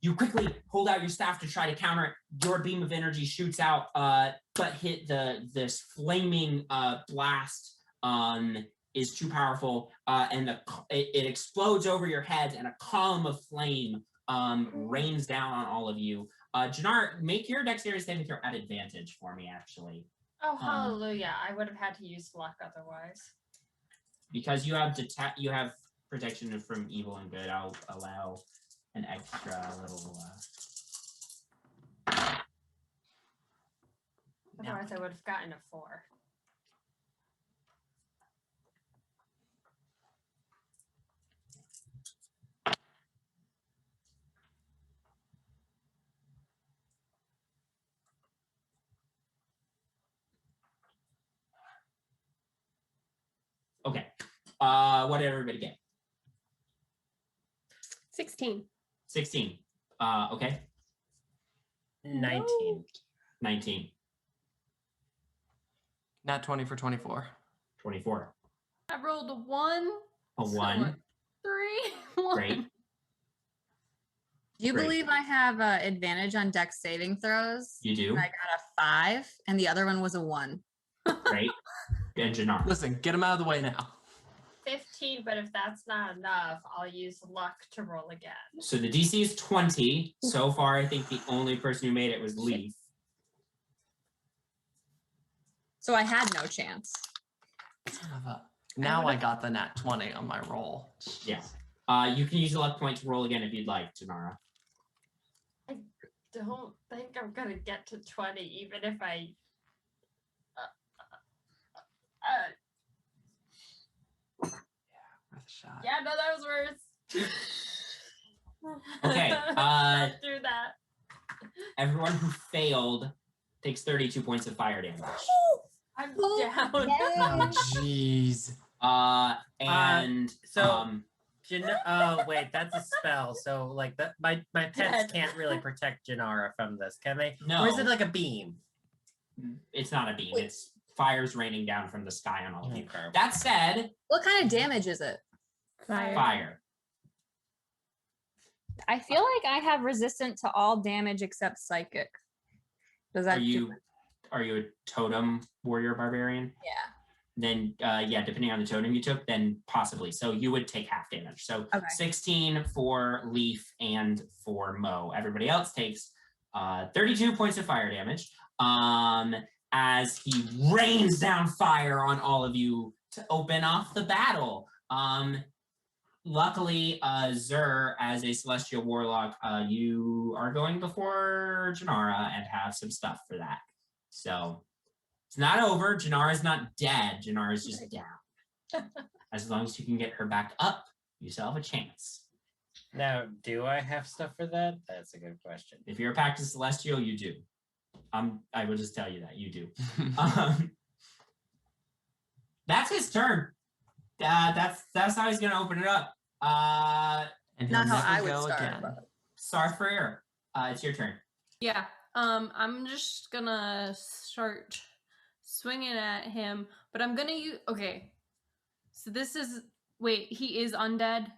Speaker 1: You quickly hold out your staff to try to counter it. Your beam of energy shoots out, but hit this flaming blast is too powerful, and it explodes over your heads, and a column of flame rains down on all of you. Jinarra, make your dexterity saving throw at advantage for me, actually.
Speaker 3: Oh, hallelujah. I would have had to use luck otherwise.
Speaker 1: Because you have protection from evil and good, I'll allow an extra little.
Speaker 3: Otherwise, I would have gotten a 4.
Speaker 1: Okay. What did everybody get?
Speaker 4: 16.
Speaker 1: 16. Okay.
Speaker 7: 19.
Speaker 1: 19.
Speaker 2: Nat 20 for 24.
Speaker 1: 24.
Speaker 5: I rolled a 1.
Speaker 1: A 1.
Speaker 5: 3. 1.
Speaker 1: Great.
Speaker 6: Do you
Speaker 1: Great.
Speaker 6: believe I have advantage on dex saving throws?
Speaker 1: You do.
Speaker 6: I got a 5, and the other one was a 1.
Speaker 1: Great. And Jinarra.
Speaker 2: Listen, get him out of the way now.
Speaker 3: 15, but if that's not enough, I'll use luck to roll again.
Speaker 1: So the DC is 20. So far, I think the only person who made it was Leaf.
Speaker 6: So I had no chance.
Speaker 2: Son of a- Now I got the nat 20 on my roll.
Speaker 1: Yeah. You can use a luck point to roll again if you'd like, Jinarra.
Speaker 3: Don't think I'm gonna get to 20, even if I.
Speaker 2: Worth a shot.
Speaker 3: Yeah, no, that was worse.
Speaker 1: Okay,
Speaker 3: Don't do that.
Speaker 1: Everyone who failed takes 32 points of fire damage.
Speaker 3: I'm
Speaker 6: Oh,
Speaker 3: down.
Speaker 2: Oh, jeez.
Speaker 1: And
Speaker 7: Oh wait, that's a spell. So like that, my pets
Speaker 3: Dead.
Speaker 7: can't really protect Jinarra from this, can they?
Speaker 1: No.
Speaker 7: Or is it like a beam?
Speaker 1: it's not a beam. It's fires raining down from the sky on all of you.
Speaker 7: Okay.
Speaker 1: That said,
Speaker 6: What kind of damage is it?
Speaker 4: Fire.
Speaker 1: fire.
Speaker 6: I feel like I have resistant to all damage except psychic. Does that
Speaker 1: Are you a totem warrior barbarian?
Speaker 6: Yeah.
Speaker 1: yeah, depending on the totem you took, then possibly. So you would take half damage. So
Speaker 6: Okay.
Speaker 1: 16 for Leaf and for Mo. Everybody else takes 32 points of fire damage as he rains down fire on all of you to open off the battle. Luckily, Zur, as a Celestial Warlock, you are going before Jinarra and have some stuff for that. So it's not over. Jinarra's not dead. Jinarra's just down. As long as you can get her back up, you still have a chance.
Speaker 7: Now, do I have stuff for that? That's a good question.
Speaker 1: If you're a Pact of Celestial, you do. I will just tell you that you do. That's his turn. That's how he's gonna open it up.
Speaker 2: And
Speaker 8: Not
Speaker 2: he'll
Speaker 8: how I
Speaker 2: never
Speaker 8: would
Speaker 2: go
Speaker 8: start.
Speaker 2: again.
Speaker 8: but-
Speaker 1: Sarfreer, it's your turn.
Speaker 5: Yeah. I'm just gonna start swinging at him, but I'm gonna use. Okay. So this is. Wait, he is undead.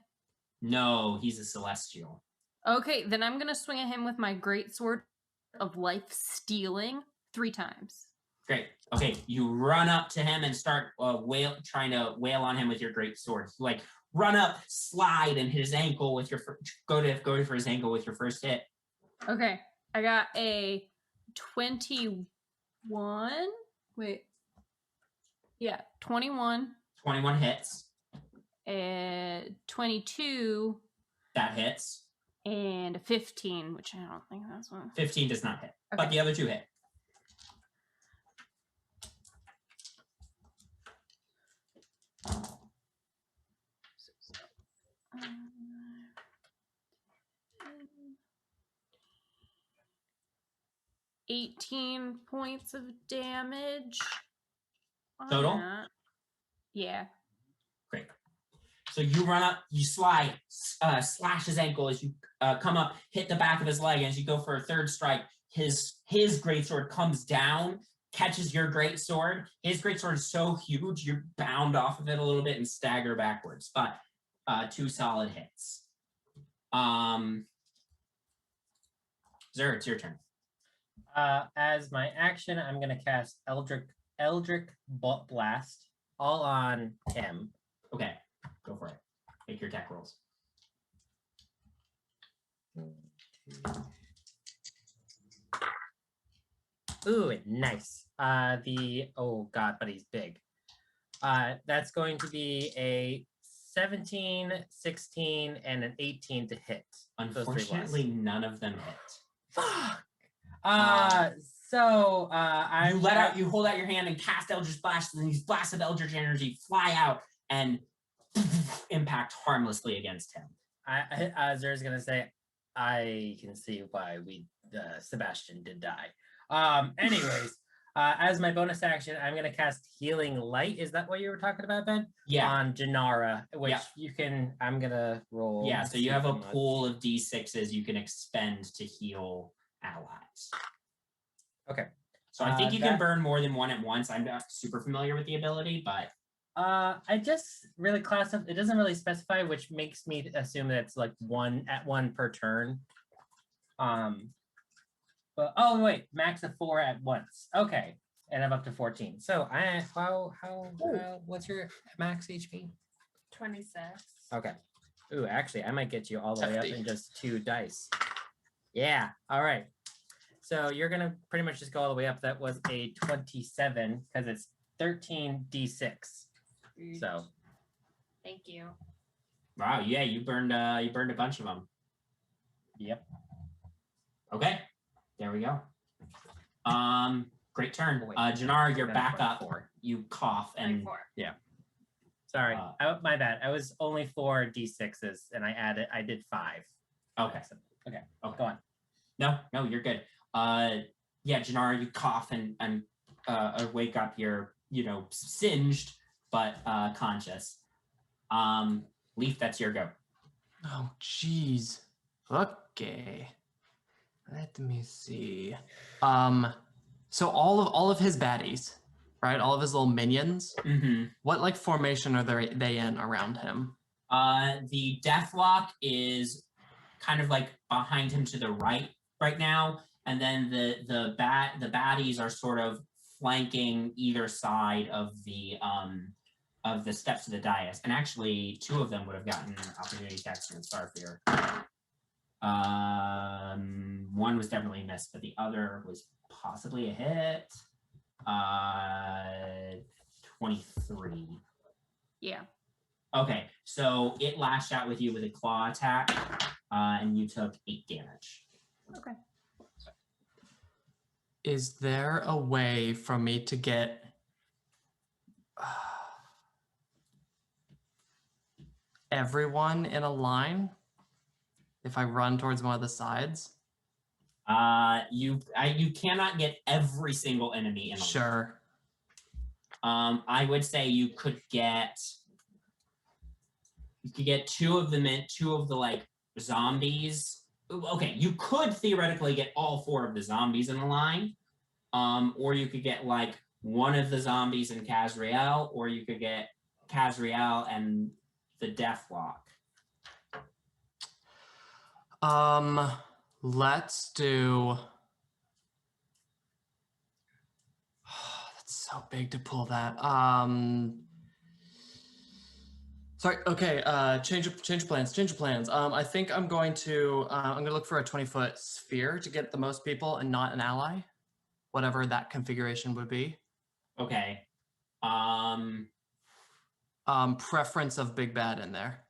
Speaker 1: No, he's a Celestial.
Speaker 5: Okay, then I'm gonna swing at him with my great sword of life stealing 3 times.
Speaker 1: Great. Okay, you run up to him and start trying to wail on him with your great sword. You, like, run up, slide, and hit his ankle with your go for his ankle with your first hit.
Speaker 5: Okay, I got a 21. Wait. Yeah, 21.
Speaker 1: 21 hits.
Speaker 5: 22
Speaker 1: That hits.
Speaker 5: and a 15, which I don't think that's one.
Speaker 1: 15 does not hit, but
Speaker 5: Okay.
Speaker 1: the other 2 hit.
Speaker 5: Um, 18 points of damage. on
Speaker 1: Total?
Speaker 5: that. Yeah.
Speaker 1: Great. So you run up, you slide, slash his ankle as you come up, hit the back of his leg. As you go for a third strike, his greatsword comes down, catches your greatsword. His greatsword is so huge, you're bound off of it a little bit and stagger backwards. But 2 solid hits. Zur, it's your turn.
Speaker 7: As my action, I'm going to cast Eldritch Blast all on him.
Speaker 1: Okay, go for it. Make your attack rolls.
Speaker 7: Ooh, nice. Oh god, but he's big. That's going to be a 17, 16, and an 18 to hit. Those 3 blasts.
Speaker 1: Unfortunately, none of them hit.
Speaker 7: Fuck.
Speaker 1: You hold out your hand and cast Eldritch Blast, and these blasts of Eldritch energy fly out and impact harmlessly against him.
Speaker 7: Zer's gonna say, I can see why Sebastian did die. Anyways, as my bonus action, I'm gonna cast Healing Light. Is that what you were talking about, Ben?
Speaker 1: Yeah.
Speaker 7: On Jinarra, which
Speaker 1: Yeah.
Speaker 7: you can. I'm gonna roll.
Speaker 1: Yeah, so you have a
Speaker 7: how much.
Speaker 1: pool of D6s you can expend to heal allies.
Speaker 7: Okay.
Speaker 1: So I think you can
Speaker 7: that-
Speaker 1: burn more than one at once. I'm not super familiar with the ability, but
Speaker 7: I just really classify. It doesn't really specify, which makes me assume that it's like 1 per turn. But oh wait, max of 4 at once. Okay, and I'm up to 14. So what's your max HP?
Speaker 3: 26.
Speaker 7: Okay. Ooh, actually, I might get you all the way up
Speaker 2: Hefty.
Speaker 7: in just 2 dice. Yeah. All right. So you're gonna pretty much just go all the way up. That was a 27 because it's 13d6. So
Speaker 3: Thank you.
Speaker 1: wow, yeah, you burned a bunch of them.
Speaker 7: yep.
Speaker 1: Okay, there we go. Great turn.
Speaker 7: Wait,
Speaker 1: Jinarra, you're
Speaker 7: that's
Speaker 1: back
Speaker 7: what,
Speaker 1: up.
Speaker 7: 4.
Speaker 1: You cough and
Speaker 3: 24.
Speaker 7: Sorry,
Speaker 1: Uh,
Speaker 7: my bad. I was only 4 d6s, and I did 5.
Speaker 1: okay.
Speaker 7: Okay,
Speaker 1: Okay.
Speaker 7: go on.
Speaker 1: No, you're good. Yeah, Jinarra, you cough and wake up. You're singed but conscious. Leaf, that's your go.
Speaker 2: Oh, jeez. Okay. Let me see. So all of his baddies, right? All of his little minions.
Speaker 1: Mm-hmm.
Speaker 2: What like formation are they in around him?
Speaker 1: The Deathlock is kind of like behind him to the right now, and then the baddies are sort of flanking either side of the steps to the dais, and actually 2 of them would have gotten opportunity attacks against Starfear. One was definitely a miss, but the other was possibly a hit. 23.
Speaker 5: Yeah.
Speaker 1: Okay, so it lashed out with you with a claw attack, and you took 8 damage.
Speaker 5: Okay.
Speaker 2: Is there a way for me to get everyone in a line if I run towards one of the sides?
Speaker 1: You cannot get every single enemy in a
Speaker 2: Sure.
Speaker 1: line. I would say you could get 2 of them in, 2 of the like zombies. Okay, you could theoretically get all 4 of the zombies in a line, or you could get like one of the zombies and Kazreal, or you could get Kazreal and the Deathlock.
Speaker 2: Let's do. That's so big to pull that. Sorry. Okay. Change of plans. I think I'm going to look for a 20-foot sphere to get the most people and not an ally, whatever that configuration would be.
Speaker 1: Okay.
Speaker 2: Preference of big bad in there.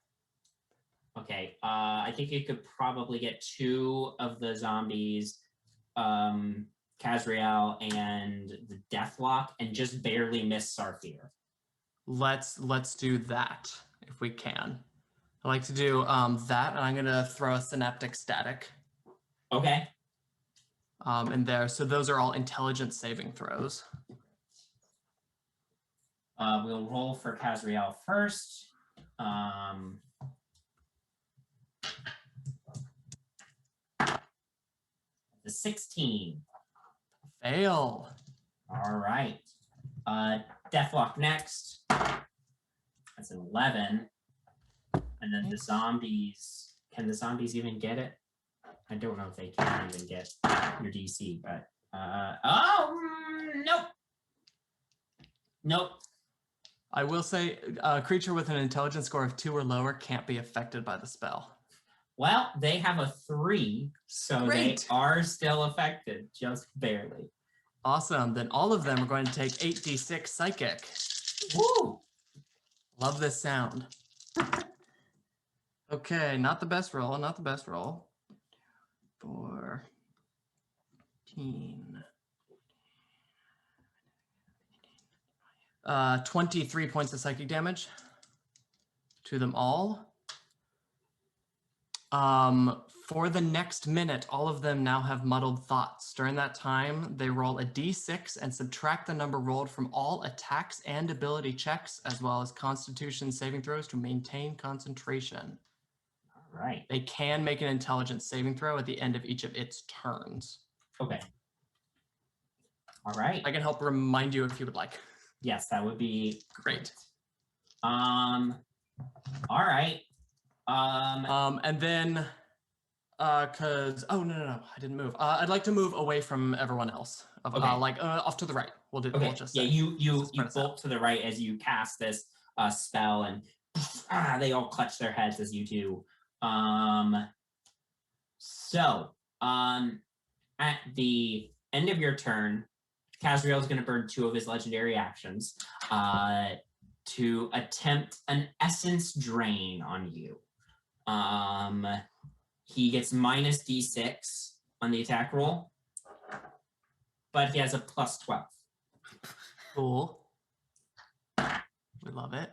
Speaker 1: Okay. I think you could probably get 2 of the zombies, Kazreal and the Deathlock, and just barely miss Sarfir.
Speaker 2: Let's do that if we can. I like to do that, and I'm gonna throw a synaptic static.
Speaker 1: Okay.
Speaker 2: In there. So those are all intelligence saving throws.
Speaker 1: We'll roll for Kazreal first. The 16.
Speaker 2: Fail.
Speaker 1: All right. Deathlock next. That's an 11. And then the zombies. Can the zombies even get it? I don't know if they can even get your DC, but nope. Nope.
Speaker 2: I will say a creature with an intelligence score of 2 or lower can't be affected by the spell.
Speaker 1: Well, they have a 3, so
Speaker 2: Great.
Speaker 1: they are still affected, just barely.
Speaker 2: Awesome. Then all of them are going to take 8d6 psychic.
Speaker 1: Woo!
Speaker 2: Love this sound. Okay, not the best roll. 14. 23 points of psychic damage to them all. For the next minute, all of them now have muddled thoughts. During that time, they roll a d6 and subtract the number rolled from all attacks and ability checks, as well as Constitution saving throws to maintain concentration.
Speaker 1: All right.
Speaker 2: They can make an intelligence saving throw at the end of each of its turns.
Speaker 1: Okay. All right.
Speaker 2: I can help remind you if you would like.
Speaker 1: Yes, that would be
Speaker 2: Great.
Speaker 1: All right.
Speaker 2: And then, cause, oh, no, I didn't move. I'd like to move away from everyone else.
Speaker 1: Okay.
Speaker 2: Off to the right. We'll
Speaker 1: Okay.
Speaker 2: We'll just
Speaker 1: Yeah, you
Speaker 2: spread us
Speaker 1: bolt to the right as you cast this spell, and they all clutch their heads as you do. So, at the end of your turn, Kazreal is going to burn 2 of his legendary actions to attempt an essence drain on you. He gets minus d6 on the attack roll, but he has a plus 12.
Speaker 2: Cool. We love it.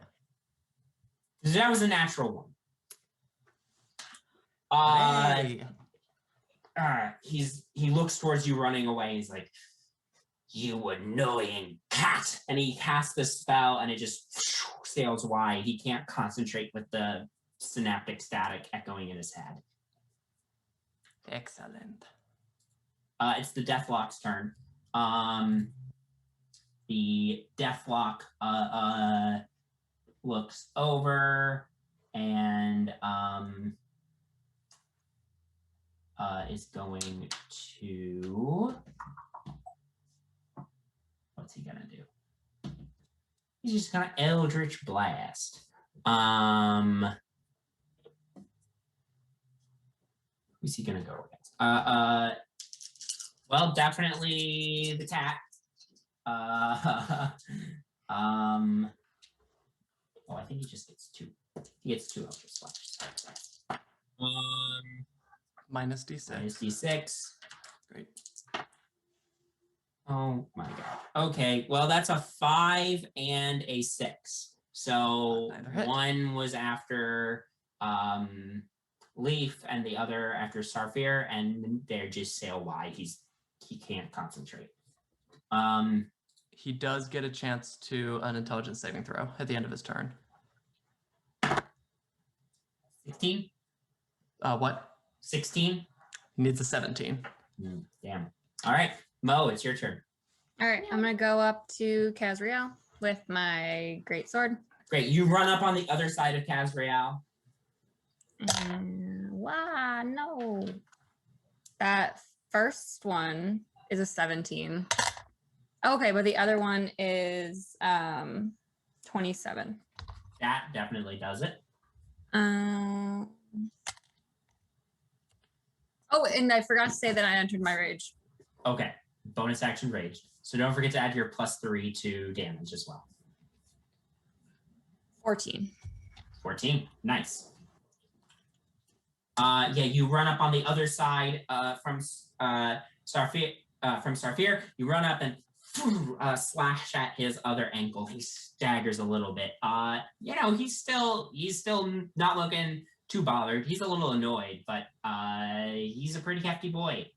Speaker 1: That was a natural 1.
Speaker 2: Hey.
Speaker 1: He looks towards you running away. He's like, "You annoying cat!" And he casts the spell, and it just sails wide. He can't concentrate with the synaptic static echoing in his head.
Speaker 2: Excellent.
Speaker 1: It's the Deathlock's turn. The Deathlock looks over and is going to. What's He's just gonna Eldritch Blast. Who's he gonna go against? Well, definitely the cat. Oh, I think he just gets 2. He gets 2 Eldritch Blasts.
Speaker 2: Minus D6.
Speaker 1: Minus D6.
Speaker 2: Great.
Speaker 1: Oh my god. Okay, well that's a 5 and a 6. So
Speaker 2: Neither hit.
Speaker 1: one was after Leaf and the other after Sarfir, and they're just sail wide. He can't concentrate.
Speaker 2: He does get a chance to an intelligence saving throw at the end of his turn.
Speaker 1: 16?
Speaker 2: What?
Speaker 1: 16?
Speaker 2: He needs a 17.
Speaker 1: Damn. All right, Mo, it's your turn.
Speaker 6: All right, I'm gonna go up to Kazreal with my great sword.
Speaker 1: Great. You run up on the other side of Kazreal.
Speaker 6: Wow, no. That first one is a 17. Okay, but the other one is 27.
Speaker 1: That definitely does it.
Speaker 6: Oh, and I forgot to say that I entered my rage.
Speaker 1: Okay. Bonus action rage. So don't forget to add your +3 to damage as well.
Speaker 6: 14.
Speaker 1: 14. Nice. Yeah, you run up on the other side from Sarfir. You run up and slash at his other ankle. He staggers a little bit. He's still not looking too bothered. He's a little annoyed, but he's a pretty hefty boy.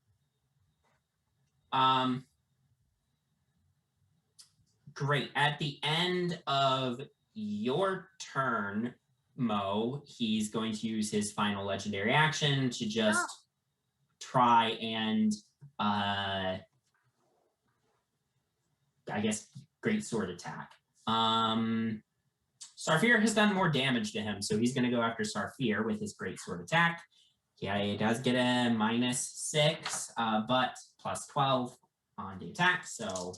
Speaker 1: Great. At the end of your turn, Mo, he's going to use his final legendary action to just try and I guess great sword attack. Sarfir has done more damage to him, so he's going to go after Sarfir with his great sword attack. Yeah, he does get a -6, but +12 on the attack, so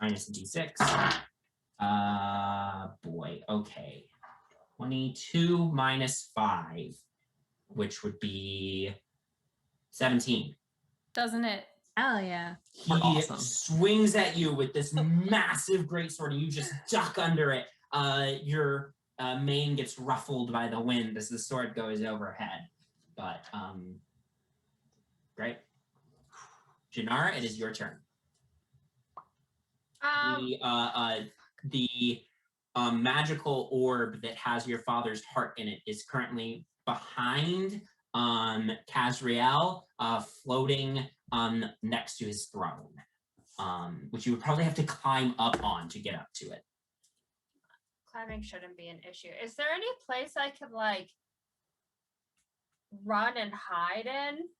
Speaker 1: minus D6. Boy, okay. 22 minus 5, which would be 17.
Speaker 5: Doesn't it?
Speaker 6: Oh, yeah.
Speaker 1: He
Speaker 2: Awesome.
Speaker 1: swings at you with this massive greatsword, and you just duck under it. Your mane gets ruffled by the wind as the sword goes overhead. But great. Jinarra, it is your turn. The magical orb that has your father's heart in it is currently behind Kazreal, floating next to his throne, which you would probably have to climb up on to get up to it.
Speaker 3: Climbing shouldn't be an issue. Is there any place I could like run and hide in?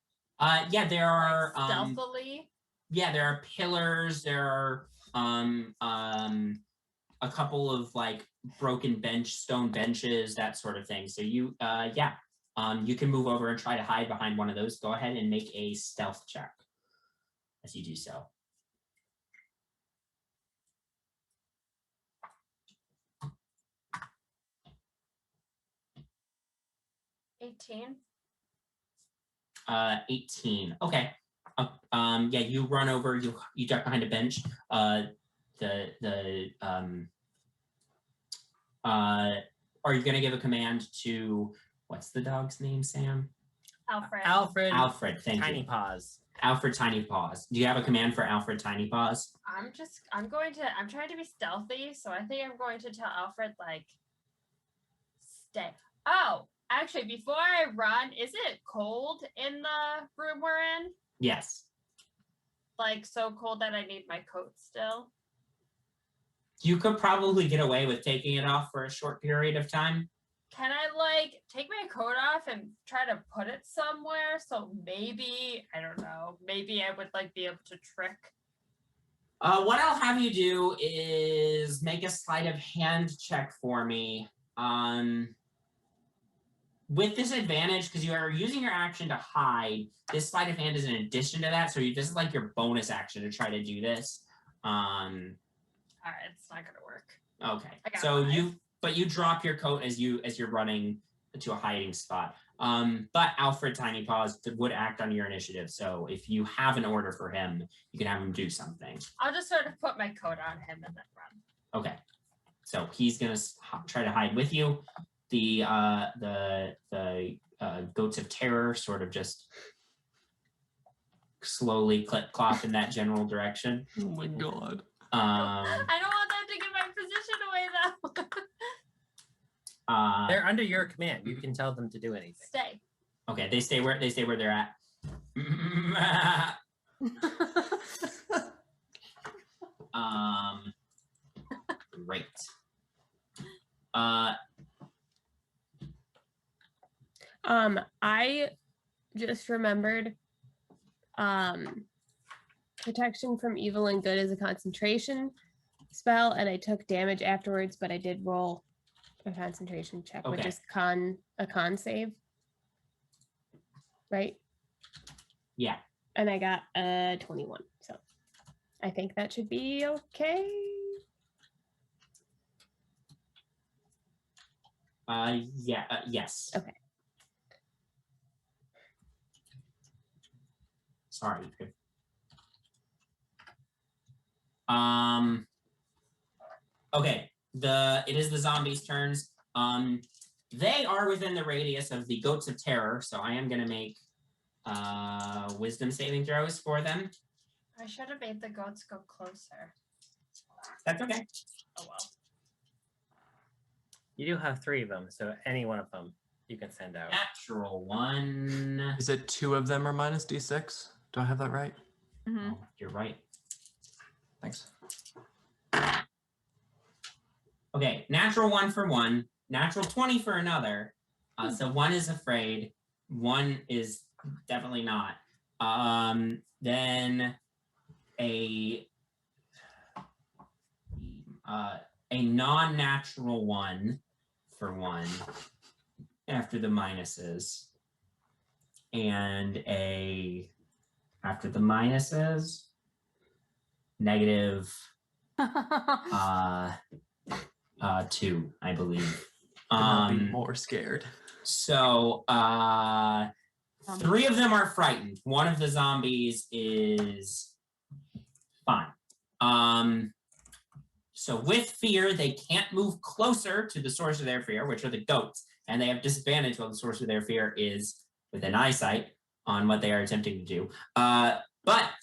Speaker 1: Yeah, there are
Speaker 3: Like, stealthily.
Speaker 1: Yeah, there are pillars. There are a couple of like broken stone benches, that sort of thing. So you you can move over and try to hide behind one of those. Go ahead and make a stealth check as you do so.
Speaker 3: $18.
Speaker 1: 18. Okay. Yeah, you run over. You duck behind a bench. Are you gonna give a command to what's the dog's name, Sam?
Speaker 3: Alfred.
Speaker 1: Alfred. Thank you.
Speaker 7: Tiny Paws.
Speaker 1: Alfred Tiny Paws. Do you have a command for Alfred Tiny Paws?
Speaker 3: I'm trying to be stealthy, so I think I'm going to tell Alfred, like, stay. Oh, actually, before I run, is it cold in the room we're in?
Speaker 1: Yes.
Speaker 3: Like, so cold that I need my coat still?
Speaker 1: You could probably get away with taking it off for a short period of time.
Speaker 3: Can I, like, take my coat off and try to put it somewhere? So maybe, I don't know, maybe I would, like, be able to trick.
Speaker 1: What I'll have you do is make a sleight of hand check for me. With disadvantage, because you are using your action to hide, this sleight of hand is in addition to that, so this is like your bonus action to try to do this.
Speaker 3: All right, it's not gonna work.
Speaker 1: Okay.
Speaker 3: I got
Speaker 1: So
Speaker 3: 5.
Speaker 1: you drop your coat as you're running to a hiding spot. But Alfred Tiny Paws would act on your initiative. So if you have an order for him, you can have him do something.
Speaker 3: I'll just sort of put my coat on him and then run.
Speaker 1: Okay. So he's gonna try to hide with you. The goats of terror sort of just slowly clip-clop in that general direction.
Speaker 2: Oh my god.
Speaker 3: I don't want them to give my position away though.
Speaker 7: They're under your command. You can tell them to do anything.
Speaker 3: Stay.
Speaker 1: Okay, they stay where they're at. Great.
Speaker 4: I just remembered protection from evil and good is a concentration spell, and I took damage afterwards, but I did roll a concentration check, which
Speaker 1: Okay.
Speaker 4: is a con save. Right?
Speaker 1: Yeah.
Speaker 4: And I got a 21. So I think that should be okay.
Speaker 1: Yes.
Speaker 4: Okay.
Speaker 1: Sorry. Okay. It is the zombies' turns. They are within the radius of the goats of terror, so I am gonna make wisdom saving throws for them.
Speaker 3: I should have made the goats go closer.
Speaker 1: That's okay.
Speaker 3: Oh well.
Speaker 7: You do have 3 of them, so any one of them you can send out.
Speaker 1: Natural 1.
Speaker 2: Is it 2 of them are minus d6? Do I have that right?
Speaker 5: Mhm.
Speaker 1: Oh, you're right.
Speaker 2: Thanks.
Speaker 1: Okay, natural 1 for one, natural 20 for another. So 1 is afraid, 1 is definitely not. Then a non-natural 1 for 1 after the minuses, and after the minuses, negative 2, I believe.
Speaker 2: Could not be more scared.
Speaker 1: So 3 of them are frightened. 1 of the zombies is fine. So with fear, they can't move closer to the source of their fear, which are the goats, and they have disadvantage while the source of their fear is within eyesight on what they are attempting to do. But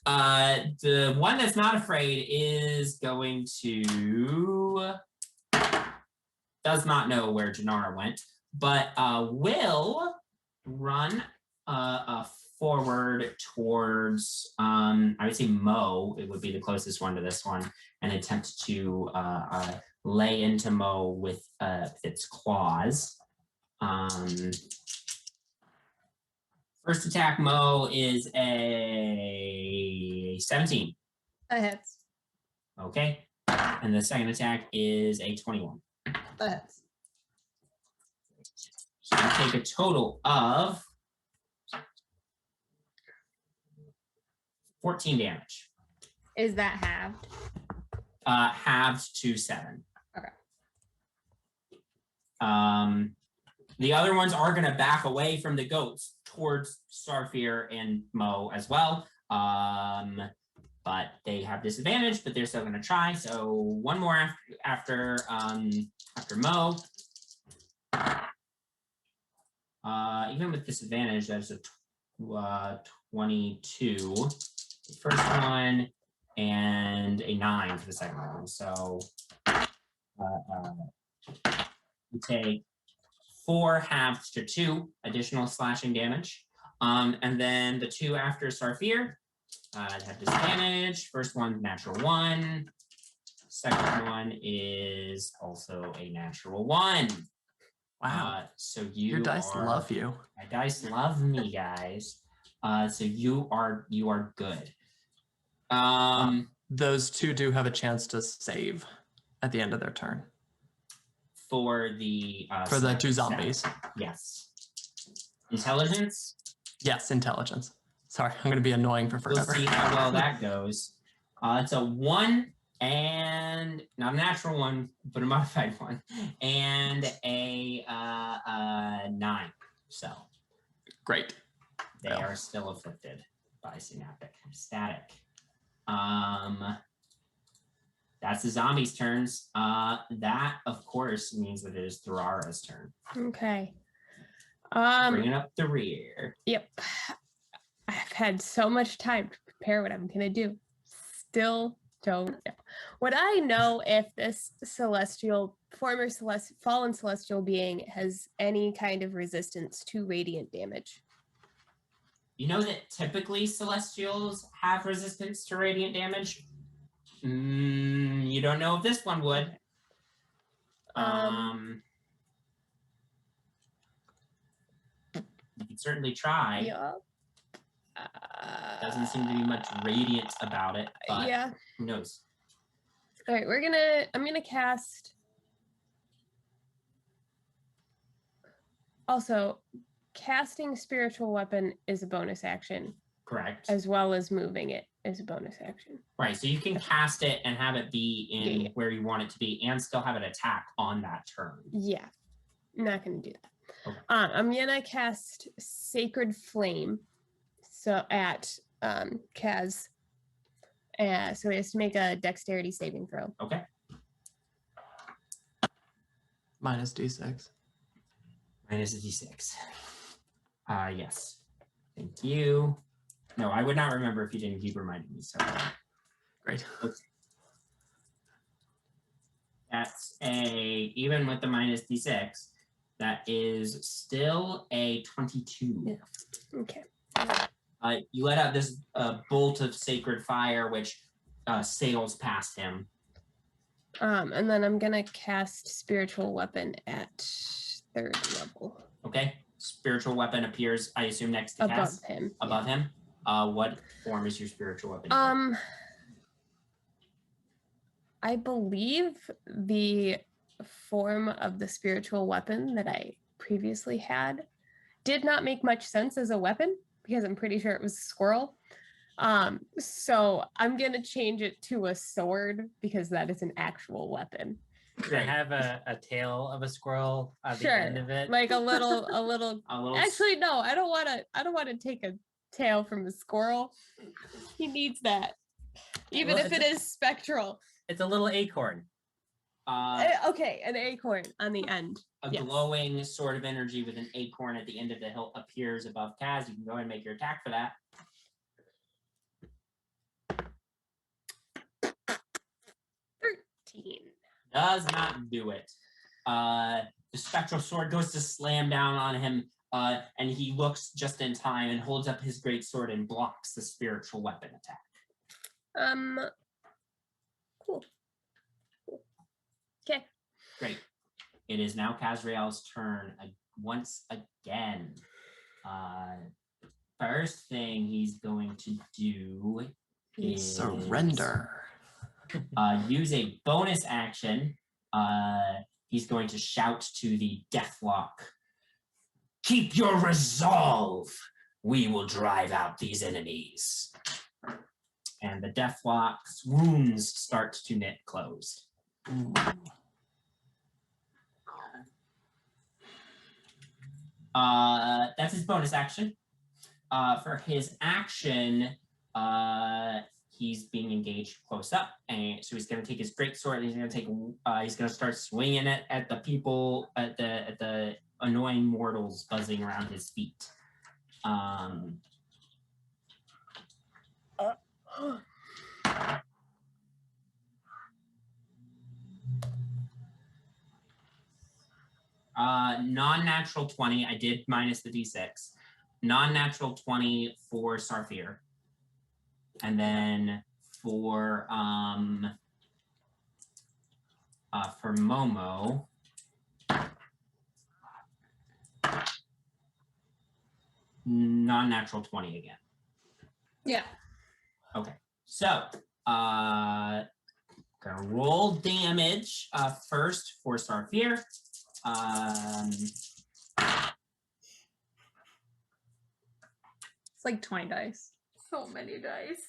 Speaker 1: the one that's not afraid is going to does not know where Jinarra went, but will run forward towards I would say Mo. It would be the closest one to this one, and attempt to lay into Mo with its claws. First attack, Mo, is a 17.
Speaker 6: That hits.
Speaker 1: Okay. And the second attack is a 21.
Speaker 6: That hits.
Speaker 1: So you take a total of 14 damage.
Speaker 6: Is that halved?
Speaker 1: Halved to 7.
Speaker 6: Okay.
Speaker 1: The other ones are going to back away from the goats towards Starfear and Mo as well. But they have disadvantage, but they're still going to try. So one more after Mo. Even with disadvantage, that's a 22. The first one, and a 9 for the second one. So you take 4 halved to 2 additional slashing damage. And then the 2 after Starfear have disadvantage. First one, natural 1. Second one is also a natural 1.
Speaker 2: Wow.
Speaker 1: So
Speaker 2: Your dice love you.
Speaker 1: My dice love me, guys. So you are good.
Speaker 2: Those 2 do have a chance to save at the end of their turn.
Speaker 1: For the
Speaker 2: 2 zombies.
Speaker 1: Yes. Intelligence.
Speaker 2: Yes, intelligence. Sorry, I'm going to be annoying for
Speaker 1: We'll
Speaker 2: forever.
Speaker 1: see how well that goes. It's a 1 and not a natural one, but a modified one, and a 9. So
Speaker 2: Great.
Speaker 1: they
Speaker 2: Well.
Speaker 1: are still afflicted by synaptic static. That's the zombies' turns. That, of course, means that it is Thorara's turn.
Speaker 4: Okay.
Speaker 1: Bringing up the rear.
Speaker 4: Yep. I've had so much time to prepare what I'm gonna do. Still don't know. Would I know if this fallen celestial being has any kind of resistance to radiant damage?
Speaker 1: You know that typically Celestials have resistance to radiant damage? You don't know if this one would.
Speaker 4: Okay.
Speaker 1: You can certainly try.
Speaker 4: Yeah.
Speaker 1: Doesn't seem to be much radiance about it, but
Speaker 4: yeah.
Speaker 1: who knows?
Speaker 4: All right, I'm gonna cast. Also, casting spiritual weapon is a bonus action,
Speaker 1: Correct.
Speaker 4: as well as moving it is a bonus action.
Speaker 1: Right, so you can cast it and have it be in
Speaker 4: Yeah.
Speaker 1: where you want it to be and still have it attack on that turn.
Speaker 4: Yeah, not gonna do that.
Speaker 1: Okay.
Speaker 4: I'm gonna cast Sacred Flame, so at Kaz. So he has to make a Dexterity saving throw.
Speaker 1: Okay.
Speaker 2: Minus D6.
Speaker 1: Minus a d6. Yes. Thank you. No, I would not remember if you didn't keep reminding me. So
Speaker 2: Great.
Speaker 1: that's even with the minus d6, that is still a 22.
Speaker 4: Yeah. Okay.
Speaker 1: You let out this bolt of sacred fire, which sails past him.
Speaker 4: And then I'm gonna cast Spiritual Weapon at 3rd level.
Speaker 1: Okay. Spiritual weapon appears, I assume, next to
Speaker 4: Above
Speaker 1: Cass.
Speaker 4: him.
Speaker 1: Above him. What form is your spiritual weapon?
Speaker 4: I believe the form of the spiritual weapon that I previously had did not make much sense as a weapon because I'm pretty sure it was a squirrel. So I'm gonna change it to a sword because that is an actual weapon.
Speaker 7: Does it have a tail of a squirrel at the end of it?
Speaker 4: Like a little.
Speaker 1: A little
Speaker 4: Actually, no, I don't want to take a tail from a squirrel. He needs that, even
Speaker 7: Well,
Speaker 4: if it is spectral.
Speaker 7: It's a little acorn.
Speaker 4: Okay, an acorn on the end.
Speaker 1: a
Speaker 4: Yes.
Speaker 1: glowing sword of energy with an acorn at the end of the hilt appears above Kaz. You can go ahead and make your attack for that.
Speaker 4: 13.
Speaker 1: Does not do it. The spectral sword goes to slam down on him, and he looks just in time and holds up his great sword and blocks the spiritual weapon attack.
Speaker 4: Cool. Okay.
Speaker 1: Great. It is now Kazreal's turn once again. First thing he's going to do is
Speaker 2: Surrender.
Speaker 1: use a bonus action. He's going to shout to the Deathlock. Keep your resolve. We will drive out these enemies. And the Deathlock's wounds start to knit closed.
Speaker 2: Ooh.
Speaker 1: That's his bonus action. For his action, he's being engaged close up, and so he's going to take his great sword. And he's going to take. He's going to start swinging it at the people, at the annoying mortals buzzing around his feet. Non-natural 20. I did minus the d6. Non-natural 20 for Sarfir. And then for Momo, non-natural 20 again.
Speaker 5: Yeah.
Speaker 1: Okay, so gonna roll damage first for Sarfir.
Speaker 5: It's like 20 dice. So many dice.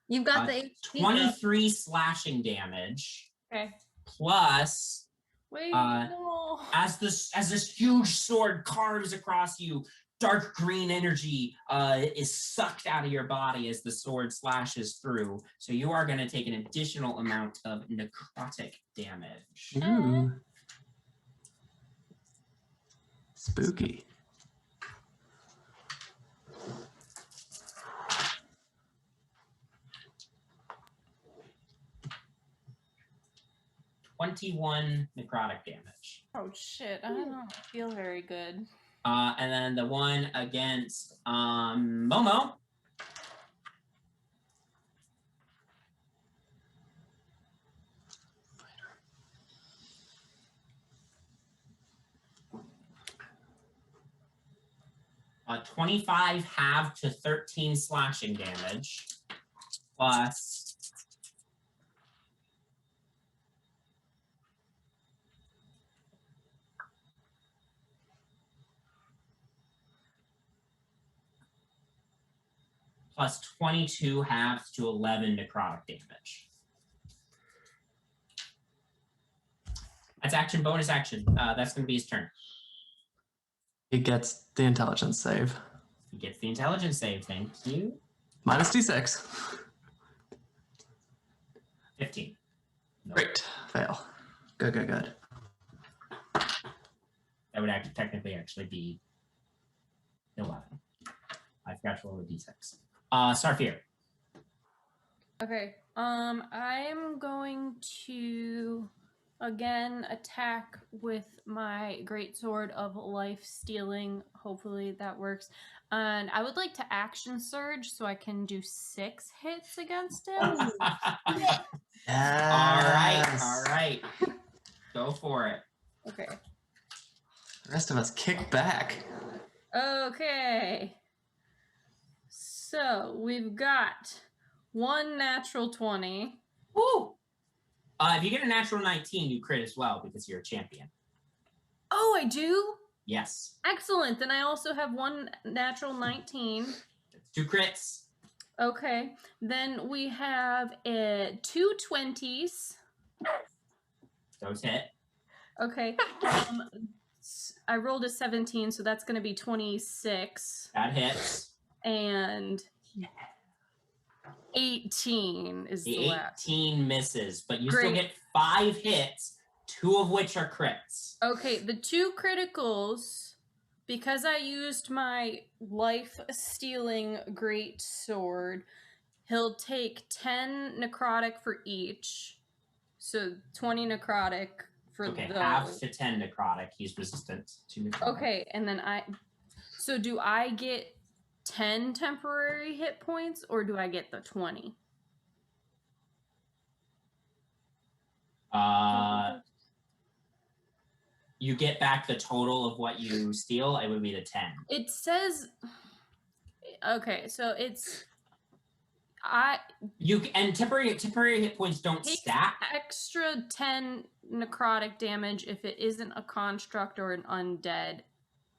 Speaker 6: You've got the HP.
Speaker 1: 23 slashing damage
Speaker 3: Okay.
Speaker 1: plus
Speaker 5: Wait,
Speaker 1: Uh,
Speaker 5: no.
Speaker 1: as this huge sword carves across you, dark green energy is sucked out of your body as the sword slashes through. So you are going to take an additional amount of necrotic damage.
Speaker 2: Ooh. Spooky.
Speaker 1: $21 necrotic damage.
Speaker 5: Oh shit, I don't feel very good.
Speaker 1: And then the one against Momo. Uh, 25 halved to 13 slashing damage, plus plus 22 halves to 11 necrotic damage. That's action, bonus action. That's going to be his turn.
Speaker 2: He gets the intelligence save.
Speaker 1: He gets the intelligence save. Thank you.
Speaker 2: Minus D6.
Speaker 1: 15. No,
Speaker 2: Great. Fail. Good, good, good.
Speaker 1: that would technically be 11. I forgot to roll a d6. Starfear.
Speaker 5: Okay. I'm going to again attack with my greatsword of life stealing. Hopefully that works. And I would like to action surge so I can do 6 hits against him.
Speaker 2: Yes.
Speaker 1: All right. Go for it.
Speaker 5: Okay.
Speaker 2: The rest of us kick back.
Speaker 5: Okay. So we've got 1 natural 20.
Speaker 1: Woo! If you get a natural 19, you crit as well because you're a champion.
Speaker 5: Oh, I do?
Speaker 1: Yes.
Speaker 5: Excellent. Then I also have 1 natural 19.
Speaker 1: That's 2 crits.
Speaker 5: Okay. Then we have 2 20s.
Speaker 1: Those hit.
Speaker 5: Okay. I rolled a 17, so that's going to be 26.
Speaker 1: That hits.
Speaker 5: And 18 is the
Speaker 1: The
Speaker 5: last.
Speaker 1: 18 misses, but you still
Speaker 5: Great.
Speaker 1: get 5 hits, 2 of which are crits.
Speaker 5: Okay, the 2 criticals, because I used my life-stealing great sword, he'll take 10 necrotic for each. So 20 necrotic for
Speaker 1: Okay,
Speaker 5: those.
Speaker 1: half to 10 necrotic. He's resistant to necrotic.
Speaker 5: Okay, and then so do I get 10 temporary hit points or do I get the 20?
Speaker 1: You get back the total of what you steal. It would be the 10.
Speaker 5: It says, okay, so it's,
Speaker 1: And temporary hit points don't
Speaker 5: take
Speaker 1: stack.
Speaker 5: extra 10 necrotic damage if it isn't a construct or an undead.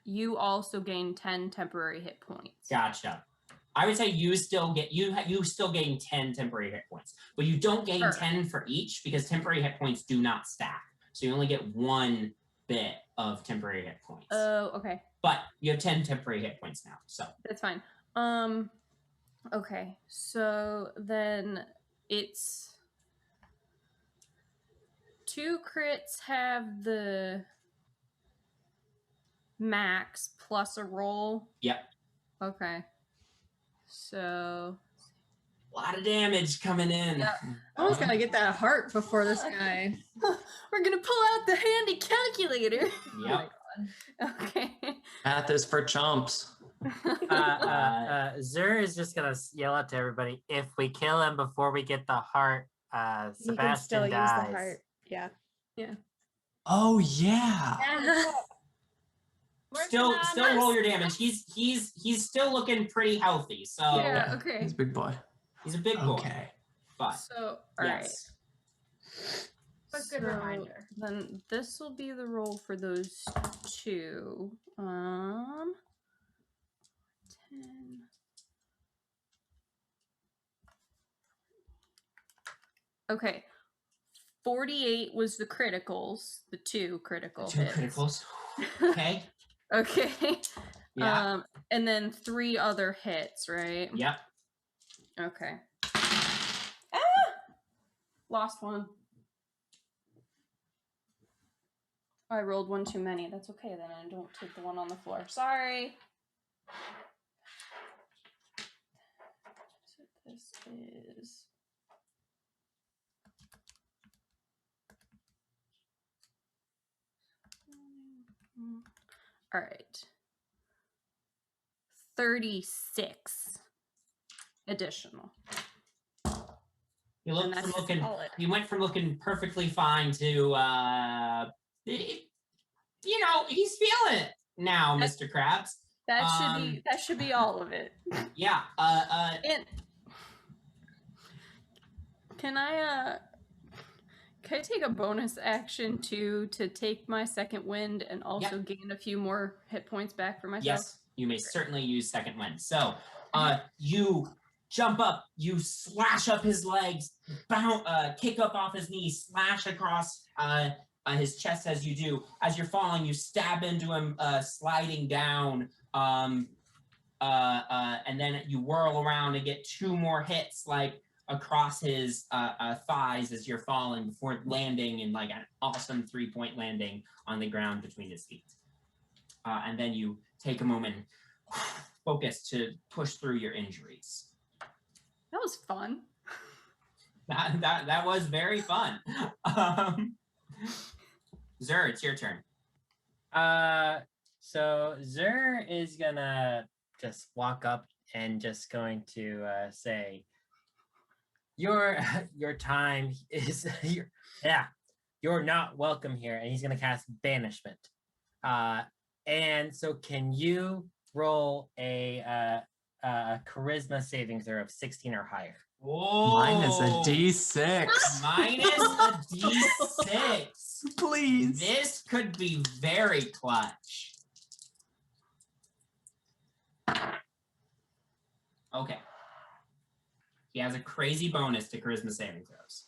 Speaker 5: You also gain 10 temporary hit points.
Speaker 1: Gotcha. I would say you still gain 10 temporary hit points, but you don't gain
Speaker 5: Sure.
Speaker 1: 10 for each because temporary hit points do not stack. So you only get 1 bit of temporary hit points.
Speaker 5: Oh, okay.
Speaker 1: But you have 10 temporary hit points now. So
Speaker 5: That's fine. Okay. So then it's 2 crits have the max plus a roll.
Speaker 1: Yep.
Speaker 5: Okay. So
Speaker 1: a lot of damage coming in.
Speaker 5: Yeah.
Speaker 4: I almost gotta get that heart before this guy.
Speaker 5: we're gonna pull out the handy calculator.
Speaker 1: Yep.
Speaker 5: Okay.
Speaker 2: Math is for chumps.
Speaker 7: Zur is just gonna yell out to everybody: if we kill him before we get the heart,
Speaker 4: You can
Speaker 7: Sebastian
Speaker 4: still use
Speaker 7: dies.
Speaker 4: the heart. Yeah.
Speaker 2: Oh yeah.
Speaker 1: Still roll your damage. He's still looking pretty healthy. So
Speaker 5: Yeah. Okay.
Speaker 2: He's a big boy.
Speaker 1: he's a big boy.
Speaker 2: Okay.
Speaker 1: But
Speaker 5: So all right.
Speaker 1: yes.
Speaker 3: But good reminder.
Speaker 5: Then this will be the roll for those 2. 10. Okay. 48 was the criticals, the 2 critical
Speaker 1: Two
Speaker 5: hits.
Speaker 1: criticals. Okay.
Speaker 5: Okay.
Speaker 1: Yeah.
Speaker 5: And then 3 other hits, right?
Speaker 1: Yep.
Speaker 5: Okay. Lost one. I rolled one too many. That's okay then. I don't take the one on the floor. Sorry. So this is. All right. 36 additional.
Speaker 1: You
Speaker 5: And
Speaker 1: look
Speaker 5: that's
Speaker 1: from looking.
Speaker 5: solid.
Speaker 1: You went from looking perfectly fine to you know, he's feeling it now, Mr. Krabs.
Speaker 5: That should be all of it.
Speaker 1: Yeah.
Speaker 5: And can I take a bonus action to take my second wind and also gain a few more hit points back for myself?
Speaker 1: Yes, you may certainly use second wind. So, you jump up, you slash up his legs, kick up off his knees, slash across his chest as you do. As you're falling, you stab into him, sliding down, and then you whirl around and get 2 more hits, like across his thighs as you're falling before landing in like an awesome 3-point landing on the ground between his feet. And then you take a moment, focus to push through your injuries.
Speaker 5: That was fun.
Speaker 1: That was very fun. Zur, it's your turn.
Speaker 7: So Zur is gonna just walk up and just going to say, your time is you're not welcome here, and he's gonna cast banishment. And so can you roll a charisma saving throw of 16 or higher?
Speaker 1: Whoa.
Speaker 2: Mine is a D6.
Speaker 1: Minus a D6.
Speaker 2: Please.
Speaker 1: This could be very clutch. Okay. He has a crazy bonus to charisma saving throws.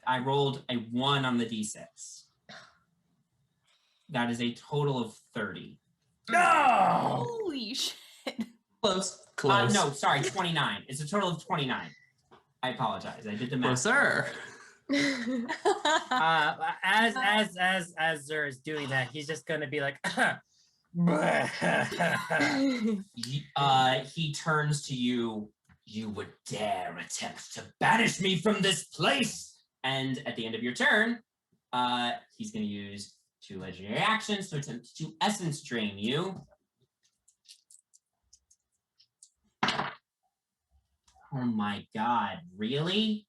Speaker 1: I rolled a 1 on the D6. That is a total of 30.
Speaker 7: No!
Speaker 5: Holy shit.
Speaker 2: Close. Close.
Speaker 1: No, sorry, 29. It's a total of 29. I apologize. I did the math.
Speaker 2: Closer.
Speaker 7: As Zur is doing that, he's just gonna be like,
Speaker 1: he turns to you. You would dare attempt to banish me from this place. And at the end of your turn, he's going to use 2 legendary actions to attempt to essence drain you. Oh my god, really?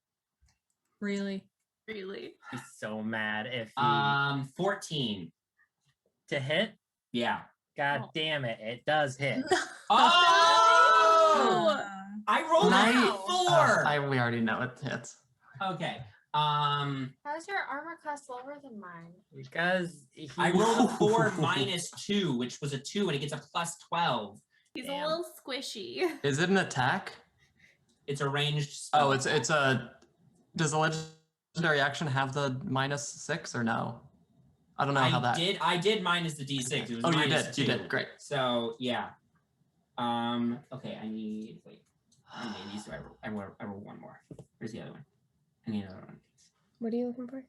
Speaker 6: Really?
Speaker 5: Really?
Speaker 7: he's so mad if he
Speaker 1: 14.
Speaker 7: to hit.
Speaker 1: Yeah.
Speaker 7: God damn it! It does hit.
Speaker 1: Oh! I rolled a 4.
Speaker 2: We already know it hits.
Speaker 1: Okay.
Speaker 3: How's your armor class lower than mine?
Speaker 7: Because
Speaker 1: I rolled a 4 minus 2, which was a 2, and it gets a plus 12.
Speaker 5: He's
Speaker 1: Damn.
Speaker 5: a little squishy.
Speaker 2: Is it an attack?
Speaker 1: It's a ranged spell.
Speaker 2: Oh, it's a. Does the legendary action have the -6 or no? I don't know how that.
Speaker 1: I did minus the D6. It was
Speaker 2: Oh, you
Speaker 1: minus
Speaker 2: did.
Speaker 1: 2.
Speaker 2: You did. Great.
Speaker 1: So yeah. Okay, I need how many of these do I roll? I roll 1 more. Where's the other one? I need another one.
Speaker 4: What are you looking for?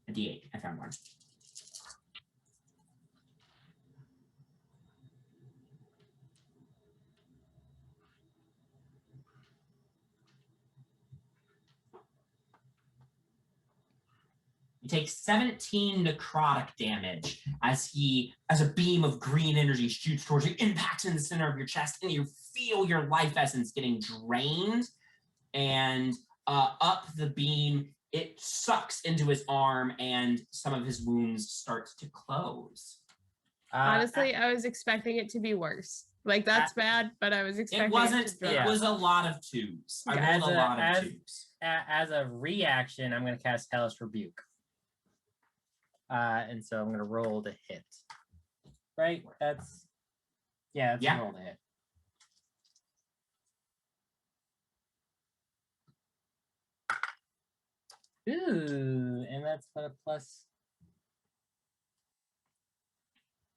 Speaker 1: A D8. I found 1. You take 17 necrotic damage as a beam of green energy shoots towards you, impacts in the center of your chest, and you feel your life essence getting drained. And up the beam, it sucks into his arm, and some of his wounds start to close.
Speaker 4: Honestly, I was expecting it to be worse. Like that's bad, but I was expecting
Speaker 1: It wasn't.
Speaker 4: to drop.
Speaker 1: It was a lot of 2s. I rolled a lot of 2s.
Speaker 7: As a reaction, I'm going to cast Hellish Rebuke. And so I'm going to roll to hit. Right? That's a roll to hit. Ooh, and that's what a plus.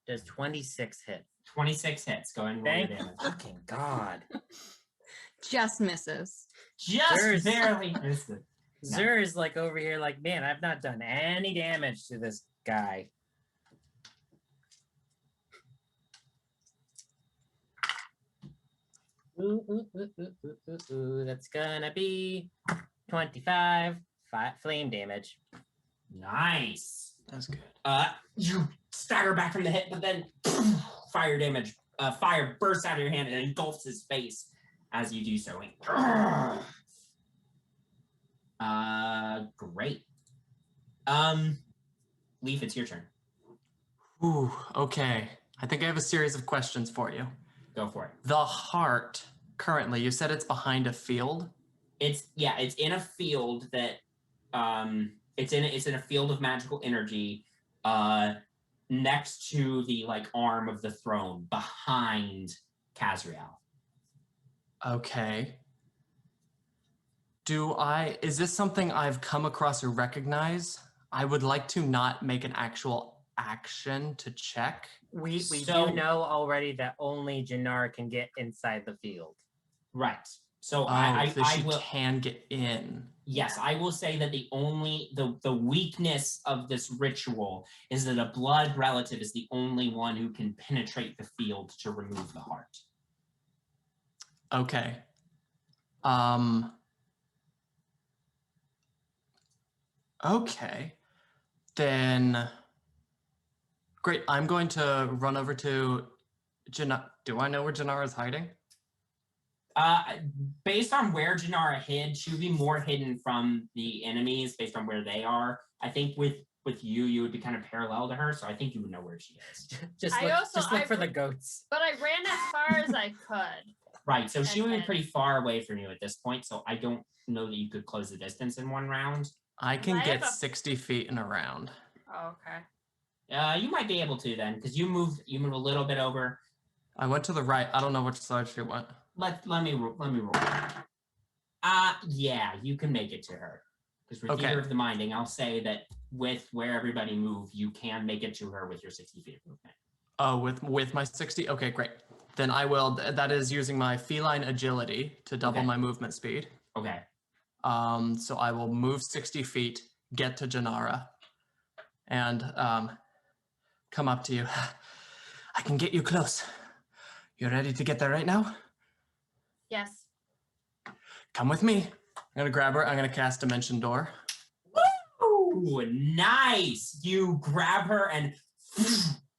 Speaker 7: Does 26 hit?
Speaker 1: 26 hits. Go ahead and roll your
Speaker 7: Thank
Speaker 1: damage.
Speaker 7: fucking God.
Speaker 6: Just misses.
Speaker 1: Just
Speaker 7: There's-
Speaker 1: barely missed it. No.
Speaker 7: Zur is like over here, like, man, I've not done any damage to this guy. Ooh, that's gonna be 25 flame damage.
Speaker 1: Nice.
Speaker 2: That's good.
Speaker 1: You stagger back from the hit, but then fire damage, fire bursts out of your hand and engulfs his face as you do so. Great. Leaf, it's your turn.
Speaker 2: Ooh, okay. I think I have a series of questions for you.
Speaker 1: Go for it.
Speaker 2: The heart, currently, you said it's behind a field?
Speaker 1: It's in a field that it's in a field of magical energy next to the like arm of the throne behind Kazreal.
Speaker 2: Okay. Is this something I've come across or recognize? I would like to not make an actual action to check.
Speaker 7: We
Speaker 1: So-
Speaker 7: do know already that only Jinarra can get inside the field.
Speaker 1: Right. So
Speaker 2: So
Speaker 1: I
Speaker 2: she
Speaker 1: will
Speaker 2: can get in.
Speaker 1: yes, I will say that the weakness of this ritual is that a blood relative is the only one who can penetrate the field to remove the heart.
Speaker 2: Okay. Okay. Then great. I'm going to run over to Jinarra. Do I know where Jinarra is hiding?
Speaker 1: Based on where Jinarra hid, she would be more hidden from the enemies based on where they are. I think with you would be kind of parallel to her, so I think you would know where she is.
Speaker 7: Just
Speaker 3: I
Speaker 7: look,
Speaker 3: also-
Speaker 7: just look
Speaker 3: I
Speaker 7: for the
Speaker 3: re-
Speaker 7: goats.
Speaker 3: But I ran as far as I could.
Speaker 1: Right, so she would be
Speaker 3: Okay.
Speaker 1: pretty far away from you at this point, so I don't know that you could close the distance in one round.
Speaker 2: I can
Speaker 3: I
Speaker 2: get
Speaker 3: have a-
Speaker 2: 60 feet in a round.
Speaker 3: Oh, okay.
Speaker 1: You might be able to then, because you move a little bit over.
Speaker 2: I went to the right. I don't know which side she went.
Speaker 1: Let me roll. Yeah, you can make it to her. Because for
Speaker 2: Okay.
Speaker 1: theater of the minding, I'll say that with where everybody moved, you can make it to her with your 60 feet of movement.
Speaker 2: Oh, with my 60? Okay, great. Then I will. That is using my feline agility to double
Speaker 1: Okay.
Speaker 2: my movement speed.
Speaker 1: Okay.
Speaker 2: So I will move 60 feet, get to Jinarra, and come up to you. I can get you close. You ready to get there right now?
Speaker 3: Yes.
Speaker 2: Come with me. I'm gonna grab her. I'm gonna cast Dimension Door.
Speaker 1: Ooh, nice! You grab her and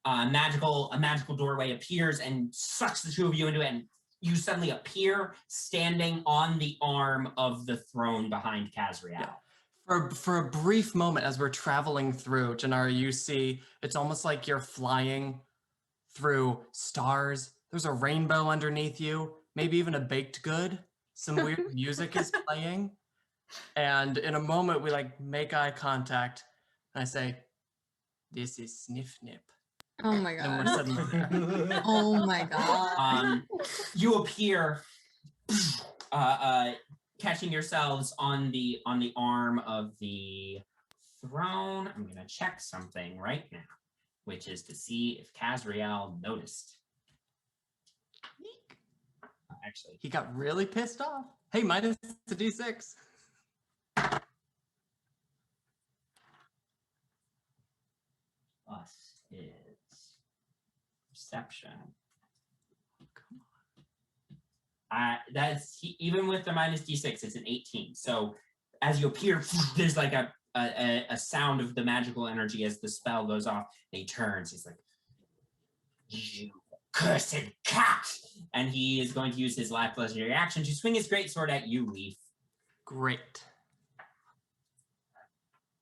Speaker 1: a magical doorway appears and sucks the two of you into it, and you suddenly appear standing on the arm of the throne behind Kazreal.
Speaker 2: Yeah. For a brief moment, as we're traveling through, Jinarra, you see it's almost like you're flying through stars. There's a rainbow underneath you, maybe even a baked good. Some weird music is playing. And in a moment, we like make eye contact. And I say, "This is Sniff Nip."
Speaker 6: Oh my
Speaker 2: And we're
Speaker 6: god.
Speaker 2: suddenly there.
Speaker 6: Oh my god.
Speaker 1: You appear catching yourselves on the arm of the throne. I'm gonna check something right now, which is to see if Kazreal noticed. Actually,
Speaker 2: He got really pissed off. Hey, minus a d6.
Speaker 1: plus is perception. Even with the minus d6, it's an 18. So as you appear, there's like a sound of the magical energy as the spell goes off. And he turns. He's like, "You cursed cat!" And he is going to use his last legendary action to swing his greatsword at you, Leaf.
Speaker 2: Great.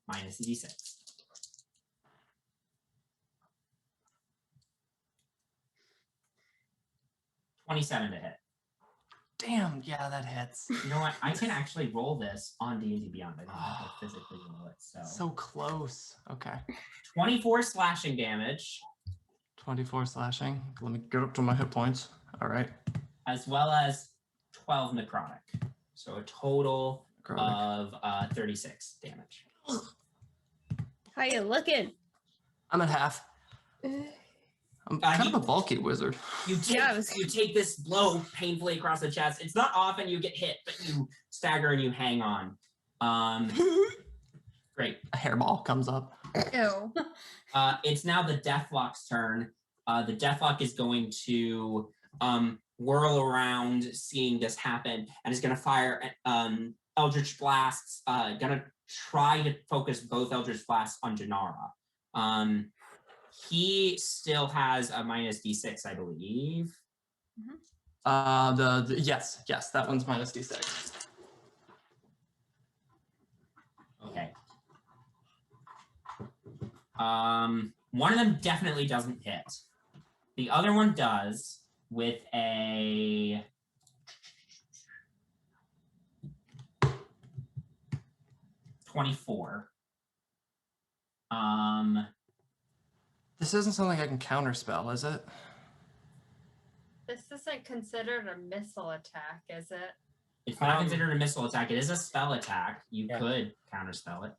Speaker 1: Minus the d6. $27 to hit.
Speaker 2: Damn, yeah, that hits.
Speaker 1: You know what? I can actually roll this on D&D Beyond. I don't have to physically roll it.
Speaker 2: So close. Okay.
Speaker 1: 24 slashing damage,
Speaker 2: 24 slashing. Let me get up to my hit points. All right.
Speaker 1: as well as 12 necrotic. So a total
Speaker 2: Necrotic.
Speaker 1: of 36 damage.
Speaker 4: How you looking?
Speaker 2: I'm at half. I'm kind of a bulky wizard.
Speaker 1: You take this blow painfully across the chest. It's not often you get hit, but you stagger and you hang on. Great.
Speaker 2: A hairball comes up.
Speaker 6: Ew.
Speaker 1: It's now the Deathlock's turn. The Deathlock is going to whirl around, seeing this happen, and is going to fire Eldritch Blasts. Gonna try to focus both Eldritch Blasts on Jinarra. He still has a -d6, I believe.
Speaker 2: Yes, that one's -d6.
Speaker 1: Okay. One of them definitely doesn't hit. The other one does with a 24.
Speaker 2: This isn't something I can counterspell, is it?
Speaker 3: This isn't considered a missile attack, is it?
Speaker 1: It's not considered a missile attack. It is a spell attack. You
Speaker 7: Yeah.
Speaker 1: could counterspell it.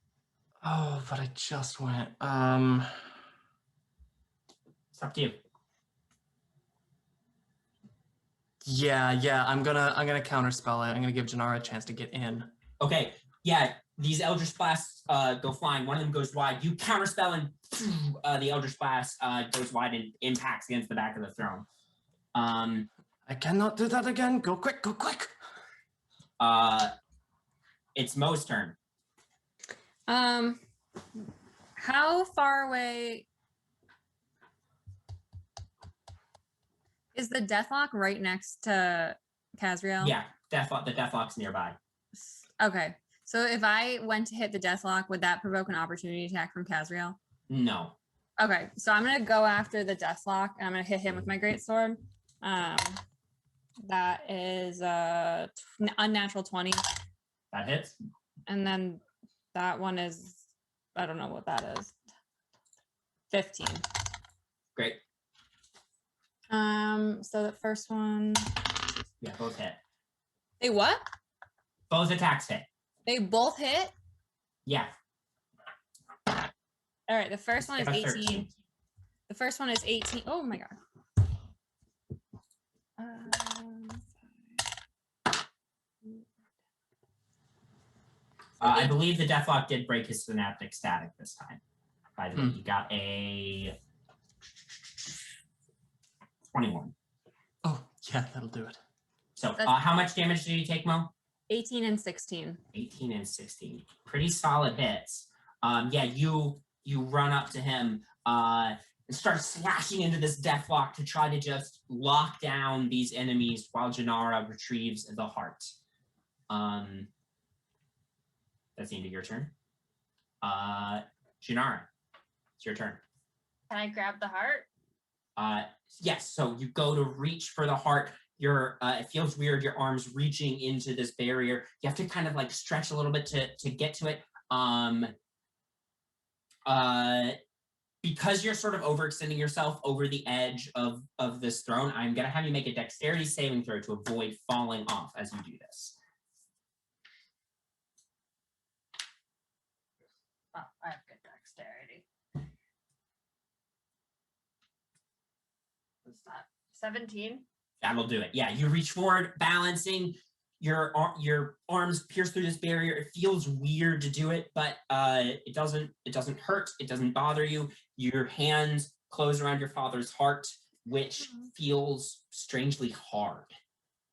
Speaker 2: Oh, but I just went.
Speaker 1: It's up to you.
Speaker 2: Yeah. I'm gonna counterspell it. I'm gonna give Jinarra a chance to get in.
Speaker 1: Okay. Yeah. These Eldritch Blasts go flying. One of them goes wide. You counterspell and the Eldritch Blast goes wide and impacts against the back of the throne.
Speaker 2: I cannot do that again. Go quick.
Speaker 1: It's Mo's turn.
Speaker 6: How far away is the Deathlock right next to Kazreal?
Speaker 1: Yeah, the Deathlock's nearby.
Speaker 6: Okay. So if I went to hit the Deathlock, would that provoke an opportunity attack from Kazreal?
Speaker 1: No.
Speaker 6: Okay, so I'm gonna go after the Deathlock and I'm gonna hit him with my greatsword. That is unnatural 20.
Speaker 1: That hits.
Speaker 6: And then that one is, I don't know what that is. 15.
Speaker 1: Great.
Speaker 6: So the first one,
Speaker 1: Yeah, both hit.
Speaker 6: they what?
Speaker 1: Both attacks hit.
Speaker 6: They both hit?
Speaker 1: Yeah.
Speaker 6: All right, the first one is
Speaker 1: Got
Speaker 6: 18.
Speaker 1: 13.
Speaker 6: The first one is 18. Oh my god.
Speaker 1: I believe the Deathlock did break his synaptic static this time. By the way, he got a 21.
Speaker 2: Oh, yeah, that'll do it.
Speaker 1: So
Speaker 6: That's-
Speaker 1: how much damage did he take, Mo?
Speaker 6: 18 and 16.
Speaker 1: 18 and 16. Pretty solid hits. Yeah, you run up to him and start slashing into this Deathlock to try to just lock down these enemies while Jinarra retrieves the heart. That's the end of your turn. Jinarra, it's your turn.
Speaker 3: Can I grab the heart?
Speaker 1: Yes, so you go to reach for the heart. It feels weird, your arms reaching into this barrier. You have to kind of like stretch a little bit to get to it. Because you're sort of overextending yourself over the edge of this throne, I'm gonna have you make a dexterity saving throw to avoid falling off as you do this.
Speaker 3: Oh, I have good dexterity. What's that? 17?
Speaker 1: That'll do it. Yeah, you reach forward, balancing. Your arms pierce through this barrier. It feels weird to do it, but it doesn't hurt. It doesn't bother you. Your hands close around your father's heart, which feels strangely hard,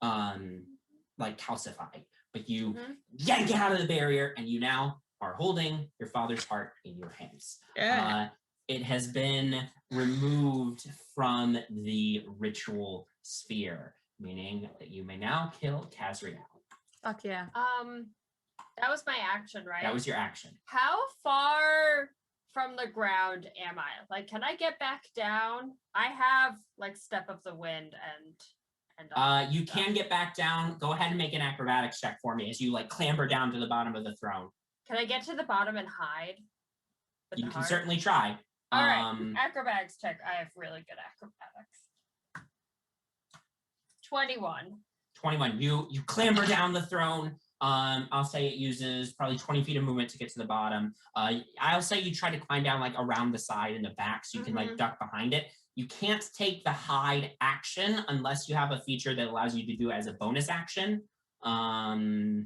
Speaker 1: like calcified. But you yank it out of the barrier, and you now are holding your father's heart in your hands.
Speaker 4: Yeah.
Speaker 1: It has been removed from the ritual sphere, meaning that you may now kill Kazreal.
Speaker 6: Fuck yeah.
Speaker 3: That was my action, right?
Speaker 1: That was your action.
Speaker 3: How far from the ground am I? Like, can I get back down? I have like Step of the Wind and
Speaker 1: You can get back down. Go ahead and make an acrobatics check for me as you like clamber down to the bottom of the throne.
Speaker 3: Can I get to the bottom and hide? with
Speaker 1: You
Speaker 3: the
Speaker 1: can
Speaker 3: heart?
Speaker 1: certainly try.
Speaker 3: All right, acrobatics check. I have really good acrobatics. 21.
Speaker 1: 21. You clamber down the throne. I'll say it uses probably 20 feet of movement to get to the bottom. I'll say you try to climb down like around the side and the back so you can like duck behind it. You can't take the hide action unless you have a feature that allows you to do it as a bonus action. I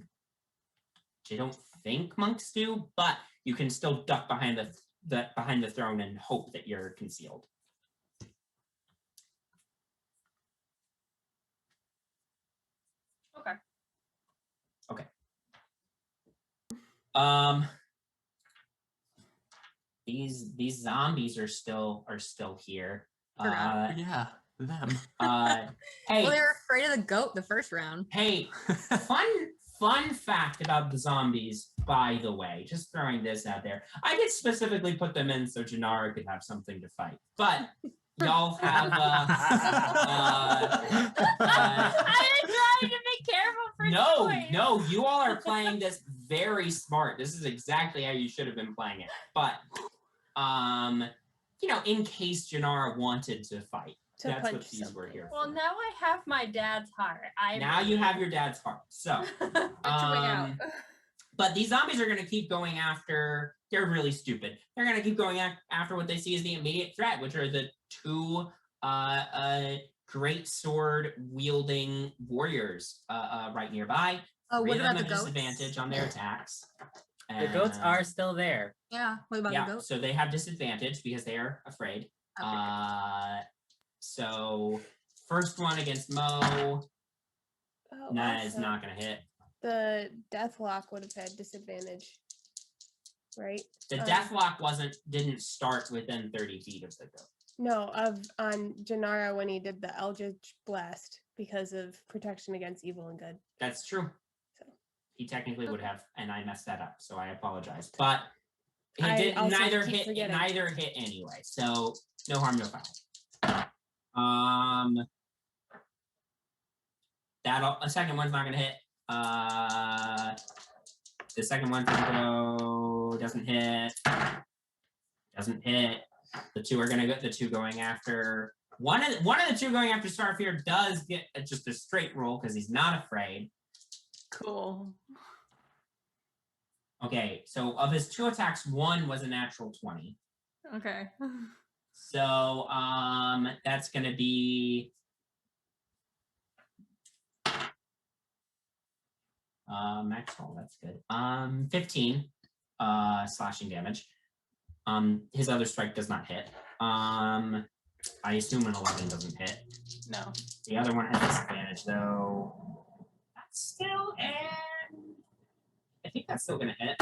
Speaker 1: don't think monks do, but you can still duck behind the throne and hope that you're concealed.
Speaker 3: Okay.
Speaker 1: Okay. These zombies are still here.
Speaker 6: Forgot.
Speaker 2: Yeah, them.
Speaker 1: Hey,
Speaker 6: Well, they were afraid of the goat the first round.
Speaker 1: hey, fun fact about the zombies, by the way, just throwing this out there. I did specifically put them in so Jinarra could have something to fight, but y'all have
Speaker 3: I am trying to be careful for choice.
Speaker 1: no, you all are playing this very smart. This is exactly how you should have been playing it. But in case Jinarra wanted to fight,
Speaker 4: To
Speaker 1: that's what
Speaker 4: punch
Speaker 1: these were
Speaker 4: something.
Speaker 1: here
Speaker 3: Well,
Speaker 1: for.
Speaker 3: now I have my dad's heart.
Speaker 1: Now you have your dad's heart. So
Speaker 5: Get your way out.
Speaker 1: but these zombies are going to keep going after. They're really stupid. They're going to keep going after what they see as the immediate threat, which are the two great sword wielding warriors right nearby.
Speaker 6: Oh,
Speaker 1: Three
Speaker 6: what
Speaker 1: of them
Speaker 6: about the
Speaker 1: have
Speaker 6: goats?
Speaker 1: disadvantage on their attacks.
Speaker 7: The goats
Speaker 1: And-
Speaker 7: are still there.
Speaker 6: Yeah. What about
Speaker 1: yeah,
Speaker 6: the goats?
Speaker 1: so they have disadvantage because they are afraid.
Speaker 6: Okay.
Speaker 1: So first one against Mo,
Speaker 4: Oh,
Speaker 1: that is
Speaker 4: also,
Speaker 1: not going to hit.
Speaker 4: the Deathlock would have had disadvantage, right?
Speaker 1: The
Speaker 4: Um,
Speaker 1: Deathlock didn't start within 30 feet of the goat.
Speaker 4: No, on Jinarra when he did the Eldritch Blast because of protection against evil and good.
Speaker 1: That's true.
Speaker 4: So.
Speaker 1: He technically would have, and I messed that up, so I apologize. But it
Speaker 4: I
Speaker 1: did
Speaker 4: also
Speaker 1: neither
Speaker 4: keep
Speaker 1: hit. It
Speaker 4: forgetting.
Speaker 1: neither hit anyway. So no harm, no foul. A second one's not gonna hit. The second one's gonna go. Doesn't hit. Doesn't hit. The two are gonna go. The two going after one of the two going after Starfear does get just a straight roll because he's not afraid.
Speaker 5: Cool.
Speaker 1: Okay, so of his two attacks, one was a natural 20.
Speaker 5: Okay.
Speaker 1: So that's gonna be max roll, that's good. 15 slashing damage. His other strike does not hit. I assume an 11 doesn't hit.
Speaker 5: No.
Speaker 1: The other one has disadvantage though. That's still I think that's still gonna hit.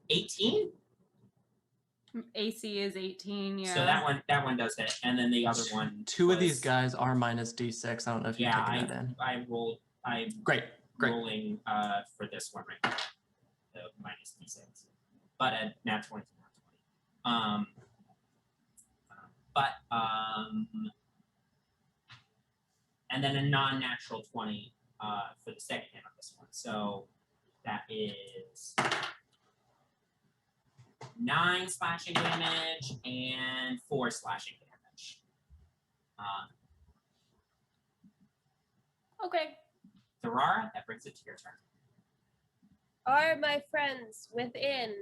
Speaker 1: 18?
Speaker 5: AC is 18, yeah.
Speaker 1: So that one does hit, and then the other one.
Speaker 2: Two of these
Speaker 1: was-
Speaker 2: guys are minus D6. I don't know if you're
Speaker 1: Yeah,
Speaker 2: taking that in.
Speaker 1: I'm
Speaker 2: Great.
Speaker 1: rolling for this one right now. The minus D6, but at nat 20. And then a non-natural 20 for the second hit on this one. So that is 9 slashing damage and 4 slashing damage.
Speaker 4: Okay.
Speaker 1: Jinarra, that brings it to your turn.
Speaker 4: Are my friends within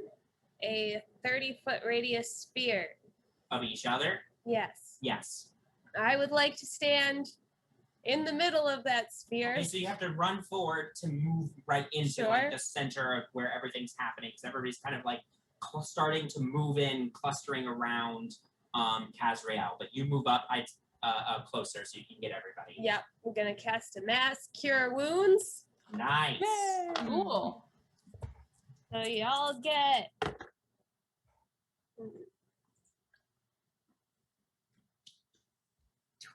Speaker 4: a 30-foot radius sphere?
Speaker 1: Of each other?
Speaker 4: Yes.
Speaker 1: Yes.
Speaker 4: I would like to stand in the middle of that sphere.
Speaker 1: Okay, so you have to run forward to move right into like
Speaker 4: Sure.
Speaker 1: the center of where everything's happening, because everybody's kind of like starting to move in, clustering around Kazreal. But you move up closer so you can get everybody.
Speaker 4: Yep. I'm gonna cast a mass cure wounds.
Speaker 1: Nice.
Speaker 5: Cool.
Speaker 4: So y'all get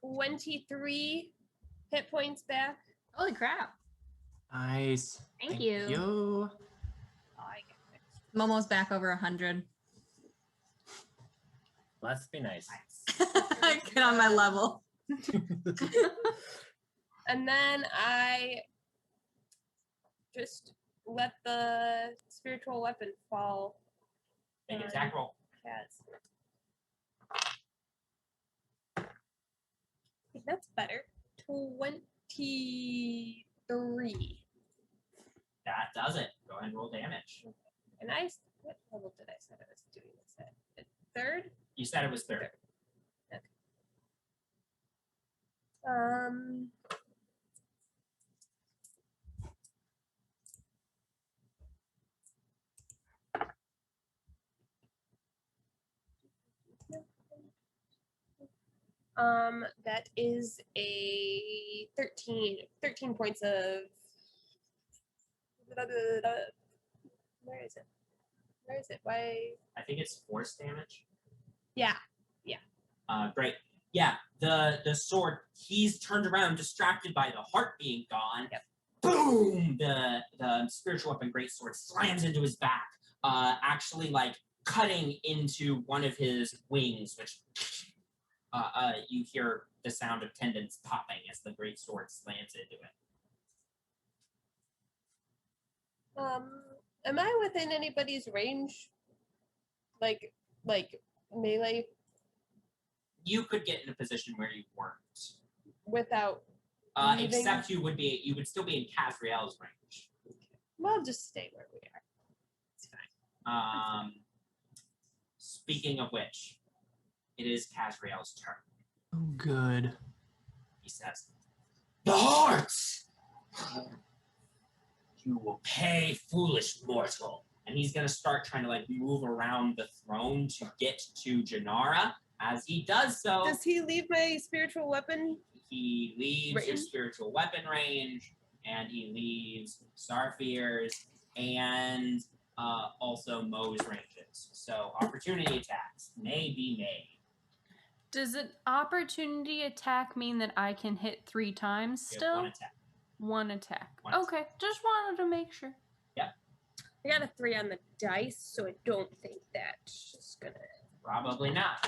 Speaker 4: 23 hit points back.
Speaker 6: Holy crap.
Speaker 2: Nice.
Speaker 6: Thank you.
Speaker 2: you.
Speaker 6: Momo's back over 100.
Speaker 7: Let's be nice.
Speaker 6: Get on my level.
Speaker 4: And then I just let the spiritual weapon fall.
Speaker 1: Make an attack roll.
Speaker 4: Kaz. That's better. 23.
Speaker 1: That does it. Go ahead and roll damage.
Speaker 4: And what level did I say I was doing this at? Third?
Speaker 1: You said it was third.
Speaker 4: That is a 13 points of. Where is it? Why?
Speaker 1: I think it's force damage.
Speaker 4: Yeah.
Speaker 1: Great. Yeah, the sword, he's turned around, distracted by the heart being gone.
Speaker 4: Yep.
Speaker 1: Boom! The spiritual weapon greatsword slams into his back, actually like cutting into one of his wings, which you hear the sound of tendons popping as the greatsword slams into it.
Speaker 4: Am I within anybody's range? Like melee
Speaker 1: You could get in a position where you weren't.
Speaker 4: without leaving?
Speaker 1: Except you would still be in Kazreal's range.
Speaker 4: We'll just stay where we are. It's fine.
Speaker 1: Speaking of which, it is Kazreal's turn.
Speaker 2: Oh, good.
Speaker 1: He says, "The hearts! You will pay, foolish mortal." And he's going to start trying to like move around the throne to get to Jinarra. As he does so,
Speaker 4: Does he leave my spiritual weapon?
Speaker 1: he leaves your
Speaker 4: Range?
Speaker 1: spiritual weapon range, and he leaves Sarfir's, and also Mo's ranges. So opportunity attacks may be made.
Speaker 5: Does an opportunity attack mean that I can hit 3 times
Speaker 1: You have
Speaker 5: still?
Speaker 1: one attack.
Speaker 5: One attack.
Speaker 1: One
Speaker 5: Okay, just wanted to make sure.
Speaker 4: I got a 3 on the dice, so I don't think that's gonna.
Speaker 1: Probably not.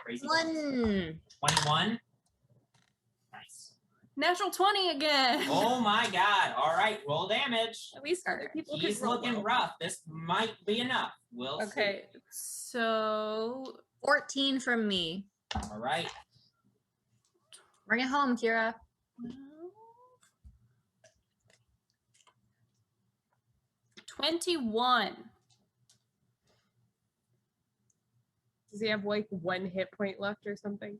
Speaker 1: Crazy.
Speaker 6: 1.
Speaker 1: 21. Nice.
Speaker 5: Natural 20 again.
Speaker 1: Oh my god. All right, roll damage.
Speaker 4: At least other people
Speaker 1: He's
Speaker 4: can roll
Speaker 1: looking
Speaker 4: well.
Speaker 1: rough. This might be enough. We'll
Speaker 5: Okay, so
Speaker 6: 14 from me.
Speaker 1: see. All right.
Speaker 6: Bring it home, Kira.
Speaker 5: 21.
Speaker 4: Does he have like 1 hit point left or something?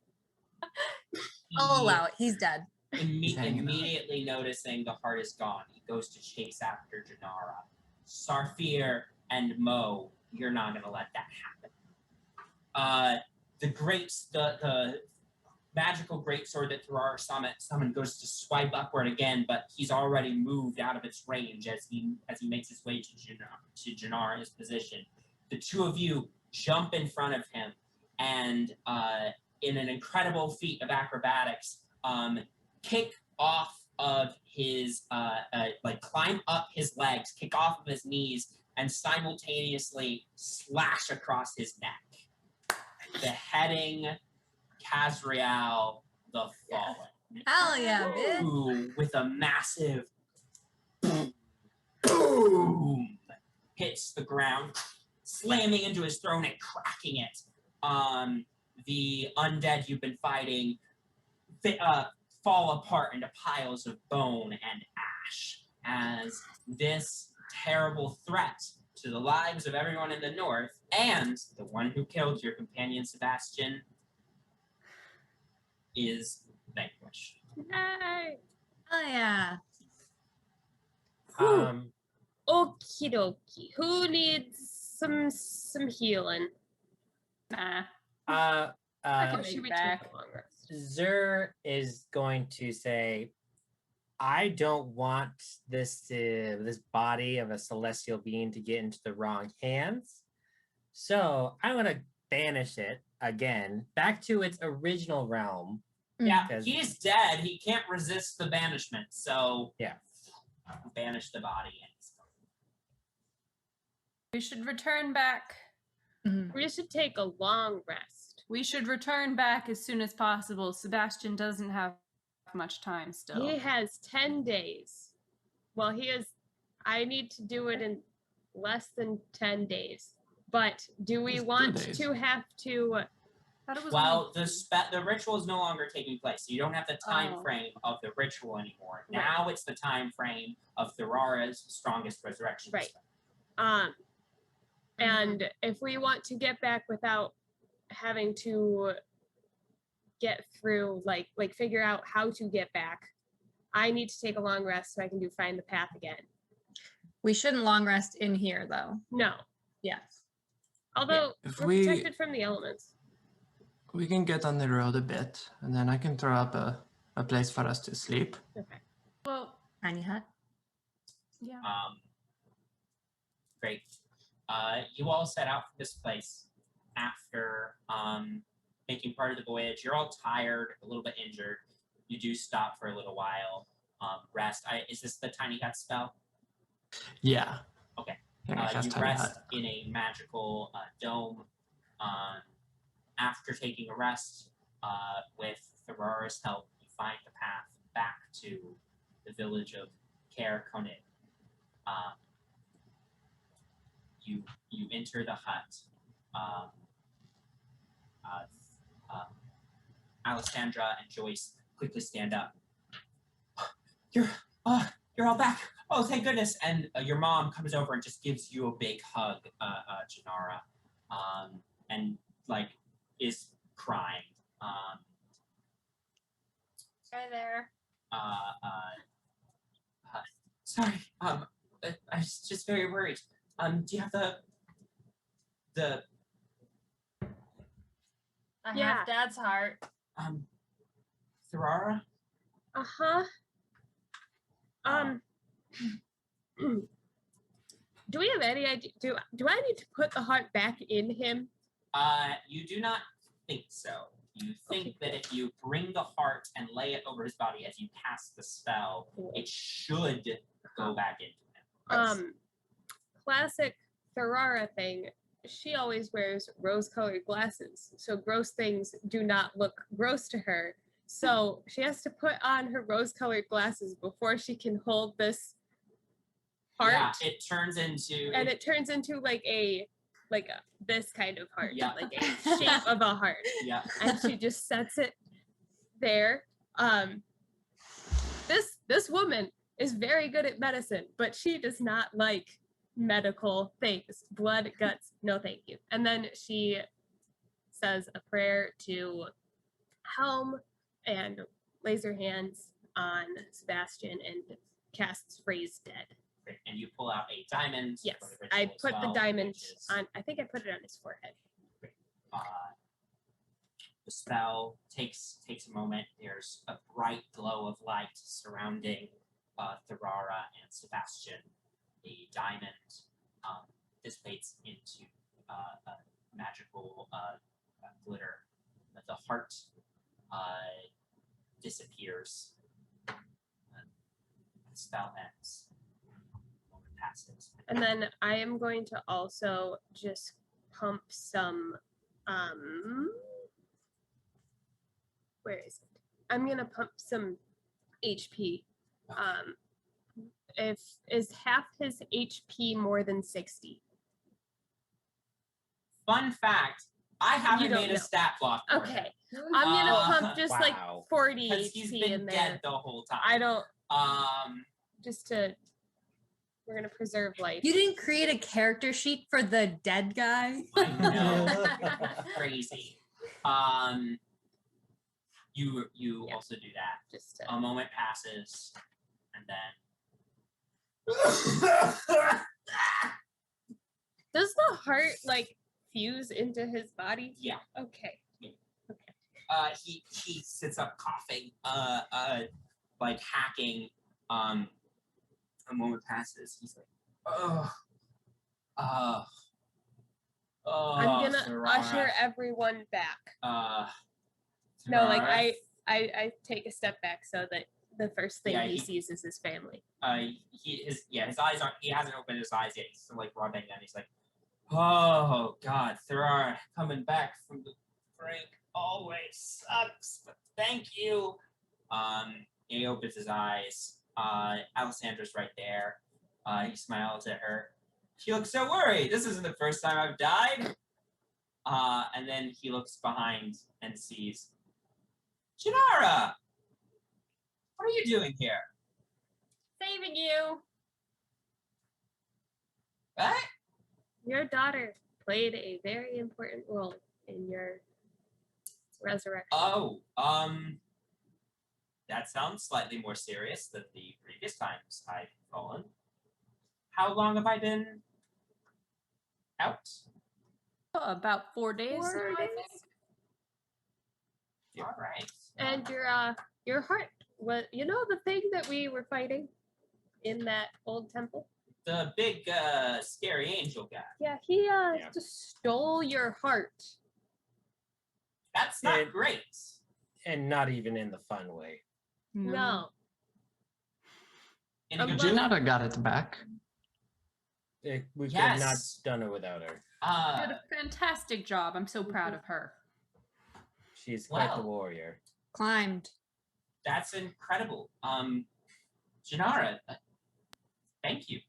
Speaker 6: I'll allow it. He's dead.
Speaker 2: Hanging on.
Speaker 1: Immediately noticing the heart is gone, he goes to chase after Jinarra. Sarfir and Mo, you're not going to let that happen. The magical greatsword that Jinarra summoned goes to swipe upward again, but he's already moved out of its range as he makes his way to Jinarra's position. The two of you jump in front of him, and in an incredible feat of acrobatics, kick off of his climb up his legs, kick off of his knees, and simultaneously slash across his neck, beheading Kazreal the Fallen.
Speaker 6: Hell yeah, bitch.
Speaker 1: Ooh, with a massive boom, hits the ground, slamming into his throne and cracking it. The undead you've been fighting fall apart into piles of bone and ash as this terrible threat to the lives of everyone in the north and the one who killed your companion Sebastian is vanquished.
Speaker 4: Yay!
Speaker 6: Oh yeah.
Speaker 4: Okie dokie. Who needs some healing?
Speaker 5: Nah.
Speaker 7: Uh,
Speaker 5: I can
Speaker 7: uh,
Speaker 5: make
Speaker 4: Should
Speaker 5: it
Speaker 4: we
Speaker 5: back.
Speaker 4: take a long rest?
Speaker 7: Zur is going to say, I don't want this body of a celestial being to get into the wrong hands. So I'm going to banish it again back to its original realm.
Speaker 1: Yeah,
Speaker 7: Because-
Speaker 1: he's dead. He can't resist the banishment. So
Speaker 7: Yeah.
Speaker 1: banish the body.
Speaker 5: We should return back.
Speaker 4: We should take a long rest.
Speaker 5: We should return back as soon as possible. Sebastian doesn't have much time still.
Speaker 4: He has 10 days. Well, I need to do it in less than 10 days. But do we
Speaker 2: Just 2
Speaker 4: want
Speaker 2: days.
Speaker 4: to have to
Speaker 5: Thought it was
Speaker 1: Well,
Speaker 5: only-
Speaker 1: the ritual is no longer taking place. So you don't have the time
Speaker 5: Oh.
Speaker 1: frame of the ritual anymore.
Speaker 4: Right.
Speaker 1: Now it's the time frame of Thorara's strongest resurrection.
Speaker 4: Right.
Speaker 1: spell.
Speaker 4: And if we want to get back without having to get through, like figure out how to get back, I need to take a long rest so I can find the path again.
Speaker 6: We shouldn't long rest in here, though.
Speaker 4: No.
Speaker 6: Yes.
Speaker 4: Although
Speaker 2: If
Speaker 4: we're
Speaker 2: we-
Speaker 4: protected from the elements.
Speaker 2: We can get on the road a bit, and then I can throw up a place for us to sleep.
Speaker 4: Okay.
Speaker 5: Well,
Speaker 6: Tiny hut.
Speaker 5: yeah.
Speaker 1: Great. You all set out for this place after making part of the voyage. You're all tired, a little bit injured. You do stop for a little while, rest. Is this the tiny hut spell?
Speaker 2: Yeah.
Speaker 1: Okay.
Speaker 2: Yeah, I cast
Speaker 1: You
Speaker 2: tiny
Speaker 1: rest
Speaker 2: hut.
Speaker 1: in a magical dome. After taking a rest, with Thorara's help, you find the path back to the village of Caer Conid. You enter the hut. Alessandra and Joyce quickly stand up. You're all back. Oh, thank goodness! And your mom comes over and just gives you a big hug, Jinarra, and like is crying.
Speaker 3: Hi there.
Speaker 1: Sorry. I was just very worried. Do you have the
Speaker 3: I
Speaker 4: Yeah.
Speaker 3: have Dad's heart.
Speaker 1: Thorara?
Speaker 4: Uh-huh. Do we have any idea? Do I need to put the heart back in him?
Speaker 1: You do not think so. You think that if you bring the heart and lay it over his body as you cast the spell, it should go back into him.
Speaker 4: Classic Thorara thing. She always wears rose-colored glasses, so gross things do not look gross to her. So she has to put on her rose-colored glasses before she can hold this heart,
Speaker 1: Yeah, it turns into
Speaker 4: and it turns into like this kind of heart,
Speaker 1: Yeah.
Speaker 4: like a shape of a heart.
Speaker 1: yeah.
Speaker 4: And she just sets it there. This woman is very good at medicine, but she does not like medical things. Blood, guts, no thank you. And then she says a prayer to Helm and lays her hands on Sebastian and casts Raise Dead.
Speaker 1: Great. And you pull out a diamond.
Speaker 4: Yes,
Speaker 1: for the
Speaker 4: I
Speaker 1: ritual
Speaker 4: put the
Speaker 1: spell,
Speaker 4: diamond
Speaker 1: which is,
Speaker 4: on, I think I put it on his forehead.
Speaker 1: The spell takes a moment. There's a bright glow of light surrounding Thorara and Sebastian. The diamond dissipates into magical glitter. The heart disappears. The spell ends. The moment passes.
Speaker 4: And then I am going to also just pump some, where is it? I'm gonna pump some HP. Is half his HP more than 60?
Speaker 1: Fun fact, I haven't
Speaker 4: don't
Speaker 1: made a
Speaker 4: know.
Speaker 1: stat block for him.
Speaker 4: Okay, I'm gonna pump just like
Speaker 8: Wow.
Speaker 4: 40
Speaker 1: Because he's
Speaker 4: HP
Speaker 1: been
Speaker 4: in
Speaker 1: dead
Speaker 4: there.
Speaker 1: the whole time.
Speaker 4: I don't,
Speaker 1: Um,
Speaker 4: we're gonna preserve life.
Speaker 6: You didn't create a character sheet for the dead guy?
Speaker 1: I know. Crazy. You
Speaker 4: Yeah.
Speaker 1: also do that.
Speaker 4: Just to,
Speaker 1: A moment passes, and then
Speaker 4: does the heart like fuse into his body?
Speaker 1: yeah,
Speaker 4: Okay.
Speaker 1: he sits up coughing, like hacking. A moment passes. He's like,
Speaker 4: I'm gonna usher everyone back. No, like
Speaker 1: Thorara,
Speaker 4: I take a step back so that the first thing
Speaker 1: Yeah,
Speaker 4: he
Speaker 1: he-
Speaker 4: sees is his family.
Speaker 1: his eyes aren't. He hasn't opened his eyes yet. He's still like rubbing them. He's like, oh God, Thorara coming back from the brink always sucks, but thank you. He opens his eyes. Alessandra's right there. He smiles at her. She looks so worried. This isn't the first time I've died. And then he looks behind and sees Jinarra! What are you doing here?
Speaker 3: Saving you.
Speaker 1: What?
Speaker 4: Your daughter played a very important role in your resurrection.
Speaker 1: Oh, that sounds slightly more serious than the previous times I've fallen. How long have I been out?
Speaker 5: About 4 days.
Speaker 4: 4
Speaker 5: now, I
Speaker 4: days?
Speaker 5: think.
Speaker 1: All right.
Speaker 4: And your heart, what the thing that we were fighting in that old temple?
Speaker 1: The big, scary angel guy.
Speaker 4: Yeah, he just stole your heart.
Speaker 1: That's not
Speaker 7: And-
Speaker 1: great.
Speaker 7: And not even in the fun way.
Speaker 4: No.
Speaker 1: In a good
Speaker 4: Unless-
Speaker 1: way.
Speaker 2: Jinarra got it back.
Speaker 7: We could have not
Speaker 1: Yes.
Speaker 7: done it without her.
Speaker 5: Did a fantastic job. I'm so proud of her.
Speaker 7: She's quite the
Speaker 1: Well.
Speaker 7: warrior.
Speaker 6: Climbed.
Speaker 1: That's incredible. Jinarra, thank you.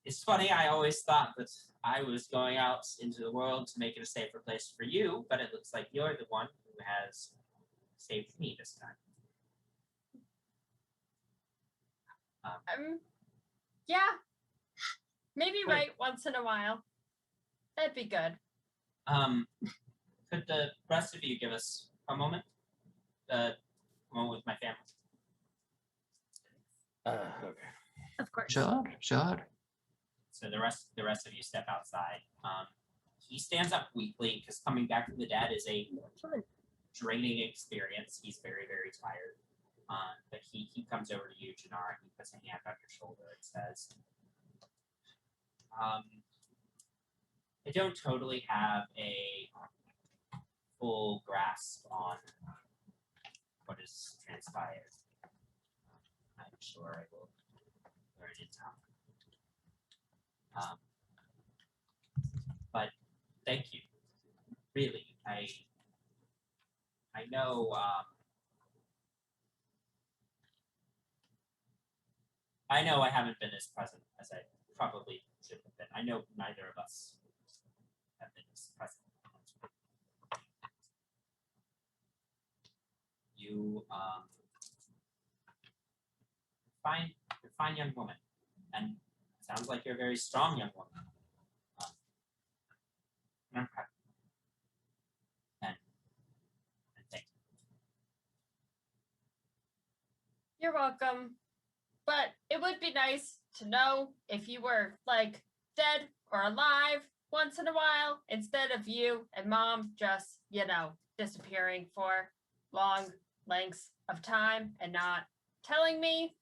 Speaker 1: It's funny, I always thought that I was going out into the world to make it a safer place for you, but it looks like you're the one who has saved me this time.
Speaker 3: Yeah. Maybe
Speaker 1: Wait.
Speaker 3: right once in a while. That'd be good.
Speaker 1: Could the rest of you give us a moment? A moment with my family.
Speaker 7: Okay.
Speaker 4: Of course.
Speaker 2: Sure.
Speaker 1: So the rest of you step outside. He stands up weakly because coming back from the dead is a
Speaker 4: Fun.
Speaker 1: draining experience. He's very, very tired. But he comes over to you, Jinarra. He puts a hand on your shoulder and says, I don't totally have a full grasp on what has transpired. I'm sure I will learn in time. But thank you. Really, I know. I know I haven't been as present as I probably should have been. I know neither of us have been as present. You you're a fine young woman, and it sounds like you're a very strong young woman. And I'm proud. And thank you.
Speaker 3: You're welcome. But it would be nice to know if you were like dead or alive once in a while instead of you and mom just, disappearing for long lengths of time and not telling me.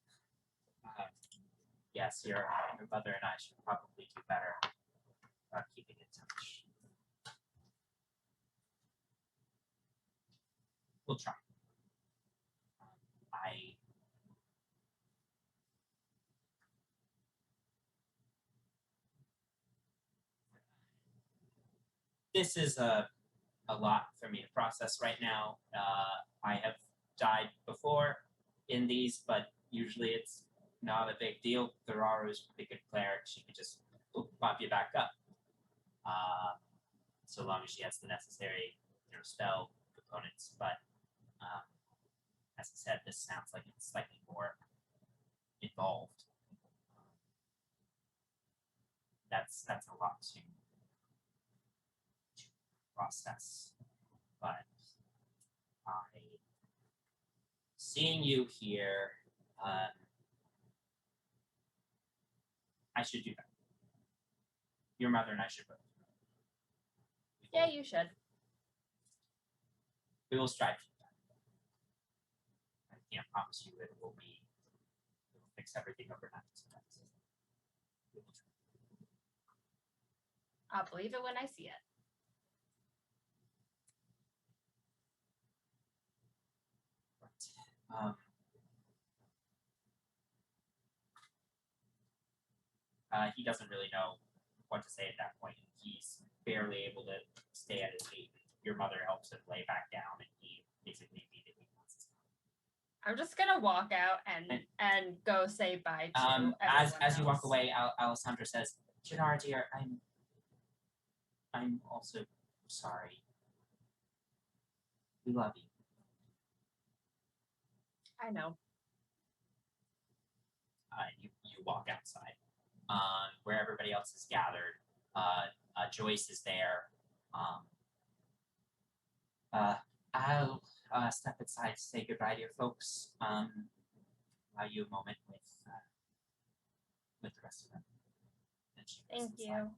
Speaker 1: Yes, your mother and I should probably do better about keeping in touch. We'll try. This is a lot for me to process right now. I have died before in these, but usually it's not a big deal. Theraru is a pretty good cleric. She can just pop you back up. So long as she has the necessary spell components. But as I said, this sounds like it's slightly more involved. That's a lot to process. But seeing you here, I should do that. Your mother and I should both.
Speaker 3: Yeah, you should.
Speaker 1: We will strive to do that. I can't promise you it will fix everything overnight. We will try.
Speaker 3: I'll believe it when I see it.
Speaker 1: He doesn't really know what to say at that point. He's barely able to stay at his feet. Your mother helps him lay back down, and he basically immediately wants his
Speaker 3: I'm just gonna walk out and go say bye to everyone
Speaker 1: As you walk
Speaker 3: else.
Speaker 1: away, Alessandra says, "Jinarra, dear, I'm also sorry. We love you."
Speaker 3: I know.
Speaker 1: You walk outside, where everybody else is gathered. Joyce is there. I'll step inside to say goodbye to your folks. Allow you a moment with the rest of them. And she goes
Speaker 3: Thank
Speaker 1: inside.
Speaker 3: you.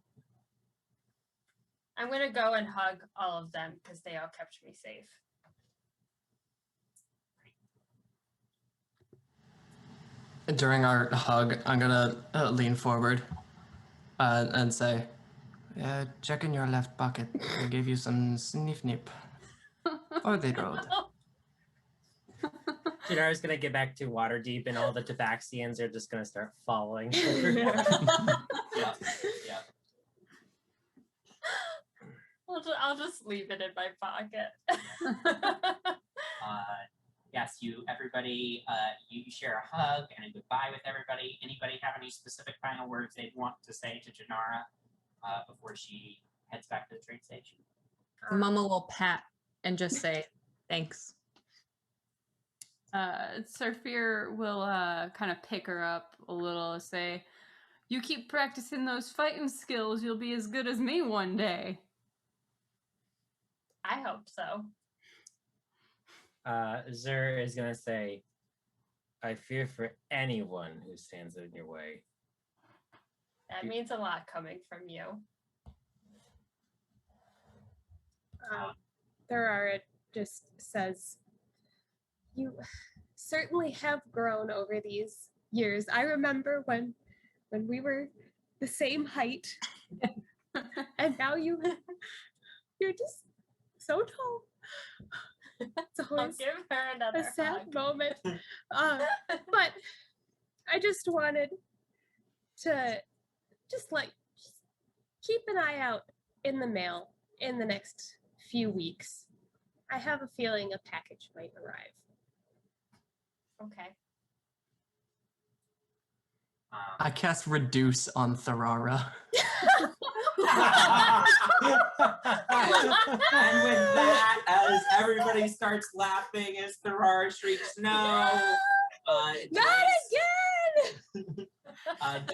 Speaker 3: I'm gonna go and hug all of them because they all kept me safe.
Speaker 2: During our hug, I'm gonna lean forward and say, check in your left pocket. I gave you some sniff nip for the road.
Speaker 7: Jinarra's gonna get back to Waterdeep, and all the Tabaxians are just gonna start following.
Speaker 1: Yep.
Speaker 3: I'll just leave it in my pocket.
Speaker 1: Yes, everybody, you share a hug and a goodbye with everybody. Anybody have any specific final words they'd want to say to Jinarra before she heads back to the train station?
Speaker 6: Mama will pat and just say thanks.
Speaker 5: Sarfir will kind of pick her up a little, say, "You keep practicing those fighting skills, you'll be as good as me one day."
Speaker 3: I hope so.
Speaker 7: Zur is gonna say, "I fear for anyone who stands in your way."
Speaker 3: That means a lot coming from you.
Speaker 4: Thorara just says, "You certainly have grown over these years. I remember when we were the same height, and now you're just so tall." It's
Speaker 3: I'll
Speaker 4: always
Speaker 3: give her another
Speaker 4: a sad
Speaker 3: hug.
Speaker 4: moment. But I just wanted to just keep an eye out in the mail in the next few weeks. I have a feeling a package might arrive.
Speaker 3: Okay.
Speaker 2: I cast Reduce on Thorara.
Speaker 1: And with that, as everybody starts laughing as Thorara shrieks, "No!"
Speaker 4: Not again!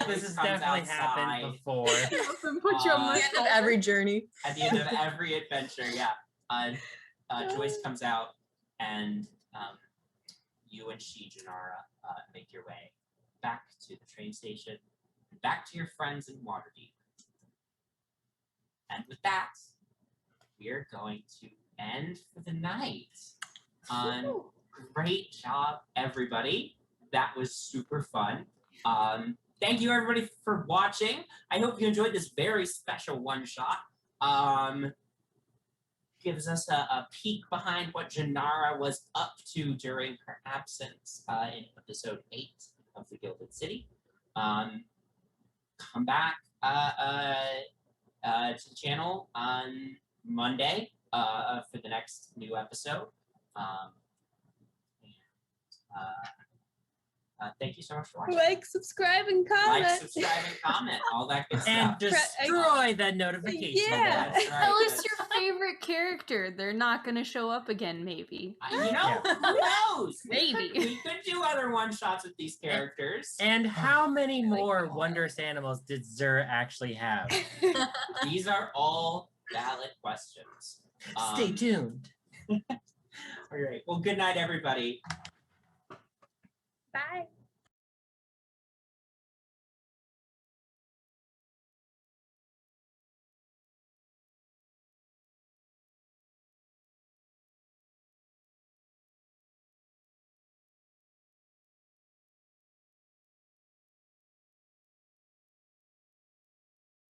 Speaker 7: This has definitely happened before.
Speaker 5: Put you on
Speaker 6: The end of every journey.
Speaker 1: At the end of every adventure, yeah. Joyce comes out, and you and she, Jinarra, make your way back to the train station, and back to your friends in Waterdeep. And with that, we are going to end for the night. Great job, everybody. That was super fun. Thank you, everybody, for watching. I hope you enjoyed this very special one-shot. Gives us a peek behind what Jinarra was up to during her absence in episode 8 of the Gilded City. Come back to the channel on Monday for the next new episode. Thank you so much for watching.
Speaker 4: Like, subscribe, and comment.
Speaker 1: Like, subscribe, and comment. All that good
Speaker 7: And
Speaker 1: stuff.
Speaker 7: destroy that notification
Speaker 4: Yeah.
Speaker 1: That's
Speaker 7: bell.
Speaker 1: right.
Speaker 5: Tell us your favorite character. They're not going to show up again, maybe.
Speaker 1: You know, who knows?
Speaker 5: Maybe.
Speaker 1: We could do other one-shots with these characters.
Speaker 7: And how many
Speaker 1: like
Speaker 7: more
Speaker 1: them all.
Speaker 7: wondrous animals did Zur actually have?
Speaker 1: These are all valid questions.
Speaker 7: Stay tuned.
Speaker 1: All right. Well, good night, everybody.
Speaker 4: Bye.